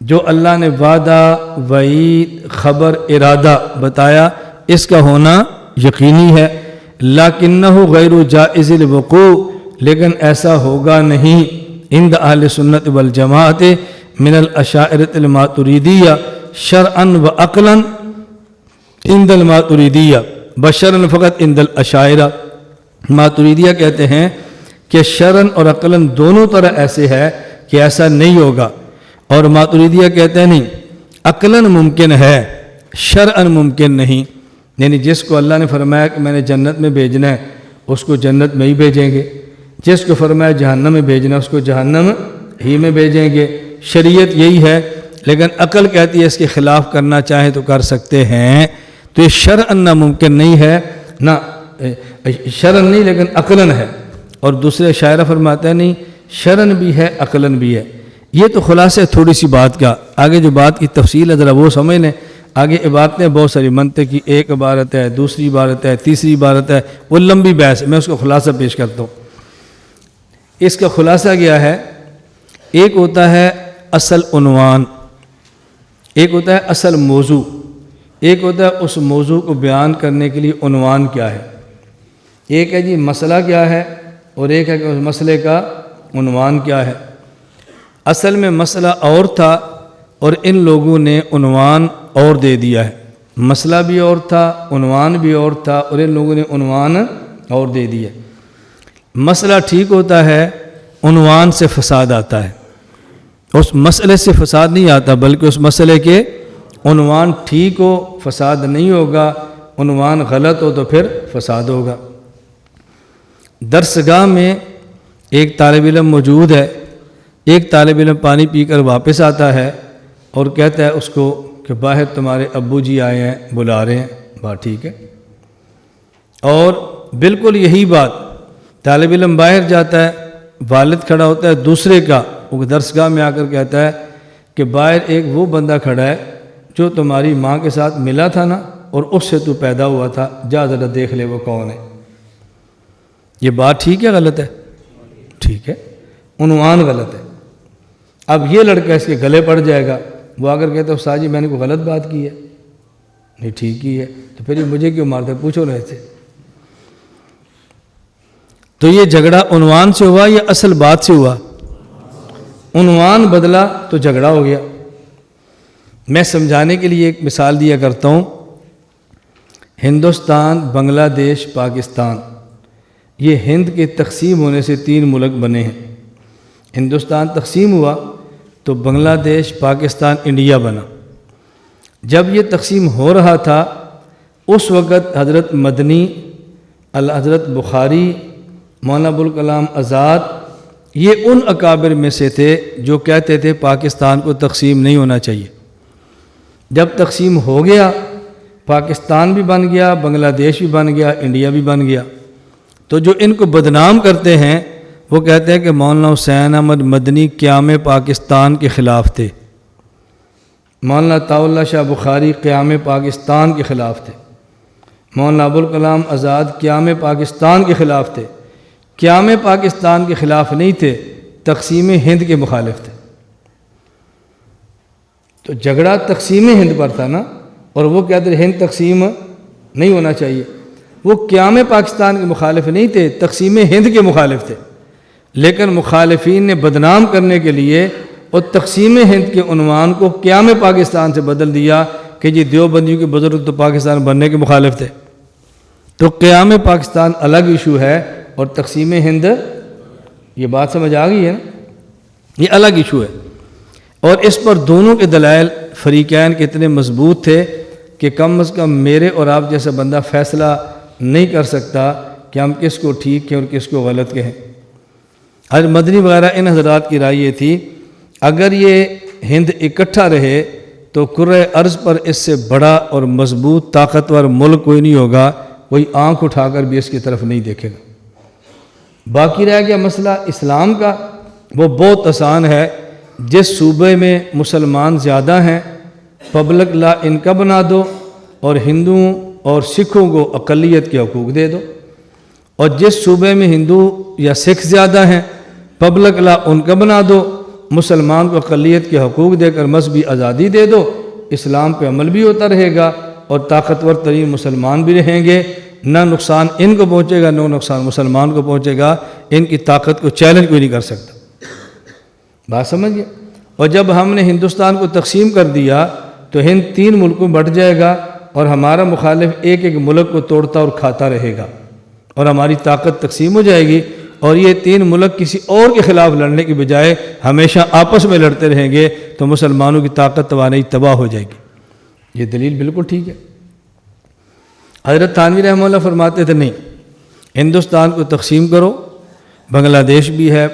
جو اللہ نے وعدہ، وعید، خبر، ارادہ بتایا اس کا ہونا یقینی ہے، لیکنہ غیر جائز الوقوع، لیکن ایسا ہوگا نہیں عند اہل سنت والجماعت من الاشاعرۃ الماتریدیہ شرعا وعقلا عند الماتریدیہ بشرا فقط عند الاشاعرہ۔ ماتریدیہ کہتے ہیں کہ شرعاً اور عقلاً دونوں طرح ایسے ہے کہ ایسا نہیں ہوگا، اور ماتریدیہ کہتے ہیں نہیں، عقلاً ممکن ہے، شرعاً ممکن نہیں، یعنی جس کو اللہ نے فرمایا کہ میں نے جنت میں بھیجنا ہے اس کو جنت میں ہی بھیجیں گے، جس کو فرمایا جہنم میں بھیجنا ہے اس کو جہنم ہی میں بھیجیں گے، شریعت یہی ہے، لیکن عقل کہتی ہے اس کے خلاف کرنا چاہیں تو کر سکتے ہیں، تو یہ شرعاً نہ ممکن نہیں ہے، نہ شرعاً نہیں لیکن عقلاً ہے، اور دوسرے شاعرہ فرماتے ہیں نہیں، شرعاً بھی ہے عقلاً بھی ہے۔ یہ تو خلاصہ ہے تھوڑی سی بات کا، آگے جو بات کی تفصیل ہے ذرا وہ سمجھ لیں، آگے عبارتیں بہت ساری منطق کی، ایک عبارت ہے، دوسری عبارت ہے، تیسری عبارت ہے، وہ لمبی بحث ہے، میں اس کو خلاصہ پیش کرتا ہوں۔ اس کا خلاصہ کیا ہے؟ ایک ہوتا ہے اصل عنوان، ایک ہوتا ہے اصل موضوع، ایک ہوتا ہے اس موضوع کو بیان کرنے کے لیے عنوان کیا ہے۔ ایک ہے جی مسئلہ کیا ہے، اور ایک ہے کہ اس مسئلے کا عنوان کیا ہے۔ اصل میں مسئلہ اور تھا اور ان لوگوں نے عنوان اور دے دیا ہے، مسئلہ بھی اور تھا، عنوان بھی اور تھا، اور ان لوگوں نے عنوان اور دے دیا۔ مسئلہ ٹھیک ہوتا ہے، عنوان سے فساد آتا ہے، اس مسئلے سے فساد نہیں آتا، بلکہ اس مسئلے کے عنوان ٹھیک ہو فساد نہیں ہوگا، عنوان غلط ہو تو پھر فساد ہوگا۔ درسگاہ میں ایک طالب علم موجود ہے، ایک طالب علم پانی پی کر واپس آتا ہے اور کہتا ہے اس کو کہ باہر تمہارے ابو جی آئے ہیں، بلا رہے ہیں، بات ٹھیک ہے، اور بالکل یہی بات طالب علم باہر جاتا ہے، والد کھڑا ہوتا ہے دوسرے کا، وہ درسگاہ میں آ کر کہتا ہے کہ باہر ایک وہ بندہ کھڑا ہے جو تمہاری ماں کے ساتھ ملا تھا نا، اور اس سے تو پیدا ہوا تھا، جا ذرا دیکھ لے وہ کون ہے۔ یہ بات ٹھیک ہے غلط ہے؟ ٹھیک ہے، عنوان غلط ہے۔ اب یہ لڑکا اس کے گلے پڑ جائے گا، وہ آ کر کہتا ہے استاد جی میں نے کوئی غلط بات کی ہے؟ نہیں، ٹھیک ہی ہے، تو پھر یہ مجھے کیوں مارتے؟ پوچھو رہے تھے۔ تو یہ جھگڑا عنوان سے ہوا یا اصل بات سے ہوا؟ عنوان بدلا تو جھگڑا ہو گیا۔ میں سمجھانے کے لیے ایک مثال دیا کرتا ہوں، ہندوستان، بنگلہ دیش، پاکستان، یہ ہند کے تقسیم ہونے سے 3 ملک بنے ہیں۔ ہندوستان تقسیم ہوا تو بنگلہ دیش، پاکستان، انڈیا بنا۔ جب یہ تقسیم ہو رہا تھا اس وقت حضرت مدنی، حضرت بخاری، مولانا ابوالکلام آزاد، یہ ان اکابر میں سے تھے جو کہتے تھے پاکستان کو تقسیم نہیں ہونا چاہیے۔ جب تقسیم ہو گیا پاکستان بھی بن گیا، بنگلہ دیش بھی بن گیا، انڈیا بھی بن گیا۔ تو جو ان کو بدنام کرتے ہیں وہ کہتے ہیں کہ مولانا حسین احمد مدنی قیام پاکستان کے خلاف تھے، مولانا عطاء اللہ شاہ بخاری قیام پاکستان کے خلاف تھے، مولانا ابوالکلام آزاد قیام پاکستان کے خلاف تھے۔ قیام پاکستان کے خلاف نہیں تھے، تقسیم ہند کے مخالف تھے۔ تو جھگڑا تقسیم ہند پر تھا نا، اور وہ کہتے ہیں ہند تقسیم نہیں ہونا چاہیے۔ وہ قیام پاکستان کے مخالف نہیں تھے، تقسیم ہند کے مخالف تھے، لیکن مخالفین نے بدنام کرنے کے لیے اور تقسیم ہند کے عنوان کو قیام پاکستان سے بدل دیا کہ جی دیوبندیوں کے بزرگ تو پاکستان بننے کے مخالف تھے۔ تو قیام پاکستان الگ ایشو ہے اور تقسیم ہند، یہ بات سمجھ آ گئی ہے نا، یہ الگ ایشو ہے۔ اور اس پر دونوں کے دلائل فریقین کے اتنے مضبوط تھے کہ کم از کم میرے اور آپ جیسا بندہ فیصلہ نہیں کر سکتا کہ ہم کس کو ٹھیک کہیں اور کس کو غلط کہیں۔ حضرت مدنی وغیرہ ان حضرات کی رائے یہ تھی اگر یہ ہند اکٹھا رہے تو کرۂ ارض پر اس سے بڑا اور مضبوط طاقتور ملک کوئی نہیں ہوگا، کوئی آنکھ اٹھا کر بھی اس کی طرف نہیں دیکھے گا۔ باقی رہ گیا مسئلہ اسلام کا، وہ بہت آسان ہے۔ جس صوبے میں مسلمان زیادہ ہیں پبلک لا ان کا بنا دو اور ہندوؤں اور سکھوں کو اقلیت کے حقوق دے دو، اور جس صوبے میں ہندو یا سکھ زیادہ ہیں پبلک لا ان کا بنا دو، مسلمان کو اقلیت کے حقوق دے کر مذہبی آزادی دے دو، اسلام پہ عمل بھی ہوتا رہے گا اور طاقتور ترین مسلمان بھی رہیں گے، نہ نقصان ان کو پہنچے گا نہ نقصان مسلمان کو پہنچے گا، ان کی طاقت کو چیلنج کوئی نہیں کر سکتا۔ بات سمجھئے؟ اور جب ہم نے ہندوستان کو تقسیم کر دیا تو ہند 3 ملکوں میں بٹ جائے گا اور ہمارا مخالف ایک ایک ملک کو توڑتا اور کھاتا رہے گا اور ہماری طاقت تقسیم ہو جائے گی، اور یہ 3 ملک کسی اور کے خلاف لڑنے کی بجائے ہمیشہ آپس میں لڑتے رہیں گے تو مسلمانوں کی طاقت توانائی تباہ ہو جائے گی۔ یہ دلیل بالکل ٹھیک ہے۔ حضرت تھانوی رحمہ اللہ فرماتے تھے نہیں، ہندوستان کو تقسیم کرو، بنگلہ دیش بھی ہے،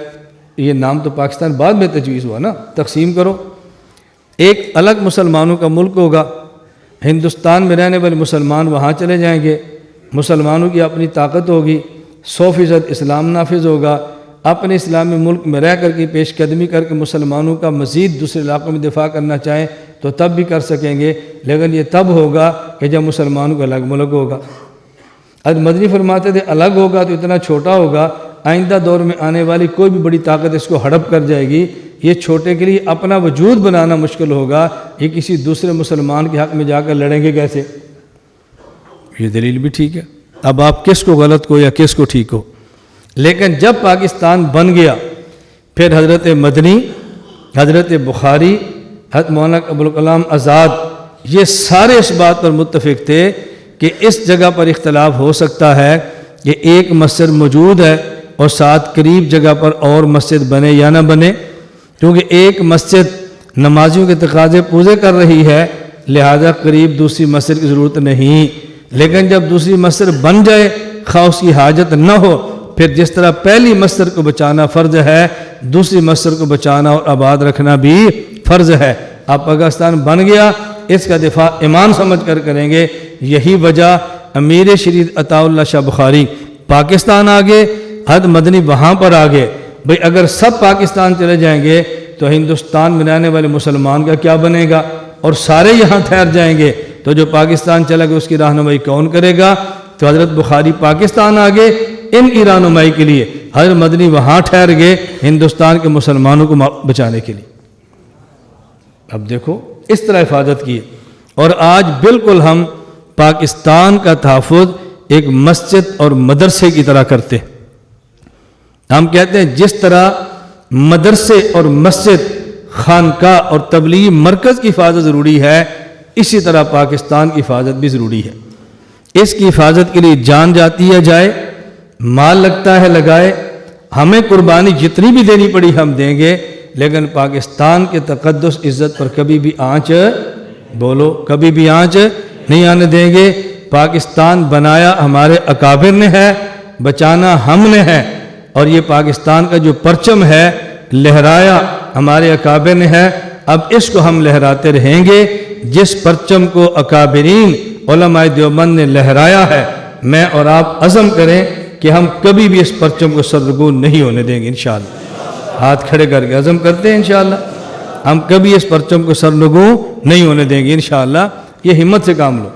یہ نام تو پاکستان بعد میں تجویز ہوا نا، تقسیم کرو، ایک الگ مسلمانوں کا ملک ہوگا، ہندوستان میں رہنے والے مسلمان وہاں چلے جائیں گے، مسلمانوں کی اپنی طاقت ہوگی، 100% اسلام نافذ ہوگا، اپنے اسلامی ملک میں رہ کر کے پیش قدمی کر کے مسلمانوں کا مزید دوسرے علاقوں میں دفاع کرنا چاہیں تو تب بھی کر سکیں گے، لیکن یہ تب ہوگا کہ جب مسلمانوں کا الگ ملک ہوگا۔ حضرت مدنی فرماتے تھے الگ ہوگا تو اتنا چھوٹا ہوگا، آئندہ دور میں آنے والی کوئی بھی بڑی طاقت اس کو ہڑپ کر جائے گی، یہ چھوٹے کے لیے اپنا وجود بنانا مشکل ہوگا، یہ کسی دوسرے مسلمان کے حق میں جا کر لڑیں گے کیسے؟ یہ دلیل بھی ٹھیک ہے۔ اب آپ کس کو غلط کو یا کس کو ٹھیک ہو، لیکن جب پاکستان بن گیا پھر حضرت مدنی، حضرت بخاری، حضرت مولانا ابوالکلام آزاد یہ سارے اس بات پر متفق تھے کہ اس جگہ پر اختلاف ہو سکتا ہے کہ ایک مسجد موجود ہے اور ساتھ قریب جگہ پر اور مسجد بنے یا نہ بنے، کیونکہ ایک مسجد نمازیوں کے تقاضے پورے کر رہی ہے لہذا قریب دوسری مسجد کی ضرورت نہیں، لیکن جب دوسری مسجد بن جائے خواہ اس کی حاجت نہ ہو، پھر جس طرح پہلی مسجد کو بچانا فرض ہے دوسری مسجد کو بچانا اور آباد رکھنا بھی فرض ہے۔ اب پاکستان بن گیا، اس کا دفاع ایمان سمجھ کر کریں گے۔ یہی وجہ امیر شریعت عطاء اللہ شاہ بخاری پاکستان آگے، حضرت مدنی وہاں پر آگے۔ بھئی اگر سب پاکستان چلے جائیں گے تو ہندوستان میں رہنے والے مسلمان کا کیا بنے گا، اور سارے یہاں ٹھہر جائیں گے تو جو پاکستان چلا گیا اس کی رہنمائی کون کرے گا؟ تو حضرت بخاری پاکستان آگے ان کی رہنمائی کے لیے، حضرت مدنی وہاں ٹھہر گئے ہندوستان کے مسلمانوں کو بچانے کے لیے۔ اب دیکھو اس طرح حفاظت کی، اور آج بالکل ہم پاکستان کا تحفظ ایک مسجد اور مدرسے کی طرح کرتے ہیں۔ ہم کہتے ہیں جس طرح مدرسے اور مسجد، خانقاہ اور تبلیغی مرکز کی حفاظت ضروری ہے، اسی طرح پاکستان کی حفاظت بھی ضروری ہے۔ اس کی حفاظت کے لیے جان جاتی ہے جائے، مال لگتا ہے لگائے، ہمیں قربانی جتنی بھی دینی پڑی ہم دیں گے، لیکن پاکستان کے تقدس عزت پر کبھی بھی آنچ، بولو کبھی بھی آنچ نہیں آنے دیں گے۔ پاکستان بنایا ہمارے اکابر نے ہے، بچانا ہم نے ہے، اور یہ پاکستان کا جو پرچم ہے لہرایا ہمارے اکابر نے ہے، اب اس کو ہم لہراتے رہیں گے۔ جس پرچم کو اکابرین علماء دیوبند نے لہرایا ہے، میں اور آپ عزم کریں کہ ہم کبھی بھی اس پرچم کو سرنگوں نہیں ہونے دیں گے انشاءاللہ۔ ہاتھ کھڑے کر کے عزم کرتے ہیں انشاءاللہ، ہم کبھی اس پرچم کو سرنگوں نہیں ہونے دیں گے انشاءاللہ۔ یہ ہمت سے کام لو۔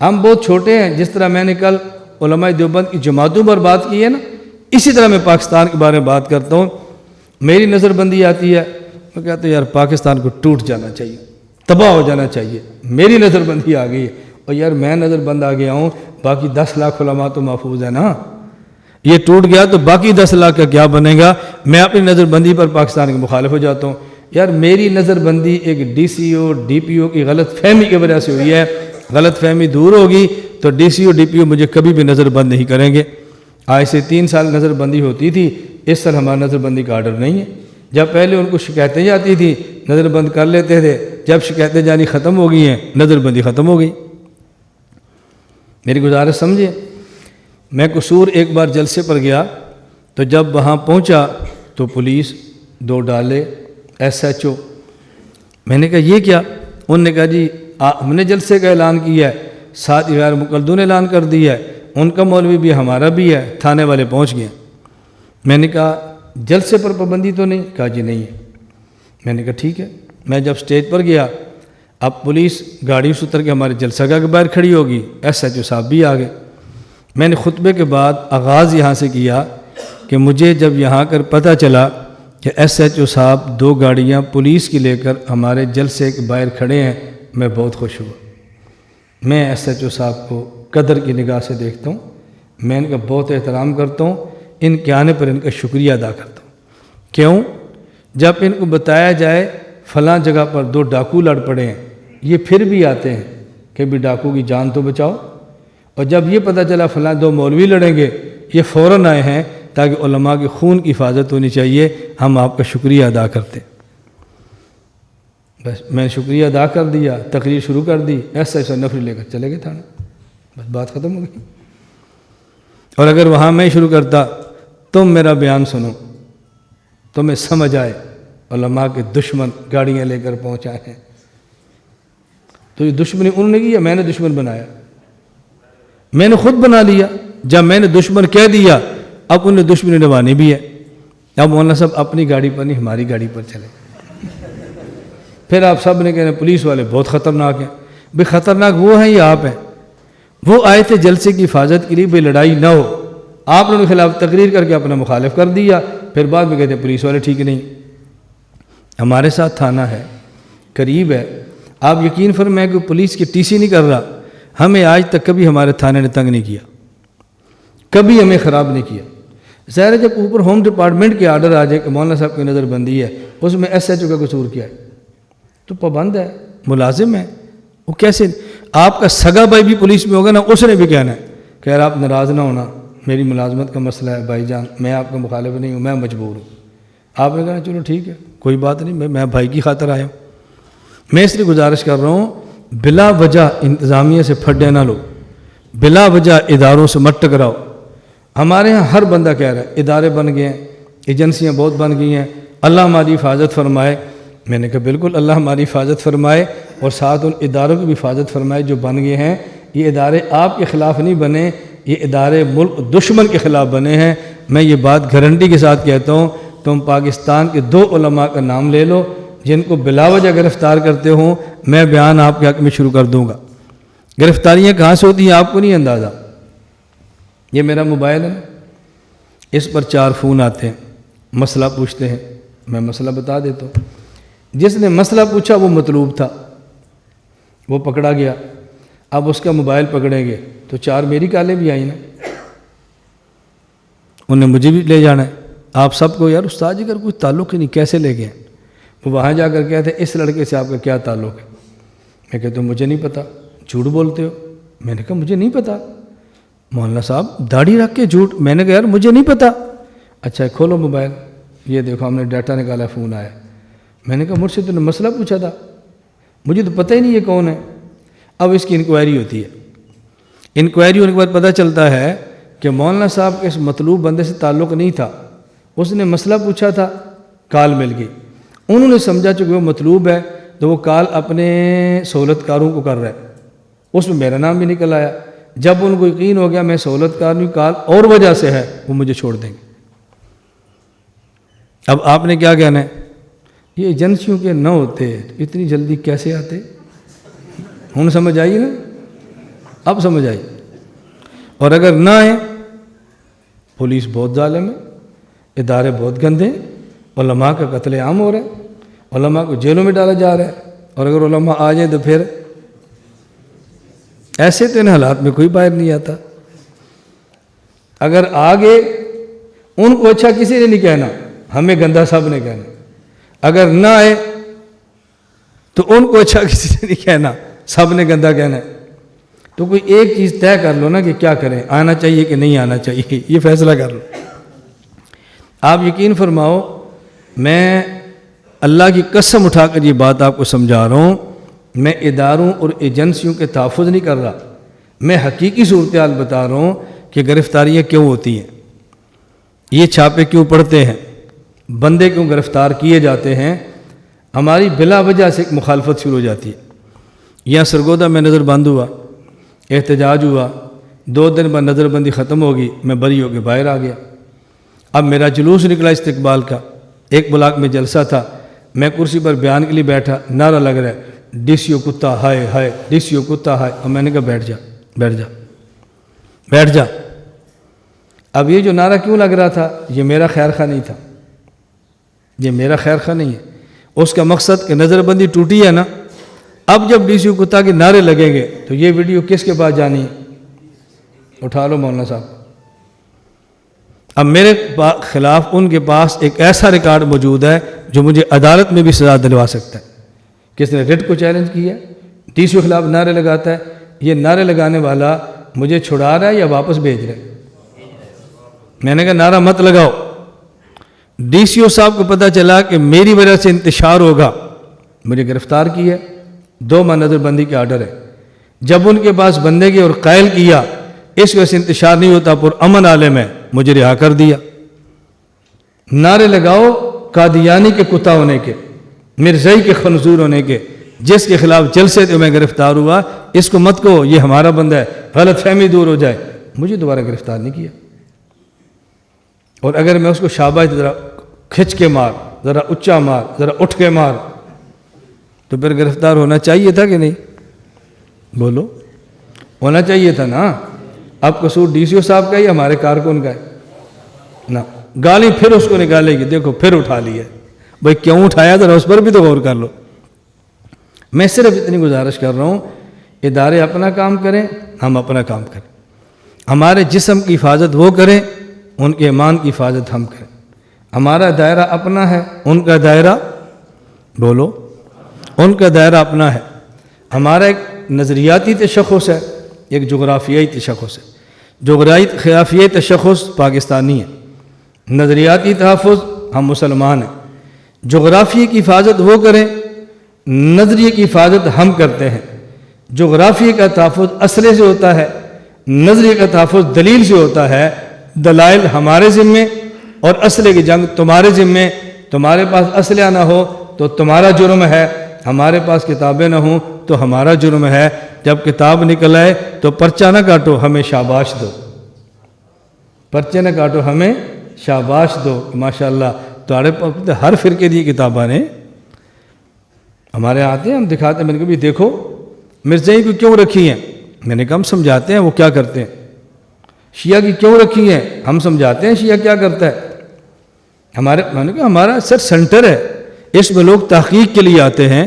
ہم بہت چھوٹے ہیں، جس طرح میں نے کل علماء دیوبند کی جماعتوں پر بات کی ہے نا، اسی طرح میں پاکستان کے بارے میں بات کرتا ہوں۔ میری نظر بندی آتی ہے، میں کہتا ہوں یار پاکستان کو ٹوٹ جانا چاہیے، تباہ ہو جانا چاہیے، میری نظر بندی آ گئی ہے، اور یار میں نظر بند آ گیا ہوں، باقی 10 لاکھ علماء تو محفوظ ہے نا، یہ ٹوٹ گیا تو باقی 10 لاکھ کا کیا بنے گا؟ میں اپنی نظر بندی پر پاکستان کے مخالف ہو جاتا ہوں۔ یار میری نظر بندی ایک D C O D P او کی غلط فہمی کی وجہ سے ہوئی ہے، غلط فہمی دور ہوگی تو D C O D P او مجھے کبھی بھی نظر بند نہیں کریں گے۔ آج سے 3 سال نظر بندی ہوتی تھی، اس سال ہمارا نظر بندی کا آرڈر نہیں ہے۔ جب پہلے ان کو شکایتیں جاتی تھی نظر بند کر لیتے تھے، جب شکایتیں جانی ختم ہو گئی ہیں نظر بندی ختم ہو گئی۔ میری گزارش سمجھے، میں قصور ایک بار جلسے پر گیا تو جب وہاں پہنچا تو پولیس 2 ڈالے ایس ایچ او، میں نے کہا یہ کیا؟ انہوں نے کہا جی ہم نے جلسے کا اعلان کیا ہے، ساتھ ہی غیر مقلدوں نے اعلان کر دیا ہے، ان کا مولوی بھی ہمارا بھی ہے، تھانے والے پہنچ گئے۔ میں نے کہا جلسے پر پابندی تو نہیں؟ کہا جی نہیں ہے۔ میں نے کہا ٹھیک ہے۔ میں جب سٹیج پر گیا، اب پولیس گاڑی سے اتر کے ہمارے جلسہ گاہ کے باہر کھڑی ہوگی، ایس ایچ او صاحب بھی آ گئے۔ میں نے خطبے کے بعد آغاز یہاں سے کیا کہ مجھے جب یہاں کر پتہ چلا کہ ایس ایچ او صاحب 2 گاڑیاں پولیس کی لے کر ہمارے جلسے کے باہر کھڑے ہیں، میں بہت خوش ہوا۔ میں ایس ایچ او صاحب کو قدر کی نگاہ سے دیکھتا ہوں، میں ان کا بہت احترام کرتا ہوں، ان کے آنے پر ان کا شکریہ ادا کرتا ہوں۔ کیوں؟ جب ان کو بتایا جائے فلاں جگہ پر 2 ڈاکو لڑ پڑے ہیں، یہ پھر بھی آتے ہیں کہ بھی ڈاکو کی جان تو بچاؤ، اور جب یہ پتہ چلا فلاں 2 مولوی لڑیں گے، یہ فوراً آئے ہیں تاکہ علماء کے خون کی حفاظت ہونی چاہیے، ہم آپ کا شکریہ ادا کرتے۔ بس میں نے شکریہ ادا کر دیا، تقریر شروع کر دی، ایسا نفری لے کر چلے گئے تھانے، بس بات ختم ہو گئی۔ اور اگر وہاں میں شروع کرتا تم میرا بیان سنو، تمہیں سمجھ آئے علماء کے دشمن گاڑیاں لے کر پہنچائے ہیں، تو یہ دشمنی انہوں نے کی یا میں نے دشمن بنایا؟ میں نے خود بنا لیا۔ جب میں نے دشمن کہہ دیا اب انہیں دشمنی نبھانی بھی ہے۔ اب مولانا صاحب اپنی گاڑی پر نہیں ہماری گاڑی پر چلے، پھر آپ سب نے کہنا پولیس والے بہت خطرناک ہیں۔ بھئی خطرناک وہ ہیں یا آپ ہیں؟ وہ آئے تھے جلسے کی حفاظت کے لیے، بھئی لڑائی نہ ہو، آپ نے ان کے خلاف تقریر کر کے اپنا مخالف کر دیا، پھر بعد میں کہتے ہیں پولیس والے ٹھیک نہیں۔ ہمارے ساتھ تھانہ ہے، قریب ہے، آپ یقین فرمائیں کہ پولیس کی ٹی سی نہیں کر رہا، ہمیں آج تک کبھی ہمارے تھانے نے تنگ نہیں کیا، کبھی ہمیں خراب نہیں کیا۔ ظاہر ہے جب اوپر ہوم ڈپارٹمنٹ کے آرڈر آ جائے کہ مولانا صاحب کی نظر بندی ہے، اس میں ایس ایچ او کا قصور کیا ہے؟ تو پابند ہے، ملازم ہے، وہ کیسے؟ آپ کا سگا بھائی بھی پولیس میں ہوگا نا، اس نے بھی کہنا ہے کہ یار آپ ناراض نہ ہونا، میری ملازمت کا مسئلہ ہے بھائی جان، میں آپ کا مخالف نہیں ہوں، میں مجبور ہوں۔ آپ نے کہنا چلو ٹھیک ہے کوئی بات نہیں، میں بھائی کی خاطر آیا ہوں۔ میں اس لیے گزارش کر رہا ہوں بلا وجہ انتظامیہ سے پھڈے نہ لو، بلا وجہ اداروں سے مت ٹکراؤ۔ ہمارے ہاں ہر بندہ کہہ رہا ہے ادارے بن گئے ہیں، ایجنسیاں بہت بن گئی ہیں، اللہ ہماری حفاظت فرمائے۔ میں نے کہا بالکل اللہ ہماری حفاظت فرمائے، اور ساتھ ان اداروں کی بھی حفاظت فرمائے جو بن گئے ہیں۔ یہ ادارے آپ کے خلاف نہیں بنے، یہ ادارے ملک دشمن کے خلاف بنے ہیں۔ میں یہ بات گارنٹی کے ساتھ کہتا ہوں، تم پاکستان کے 2 علماء کا نام لے لو جن کو بلا وجہ گرفتار کرتے ہوں، میں بیان آپ کے حق میں شروع کر دوں گا۔ گرفتاریاں کہاں سے ہوتی ہیں آپ کو نہیں اندازہ۔ یہ میرا موبائل ہے، اس پر 4 فون آتے ہیں، مسئلہ پوچھتے ہیں، میں مسئلہ بتا دیتا ہوں۔ جس نے مسئلہ پوچھا وہ مطلوب تھا، وہ پکڑا گیا، اب اس کا موبائل پکڑیں گے تو 4 میری کالیں بھی آئیں نا، انہیں مجھے بھی لے جانا ہے۔ آپ سب کو یار استاد جی اگر کوئی تعلق ہی نہیں کیسے لے گئے؟ وہ وہاں جا کر کہتے ہیں اس لڑکے سے آپ کا کیا تعلق ہے؟ میں کہتا ہوں مجھے نہیں پتہ، جھوٹ بولتے ہو۔ میں نے کہا مجھے نہیں پتہ۔ مولانا صاحب داڑھی رکھ کے جھوٹ؟ میں نے کہا یار مجھے نہیں پتہ۔ اچھا کھولو موبائل، یہ دیکھو ہم نے ڈیٹا نکالا، فون آیا۔ میں نے کہا مجھ سے تو نے مسئلہ پوچھا تھا، مجھے تو پتہ ہی نہیں یہ کون ہے۔ اب اس کی انکوائری ہوتی ہے، انکوائری ہونے کے بعد پتہ چلتا ہے کہ مولانا صاحب کے اس مطلوب بندے سے تعلق نہیں تھا، اس نے مسئلہ پوچھا تھا، کال مل گئی، انہوں نے سمجھا چونکہ وہ مطلوب ہے تو وہ کال اپنے سہولت کاروں کو کر رہا ہے، اس میں میرا نام بھی نکل آیا۔ جب ان کو یقین ہو گیا میں سہولت کار نہیں کال اور وجہ سے ہے، وہ مجھے چھوڑ دیں گے۔ اب آپ نے کیا کہنا ہے؟ یہ ایجنسیوں کے نہ ہوتے اتنی جلدی کیسے آتے؟ ہوں سمجھ آئی نا؟ اب سمجھ آئی۔ اور اگر نہ آئیں، پولیس بہت ظالم ہے، ادارے بہت گندے ہیں، علماء کا قتل عام ہو رہا ہے، علماء کو جیلوں میں ڈالا جا رہا ہے، اور اگر علماء آ جائیں تو پھر ایسے تو ان حالات میں کوئی باہر نہیں آتا۔ اگر آگے ان کو اچھا کسی نے نہیں کہنا، ہمیں گندا سب نے کہنا۔ اگر نہ آئے تو ان کو اچھا کسی نے نہیں کہنا، سب نے گندا کہنا ہے۔ تو کوئی ایک چیز طے کر لو نا کہ کیا کریں، آنا چاہیے کہ نہیں آنا چاہیے، یہ فیصلہ کر لو۔ آپ یقین فرماؤ، میں اللہ کی قسم اٹھا کر یہ بات آپ کو سمجھا رہا ہوں، میں اداروں اور ایجنسیوں کے تحفظ نہیں کر رہا، میں حقیقی صورتحال بتا رہا ہوں کہ گرفتاریاں کیوں ہوتی ہیں، یہ چھاپے کیوں پڑتے ہیں، بندے کیوں گرفتار کیے جاتے ہیں۔ ہماری بلا وجہ سے ایک مخالفت شروع ہو جاتی ہے۔ یہاں سرگودا میں نظر بند ہوا، احتجاج ہوا، 2 دن بعد نظر بندی ختم ہوگی، میں بری ہو کے باہر آ گیا۔ اب میرا جلوس نکلا استقبال کا، ایک بلاک میں جلسہ تھا، میں کرسی پر بیان کے لیے بیٹھا، نعرہ لگ رہا ہے ڈی سی او کتا ہائے ہائے، ڈی سی او کتا ہائے، اور میں نے کہا بیٹھ جا بیٹھ جا بیٹھ جا۔ اب یہ جو نعرہ کیوں لگ رہا تھا، یہ میرا خیر خواہ نہیں تھا، یہ میرا خیر خواہ نہیں ہے، اس کا مقصد کہ نظر بندی ٹوٹی ہے نا، اب جب ڈی سی او کتا کے نعرے لگیں گے تو یہ ویڈیو کس کے پاس جانی ہے؟ اٹھا لو مولانا صاحب۔ اب میرے خلاف ان کے پاس ایک ایسا ریکارڈ موجود ہے جو مجھے عدالت میں بھی سزا دلوا سکتا ہے۔ کس نے ریٹ کو چیلنج کیا، ڈی سی او خلاف نعرے لگاتا ہے، یہ نعرے لگانے والا مجھے چھڑا رہا ہے یا واپس بھیج رہا ہے؟ میں نے کہا نعرہ مت لگاؤ۔ ڈی سی او صاحب کو پتہ چلا کہ میری وجہ سے انتشار ہوگا، مجھے گرفتار کیا، 2 ماہ نظر بندی کے آرڈر ہے۔ جب ان کے پاس بندے کی اور قائل کیا اس وجہ سے انتشار نہیں ہوتا، پر امن عالم ہے، مجھے رہا کر دیا۔ نعرے لگاؤ قادیانی کے کتا ہونے کے، مرزائی کے خنزور ہونے کے، جس کے خلاف جلسے تھے میں گرفتار ہوا، اس کو مت کہو یہ ہمارا بندہ ہے، غلط فہمی دور ہو جائے۔ مجھے دوبارہ گرفتار نہیں کیا، اور اگر میں اس کو شاباش ذرا کھچ کے مار، ذرا اچا مار، ذرا اٹھ کے مار، تو پھر گرفتار ہونا چاہیے تھا کہ نہیں؟ بولو، ہونا چاہیے تھا نا۔ اب قصور ڈی سی او صاحب کا ہی ہمارے کارکن کا ہے نا، گالی پھر اس کو نکالے گی، دیکھو پھر اٹھا لی ہے، بھائی کیوں اٹھایا ذرا اس پر بھی تو غور کر لو۔ میں صرف اتنی گزارش کر رہا ہوں، ادارے اپنا کام کریں، ہم اپنا کام کریں، ہمارے جسم کی حفاظت وہ کریں، ان کے ایمان کی حفاظت ہم کریں۔ ہمارا دائرہ اپنا ہے، ان کا دائرہ، بولو، ان کا دائرہ اپنا ہے۔ ہمارا ایک نظریاتی تشخص ہے، ایک جغرافیائی تشخص ہے۔ جغرافیائی تشخص پاکستانی ہے، نظریاتی تحفظ ہم مسلمان ہیں۔ جغرافیے کی حفاظت وہ کریں، نظریے کی حفاظت ہم کرتے ہیں۔ جغرافیے کا تحفظ اسلحے سے ہوتا ہے، نظریے کا تحفظ دلیل سے ہوتا ہے۔ دلائل ہمارے ذمے اور اسلحے کی جنگ تمہارے ذمے۔ تمہارے پاس اسلحہ نہ ہو تو تمہارا جرم ہے، ہمارے پاس کتابیں نہ ہوں تو ہمارا جرم ہے۔ جب کتاب نکل آئے تو پرچہ نہ کاٹو، ہمیں شاباش دو، پرچے نہ کاٹو، ہمیں شاباش دو۔ ماشاءاللہ تمہارے پاس ہر فرقے دی کتابیں نے، ہمارے آتے ہیں، ہم دکھاتے ہیں، میں نے کہا بھی دیکھو مرزائی کو کیوں رکھی ہیں، میں نے کہا ہم سمجھاتے ہیں وہ کیا کرتے ہیں۔ شیعہ کی کیوں رکھی ہیں، ہم سمجھاتے ہیں شیعہ کیا کرتا ہے۔ میں نے کہا ہمارا سر سینٹر ہے، اس میں لوگ تحقیق کے لیے آتے ہیں،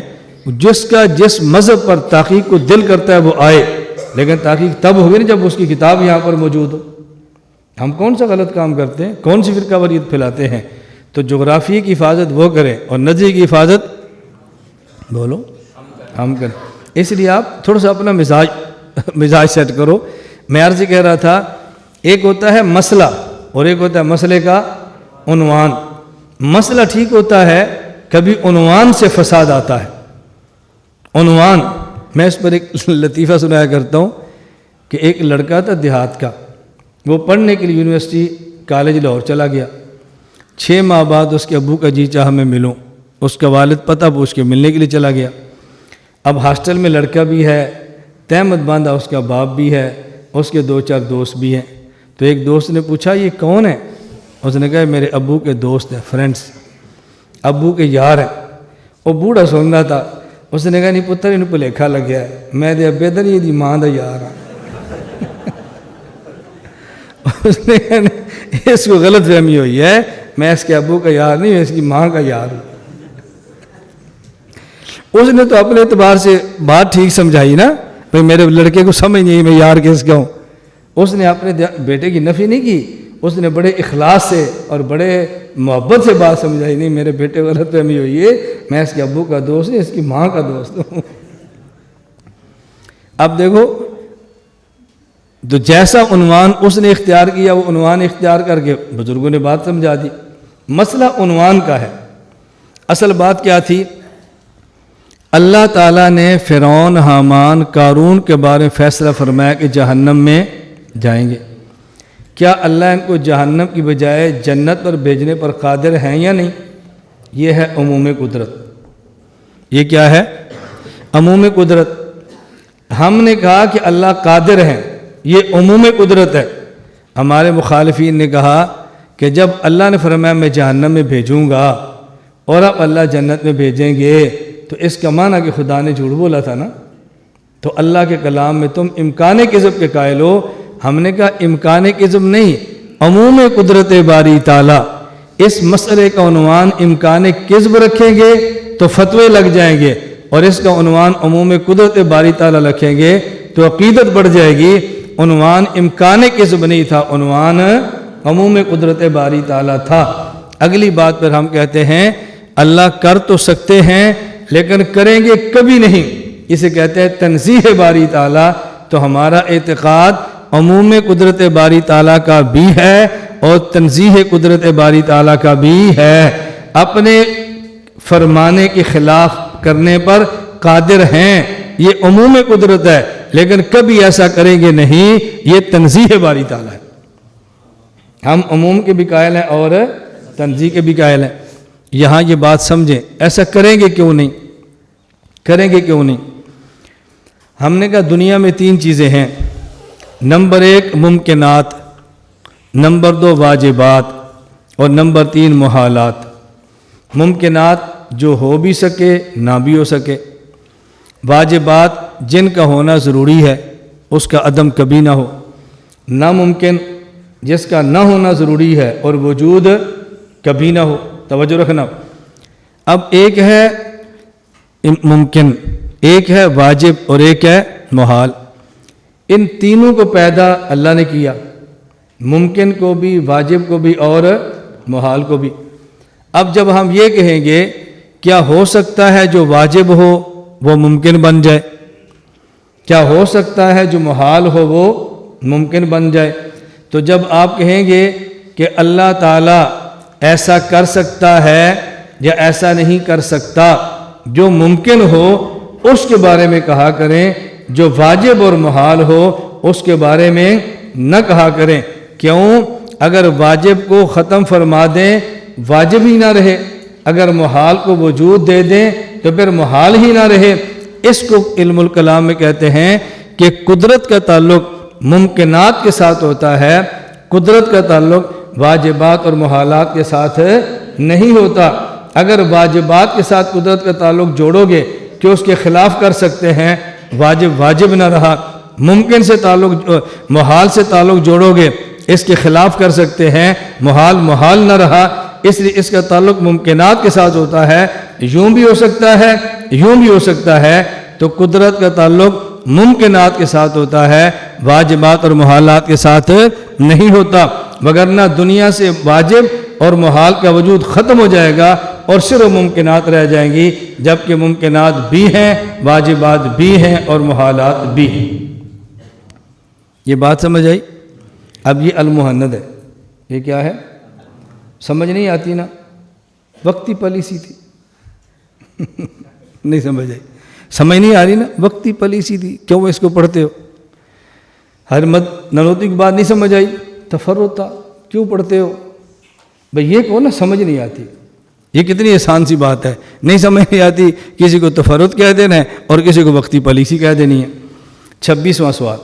جس کا جس مذہب پر تحقیق کو دل کرتا ہے وہ آئے، لیکن تحقیق تب ہوگی نا جب اس کی کتاب یہاں پر موجود ہو۔ ہم کون سا غلط کام کرتے ہیں، کون سی فرقہ واریت پھیلاتے ہیں؟ تو جغرافیے کی حفاظت وہ کریں اور نظریے کی حفاظت، بولو، ہم کریں۔ اس لیے آپ تھوڑا سا اپنا مزاج سیٹ کرو۔ میں عرض کہہ رہا تھا، ایک ہوتا ہے مسئلہ اور ایک ہوتا ہے مسئلے کا عنوان۔ مسئلہ ٹھیک ہوتا ہے، کبھی عنوان سے فساد آتا ہے۔ عنوان، میں اس پر ایک لطیفہ سنایا کرتا ہوں کہ ایک لڑکا تھا دیہات کا، وہ پڑھنے کے لیے یونیورسٹی کالج لاہور چلا گیا۔ 6 ماہ بعد اس کے ابو کا جی چاہا میں ملوں، اس کا والد پتہ پوچھ کے ملنے کے لیے چلا گیا۔ اب ہاسٹل میں لڑکا بھی ہے، تہمت باندھا اس کا باپ بھی ہے، اس کے 2-4 دوست بھی ہیں۔ تو ایک دوست نے پوچھا یہ کون ہے؟ اس نے کہا میرے ابو کے دوست ہیں، فرینڈس، ابو کے یار ہیں۔ وہ بوڑھا سن رہا تھا، اس نے کہا نہیں پتر انہوں بھلیکھا لگیا ہے، میں دے ابے دا نہیں، یہ دی ماں دا یار ہاں۔ اس نے کہا اس کو غلط فہمی ہوئی ہے، میں اس کے ابو کا یار نہیں، میں اس کی ماں کا یار ہوں۔ اس نے تو اپنے اعتبار سے بات ٹھیک سمجھائی نا، بھئی میرے لڑکے کو سمجھ نہیں میں یار کس کا ہوں۔ اس نے اپنے بیٹے کی نفی نہیں کی، اس نے بڑے اخلاص سے اور بڑے محبت سے بات سمجھائی، نہیں میرے بیٹے غلط فہمی ہوئی ہے، میں اس کے ابو کا دوست نہیں، اس کی ماں کا دوست ہوں۔ اب دیکھو تو جیسا عنوان اس نے اختیار کیا وہ عنوان اختیار کر کے بزرگوں نے بات سمجھا دی۔ مسئلہ عنوان کا ہے، اصل بات کیا تھی؟ اللہ تعالیٰ نے فرعون، حامان، قارون کے بارے میں فیصلہ فرمایا کہ جہنم میں جائیں گے۔ کیا اللہ ان کو جہنم کی بجائے جنت پر بھیجنے پر قادر ہیں یا نہیں؟ یہ ہے عموم قدرت۔ یہ کیا ہے؟ عموم قدرت۔ ہم نے کہا کہ اللہ قادر ہیں، یہ عموم قدرت ہے۔ ہمارے مخالفین نے کہا کہ جب اللہ نے فرمایا میں جہنم میں بھیجوں گا اور اب اللہ جنت میں بھیجیں گے تو اس کا معنی کہ خدا نے جھوٹ بولا تھا نا، تو اللہ کے کلام میں تم امکان کذب کے قائل ہو۔ ہم نے کہا امکان کذب نہیں، عموم قدرت باری تعالیٰ۔ اس مسئلے کا عنوان امکان کذب رکھیں گے تو فتوے لگ جائیں گے، اور اس کا عنوان عموم قدرت باری تعالیٰ رکھیں گے تو عقیدت بڑھ جائے گی۔ عنوان امکان کذب نہیں تھا، عنوان عموم قدرت باری تعالیٰ تھا۔ اگلی بات پر ہم کہتے ہیں اللہ کر تو سکتے ہیں لیکن کریں گے کبھی نہیں، اسے کہتے ہیں تنزیہ باری تعالیٰ۔ تو ہمارا اعتقاد عموم قدرت باری تعالیٰ کا بھی ہے اور تنزیہ قدرت باری تعالیٰ کا بھی ہے۔ اپنے فرمانے کے خلاف کرنے پر قادر ہیں، یہ عموم قدرت ہے، لیکن کبھی ایسا کریں گے نہیں، یہ تنزیہ باری تعالیٰ ہے۔ ہم عموم کے بھی قائل ہیں اور تنزیہ کے بھی قائل ہیں۔ یہاں یہ بات سمجھیں، ایسا کریں گے کیوں نہیں؟ کریں گے کیوں نہیں؟ ہم نے کہا دنیا میں 3 چیزیں ہیں، نمبر 1 ممکنات، نمبر 2 واجبات، اور نمبر 3 محالات۔ ممکنات جو ہو بھی سکے نہ بھی ہو سکے، واجبات جن کا ہونا ضروری ہے اس کا عدم کبھی نہ ہو، ناممکن جس کا نہ ہونا ضروری ہے اور وجود کبھی نہ ہو۔ توجہ رکھنا، اب ایک ہے ممکن، ایک ہے واجب اور ایک ہے محال۔ ان تینوں کو پیدا اللہ نے کیا، ممکن کو بھی، واجب کو بھی اور محال کو بھی۔ اب جب ہم یہ کہیں گے کیا ہو سکتا ہے جو واجب ہو وہ ممکن بن جائے، کیا ہو سکتا ہے جو محال ہو وہ ممکن بن جائے، تو جب آپ کہیں گے کہ اللہ تعالیٰ ایسا کر سکتا ہے یا ایسا نہیں کر سکتا، جو ممکن ہو اس کے بارے میں کہا کریں، جو واجب اور محال ہو اس کے بارے میں نہ کہا کریں۔ کیوں؟ اگر واجب کو ختم فرما دیں واجب ہی نہ رہے، اگر محال کو وجود دے دیں تو پھر محال ہی نہ رہے۔ اس کو علم الکلام میں کہتے ہیں کہ قدرت کا تعلق ممکنات کے ساتھ ہوتا ہے، قدرت کا تعلق واجبات اور محالات کے ساتھ نہیں ہوتا۔ اگر واجبات کے ساتھ قدرت کا تعلق جوڑو گے کہ اس کے خلاف کر سکتے ہیں، واجب واجب نہ رہا، ممکن سے تعلق محال سے تعلق جوڑو گے اس کے خلاف کر سکتے ہیں، محال محال نہ رہا، اس لیے اس کا تعلق ممکنات کے ساتھ ہوتا ہے۔ یوں بھی ہو سکتا ہے، یوں بھی ہو سکتا ہے، تو قدرت کا تعلق ممکنات کے ساتھ ہوتا ہے، واجبات اور محالات کے ساتھ نہیں ہوتا، وگرنہ دنیا سے واجب اور محال کا وجود ختم ہو جائے گا اور صرف ممکنات رہ جائیں گی، جبکہ ممکنات بھی ہیں، واجبات بھی ہیں اور محالات بھی ہیں۔ یہ بات سمجھ آئی؟ اب یہ المہند ہے، یہ کیا ہے؟ سمجھ نہیں آتی نا، وقتی پالیسی تھی نہیں سمجھ آئی، سمجھ نہیں آ رہی نا، وقتی پالیسی تھی، کیوں اس کو پڑھتے ہو؟ حرمت ننوتی کی بات نہیں سمجھ آئی، تفرد تھا، کیوں پڑھتے ہو؟ بھئی یہ کہو نا سمجھ نہیں آتی، یہ کتنی آسان سی بات ہے، نہیں سمجھ نہیں آتی، کسی کو تفرد کہہ دینا ہے اور کسی کو وقتی پالیسی کہہ دینی ہے۔ 26واں سوال،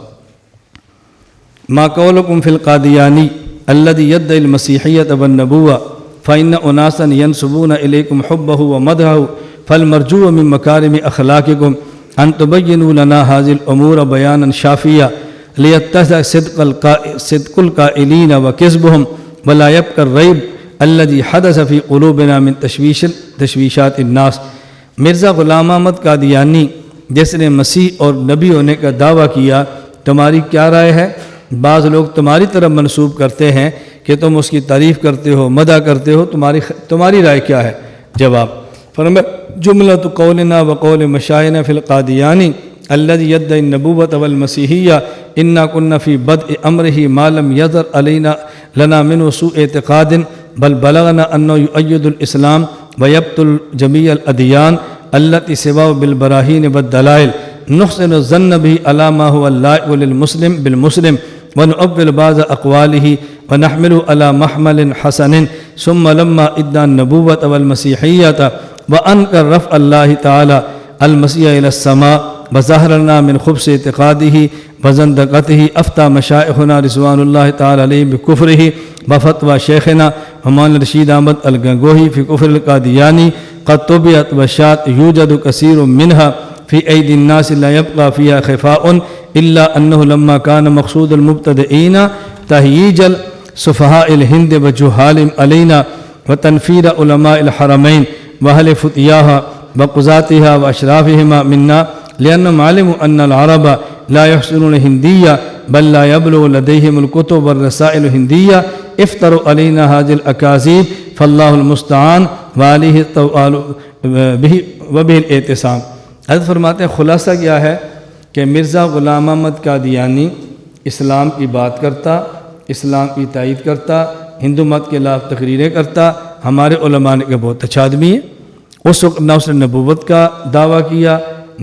ما قولکم فی القادیانی الذی یدعی المسیحیۃ والنبوۃ فإن أناسا ينسبون إليكم حبه ومدحه فالمرجو من مكارم أخلاقكم أن تبينوا لنا هذه الأمور بيانا شافيا ليتضح صدق القائلين وكذبهم ولا يبقى الريب الذي حدث في قلوبنا من تشویشات الناس۔ مرزا غلام احمد قادیانی جس نے مسیح اور نبی ہونے کا دعویٰ کیا، تمہاری کیا رائے ہے؟ بعض لوگ تمہاری طرف منسوب کرتے ہیں کہ تم اس کی تعریف کرتے ہو، مدح کرتے ہو، تمہاری رائے کیا ہے؟ جواب، فرمایا جملۃ قولنا وقول مشائخنا فی القادیانی الذی یدعی النبوۃ والمسیحیہ انا کنا فی بدء امرہ ما لم یظہر علینا لنا منہ سوء اعتقاد بل بلغنا انہ یؤید الاسلام ویبطل جمیع الادیان التی سواہ بالبراہین والدلائل نحسن الظن به علی ما هو اللائق للمسلم بالمسلم ونؤول بعض اقواله ونحمل على محمل حسن ثم لما ادعى النبوۃ والمسیحیۃ وانکر رفع اللہ تعالی المسیح الى السماء وظہرنا من خبث اعتقاده وزندقته افتى مشائخنا رضوان اللہ تعالی علیہ بکفرہ بفتوى شیخنا مولانا رشید احمد الگنگوہی فی کفر القادیانی قد طبعت وشات یوجد کثیر منها في أيدي الناس لا يبقى فيها خفاء إلا أنه لما كان مقصود المبتدئين تهييج السفهاء الهند وجهالهم علينا وتنفير علماء الحرمين وأهل فتياها وقضاتها وأشرافهما منا لأنهم علموا أن العرب لا يحسنون الهندية بل لا يبلغ لديهم الكتب والرسائل الهندية افتروا علينا هذه الأكاذيب فالله المستعان وعليه التوكل وبه الاعتصام۔ حضرت فرماتے ہیں خلاصہ کیا ہے کہ مرزا غلام احمد قادیانی اسلام کی بات کرتا، اسلام کی تائید کرتا، ہندو مت کے خلاف تقریریں کرتا، ہمارے علماء نے کہ بہت اچھا آدمی ہے۔ اس وقت نہ اس نے نبوت کا دعویٰ کیا،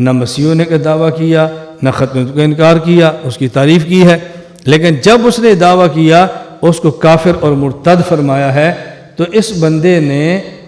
نہ مسیح ہونے کا دعویٰ کیا، نہ ختم کا انکار کیا، اس کی تعریف کی ہے، لیکن جب اس نے دعویٰ کیا اس کو کافر اور مرتد فرمایا ہے۔ تو اس بندے نے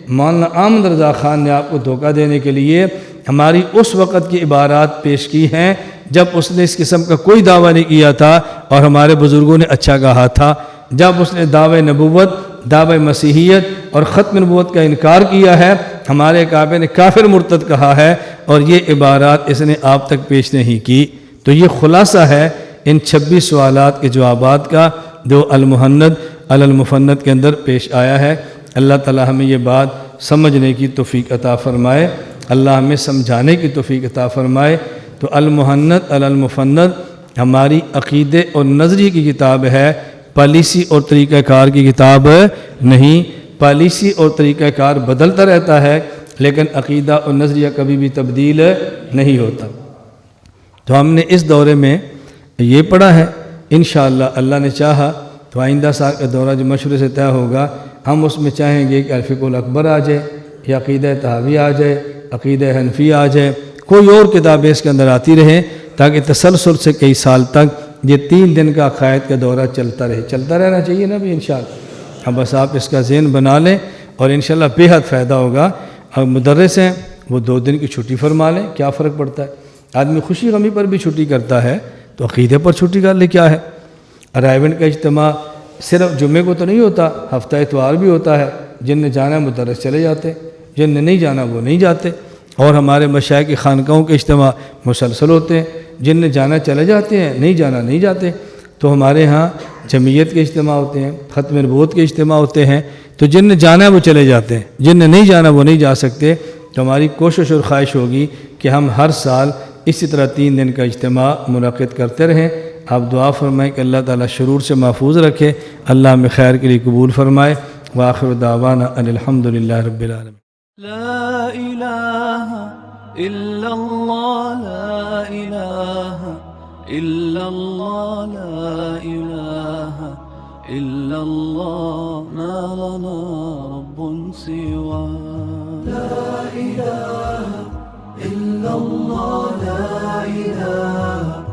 مولانا احمد رضا خان نے آپ کو دھوکہ دینے کے لیے ہماری اس وقت کی عبارات پیش کی ہیں جب اس نے اس قسم کا کوئی دعویٰ نہیں کیا تھا اور ہمارے بزرگوں نے اچھا کہا تھا۔ جب اس نے دعوی نبوت، دعوی مسیحیت اور ختم نبوت کا انکار کیا ہے، ہمارے کعبے نے کافر مرتد کہا ہے اور یہ عبارات اس نے آپ تک پیش نہیں کی۔ تو یہ خلاصہ ہے ان 26 سوالات کے جوابات کا جو المحند علی المفند کے اندر پیش آیا ہے۔ اللہ تعالی ہمیں یہ بات سمجھنے کی توفیق عطا فرمائے، اللہ ہمیں سمجھانے کی توفیق عطا فرمائے۔ تو المحند علی المفند ہماری عقیدے اور نظریے کی کتاب ہے، پالیسی اور طریقہ کار کی کتاب نہیں۔ پالیسی اور طریقہ کار بدلتا رہتا ہے لیکن عقیدہ اور نظریہ کبھی بھی تبدیل نہیں ہوتا۔ تو ہم نے اس دورے میں یہ پڑھا ہے، انشاءاللہ اللہ نے چاہا تو آئندہ سال کا دورہ جو مشورے سے طے ہوگا ہم اس میں چاہیں گے کہ الفقہ الاکبر آ جائے یا عقیدہ طحاوی آ جائے، عقیدہ حنفی آ جائے، کوئی اور کتابیں اس کے اندر آتی رہیں تاکہ تسلسل سے کئی سال تک یہ 3 دن کا عقائد کا دورہ چلتا رہے، چلتا رہنا چاہیے نا بھی انشاءاللہ۔ ہم بس آپ اس کا ذہن بنا لیں اور انشاءاللہ بے حد فائدہ ہوگا۔ اگر مدرس ہیں وہ 2 دن کی چھٹی فرما لیں، کیا فرق پڑتا ہے؟ آدمی خوشی غمی پر بھی چھٹی کرتا ہے تو عقیدے پر چھٹی کر لے، کیا ہے؟ رائیونٹ کا اجتماع صرف جمعے کو تو نہیں ہوتا، ہفتہ اتوار بھی ہوتا ہے، جن نے جانا ہے مدرس چلے جاتے، جن نے نہیں جانا وہ نہیں جاتے۔ اور ہمارے مشائخ کی خانقاہوں کے اجتماع مسلسل ہوتے ہیں، جن نے جانا چلے جاتے ہیں، نہیں جانا نہیں جاتے۔ تو ہمارے ہاں جمعیت کے اجتماع ہوتے ہیں، ختم نبوت کے اجتماع ہوتے ہیں، تو جن نے جانا ہے وہ چلے جاتے ہیں، جن نے نہیں جانا وہ نہیں جا سکتے۔ تو ہماری کوشش اور خواہش ہوگی کہ ہم ہر سال اسی طرح 3 دن کا اجتماع منعقد کرتے رہیں۔ آپ دعا فرمائیں کہ اللہ تعالیٰ شرور سے محفوظ رکھے، اللہ ہمیں خیر کے لیے قبول فرمائے۔ وآخر دعوانا ان الحمد للہ رب العالمین۔ لا إله إلا الله، لا إله إلا الله، لا إله إلا الله، ما لنا رب سواه. لا إله إلا الله، لا إله